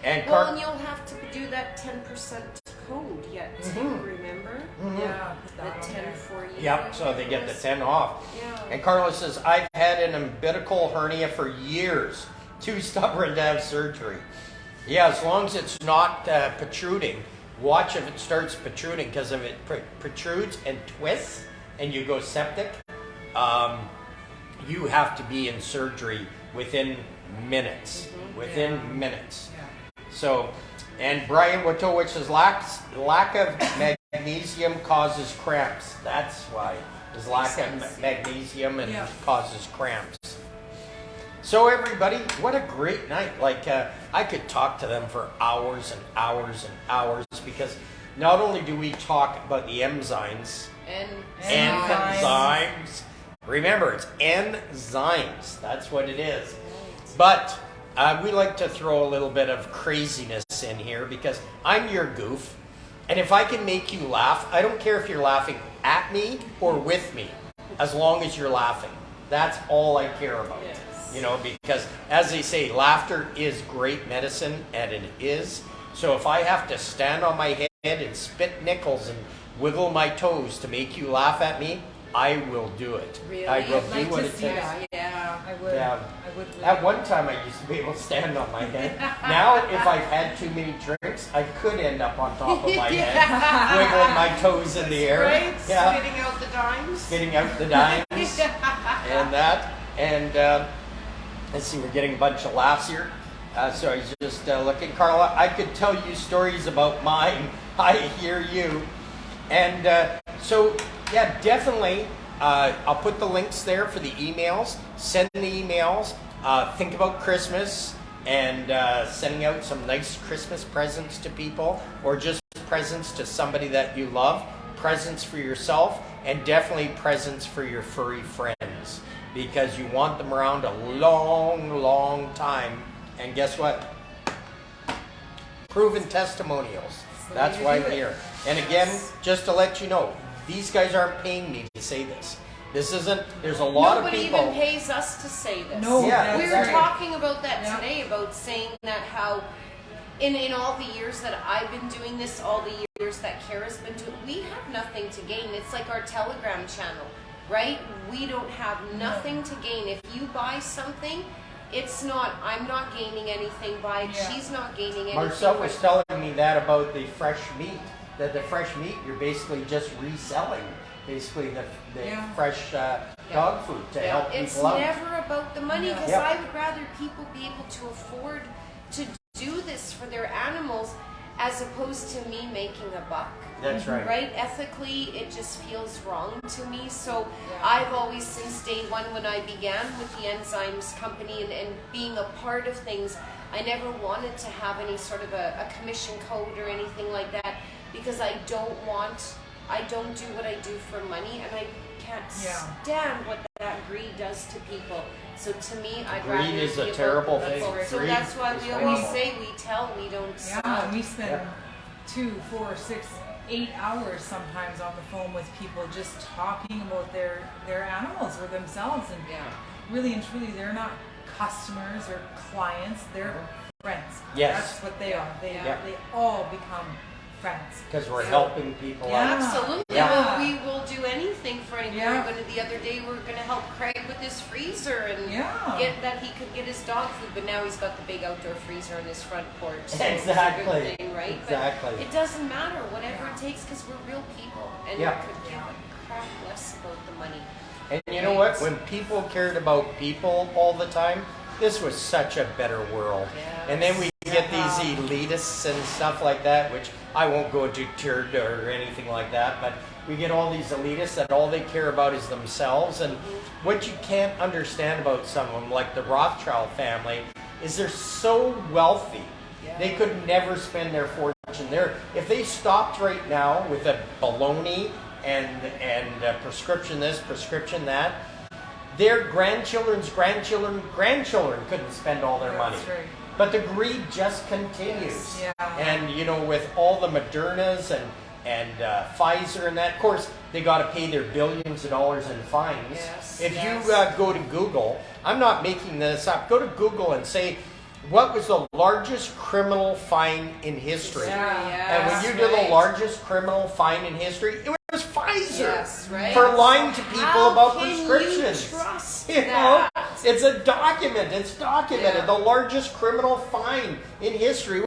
And and you'll have to do that 10% code yet too, remember? Yeah. The 10 for you. Yep, so they get the 10 off. Yeah. And Carlos says, I've had an umbilical hernia for years. Too stubborn to have surgery. Yeah, as long as it's not protruding. Watch if it starts protruding, because if it protrudes and twists and you go septic, you have to be in surgery within minutes. Minutes. Yeah. So, and Brian Wojtowicz says, lack of magnesium causes cramps. That's why. There's lack of magnesium and causes cramps. So everybody, what a great night. Like, I could talk to them for hours and hours and hours, because not only do we talk about the enzymes, enzymes. Remember, it's enzymes. That's what it is. But we like to throw a little bit of craziness in here, because I'm your goof. And if I can make you laugh, I don't care if you're laughing at me or with me, as long as you're laughing. That's all I care about. Yes. You know, because as they say, laughter is great medicine, and it is. So if I have to stand on my head and spit nickels and wiggle my toes to make you laugh at me, I will do it. Really? I will do what it takes. Yeah, I would. Yeah. I would. At one time, I used to be able to stand on my head. Now, if I've had too many drinks, I could end up on top of my head, wiggling my toes in the air. Right? Yeah. Spitting out the dimes. Spitting out the dimes. And that. And let's see, we're getting a bunch of laughs here. So I was just looking. Carla, I could tell you stories about mine. I hear you. And so, yeah, definitely, I'll put the links there for the emails. Send the emails. Think about Christmas and sending out some nice Christmas presents to people, or just presents to somebody that you love, presents for yourself, and definitely presents for your furry friends, because you want them around a long, long time. And guess what? Proven testimonials. That's why I'm here. And again, just to let you know, these guys aren't paying me to say this. This isn't, there's a lot of people. Nobody even pays us to say this. No, yeah, we were exactly. talking about that today, about saying that how in all the years that I've been doing this, all the years that Kara's been doing, we have nothing to gain. It's like our Telegram channel, right? We don't have nothing to gain. If you buy something, it's not, I'm not gaining anything by it. Yeah. She's not gaining anything. Marcel was telling me that about the fresh meat. That the fresh meat, you're basically just reselling, basically the fresh dog food to help people out. It's never about the money, because I would rather people be able to afford to do this for their animals. as opposed to me making a buck. That's right. Right? Ethically, it just feels wrong to me. So I've always, since day one when I began with the Nzymes company and being a part of things, I never wanted to have any sort of a commission code or anything like that, because I don't do what I do for money, and I can't stand what that greed does to people. So to me, I'd rather Greed is be a terrible about- thing. So Greed that's why is we always horrible. say we tell, we don't sell. Yeah, we spend 2, 4, 6, 8 hours sometimes on the phone with people just talking about their animals or themselves, and really and truly, they're not customers or clients, they're friends. Yes. That's what they are. They all become friends. Because we're helping people Yeah. out. Absolutely. Yeah. Well, we will do anything for anyone. Yeah. The other day we were going to help Craig with his freezer and get that he could get his dog food, but now he's got the big outdoor freezer on his front porch. So Exactly. It's a good thing, right? Exactly. But it doesn't matter, whatever it takes, because we're real people, and Yeah. we could give a crap less about the money. And you know what? When people cared about people all the time, this was such a better world. Yes. And then we get these elitists and stuff like that, which I won't go to church or anything like that, but we get all these elitists that all they care about is themselves. And what you can't understand about some of them, like the Rothschild family, is they're so wealthy. They could never spend their fortune there. If they stopped right now with a baloney and prescription this, prescription that, their grandchildren's grandchildren couldn't spend all their money. That's right. But the greed just continues. Yes. Yeah. And you know, with all the Modernas and Pfizer and that, of course, they got to pay their billions of dollars in fines. Yes, If yes. you go to Google, I'm not making this up, go to Google and say, what was the largest criminal fine in history? Yeah. And when you do the largest criminal fine in history, it was Pfizer Yes, right. for lying to people How about can prescriptions. you trust You know, that? it's a document. It's documented. Yeah. The largest criminal fine in history.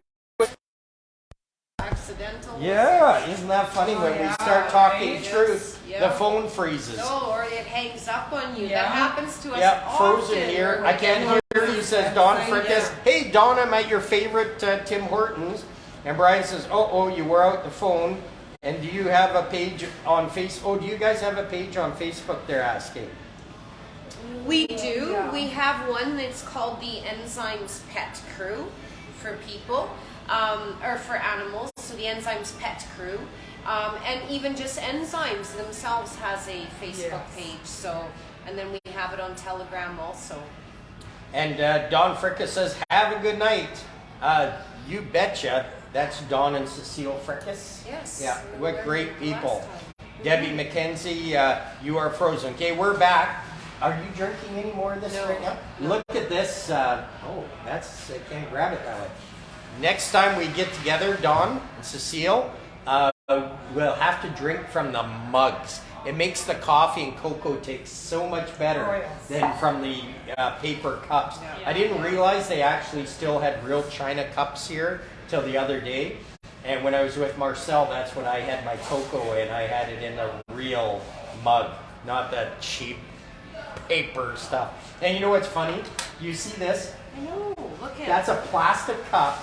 Accidental. Yeah, isn't that funny? Oh, When we yeah, start talking right? truth, Yes. the phone freezes. No, or it hangs up on you. Yeah. That happens to us Yeah, often. frozen here. We're I can't getting hear you, says Don website, Frickus. Hey, Don, I'm at your favorite Tim Hortons. And Brian says, oh, you were out the phone. And do you have a page on Facebook? Oh, do you guys have a page on Facebook, they're asking? We do. Yeah. We have one that's called the Nzymes Pet Crew for people, or for animals. So the Nzymes Pet Crew. And even just Nzymes themselves has a Facebook page. So, and then we have it on Telegram also. And Don Frickus says, have a good night. You betcha. That's Don and Cecile Frickus. Yes. Yeah, We what were great here people. last time. Debbie McKenzie, you are frozen. Okay, we're back. Are you drinking any more of this No. right now? Look at this. I can't grab it that way. Next time we get together, Don and Cecile, we'll have to drink from the mugs. It makes the coffee and cocoa taste so much better Oh, yes. than from the paper cups. Yeah. I didn't realize they actually still had real china cups here till the other day. And when I was with Marcel, that's when I had my cocoa in. I had it in a real mug, not that cheap paper stuff. And you know what's funny? You see this? I know. Look at That's a plastic cup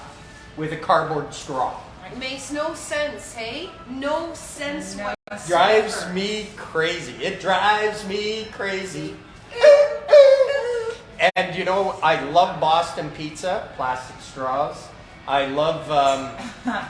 with a cardboard straw. it. Makes no sense, hey? No sense No. whatsoever. Drives me crazy. It drives me crazy. And you know, I love Boston pizza, plastic straws. I love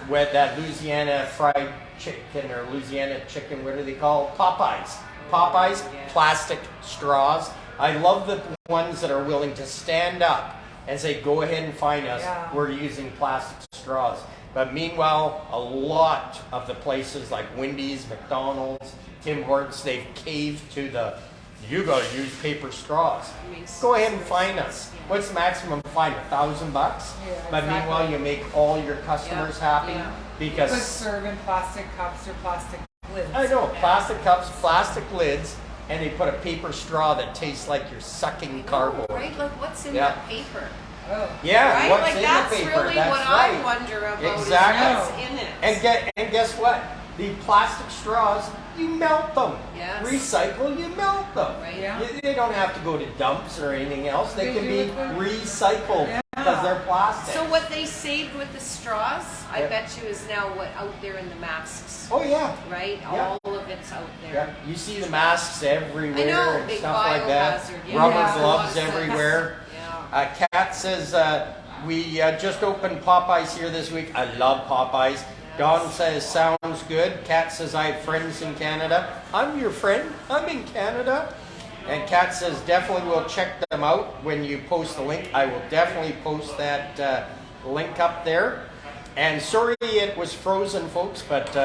with that Louisiana fried chicken or Louisiana chicken, what do they call it? Popeyes. Popeyes, Yes. plastic straws. I love the ones that are willing to stand up and say, go ahead and find us. Yeah. We're using plastic straws. But meanwhile, a lot of the places like Wendy's, McDonald's, Tim Hortons, they've caved to the, you gotta use paper straws. Makes Go ahead and sense. find us. Yeah. What's the maximum fine? $1,000 bucks? Yeah, But meanwhile, exactly. you make all your customers Yeah, happy yeah. But because serve in plastic cups or plastic lids. I know plastic cups, plastic lids, and they put a paper straw that tastes like you're sucking cardboard. Right? Like, what's in Yeah. that paper? Oh. Yeah, Right? what's Like, in that's the paper? really That's what right. I wonder about. Exactly. Is what's in it. And guess what? The plastic straws, you melt them. Yes. Recycle, you melt them. Right. Yeah. They don't have to go to dumps or anything else. They They can do be it for- recycled Yeah. because they're plastic. So what they saved with the straws, I Yeah. bet you, is now what out there in the masks, Oh yeah. right? Yeah. All of it's out Yeah, there. you see the masks everywhere I know, and big stuff like that. biohazard, yeah. Rubber Yeah. gloves Lots of- everywhere. Yeah. Kat says we just opened Popeyes here this week. I love Popeyes. Dawn says sounds good. Kat says I have friends in Canada. I'm your friend. I'm in Canada. And Kat says definitely we'll check them out when you post the link. I will definitely post that link up there. And sorry it was frozen, folks, but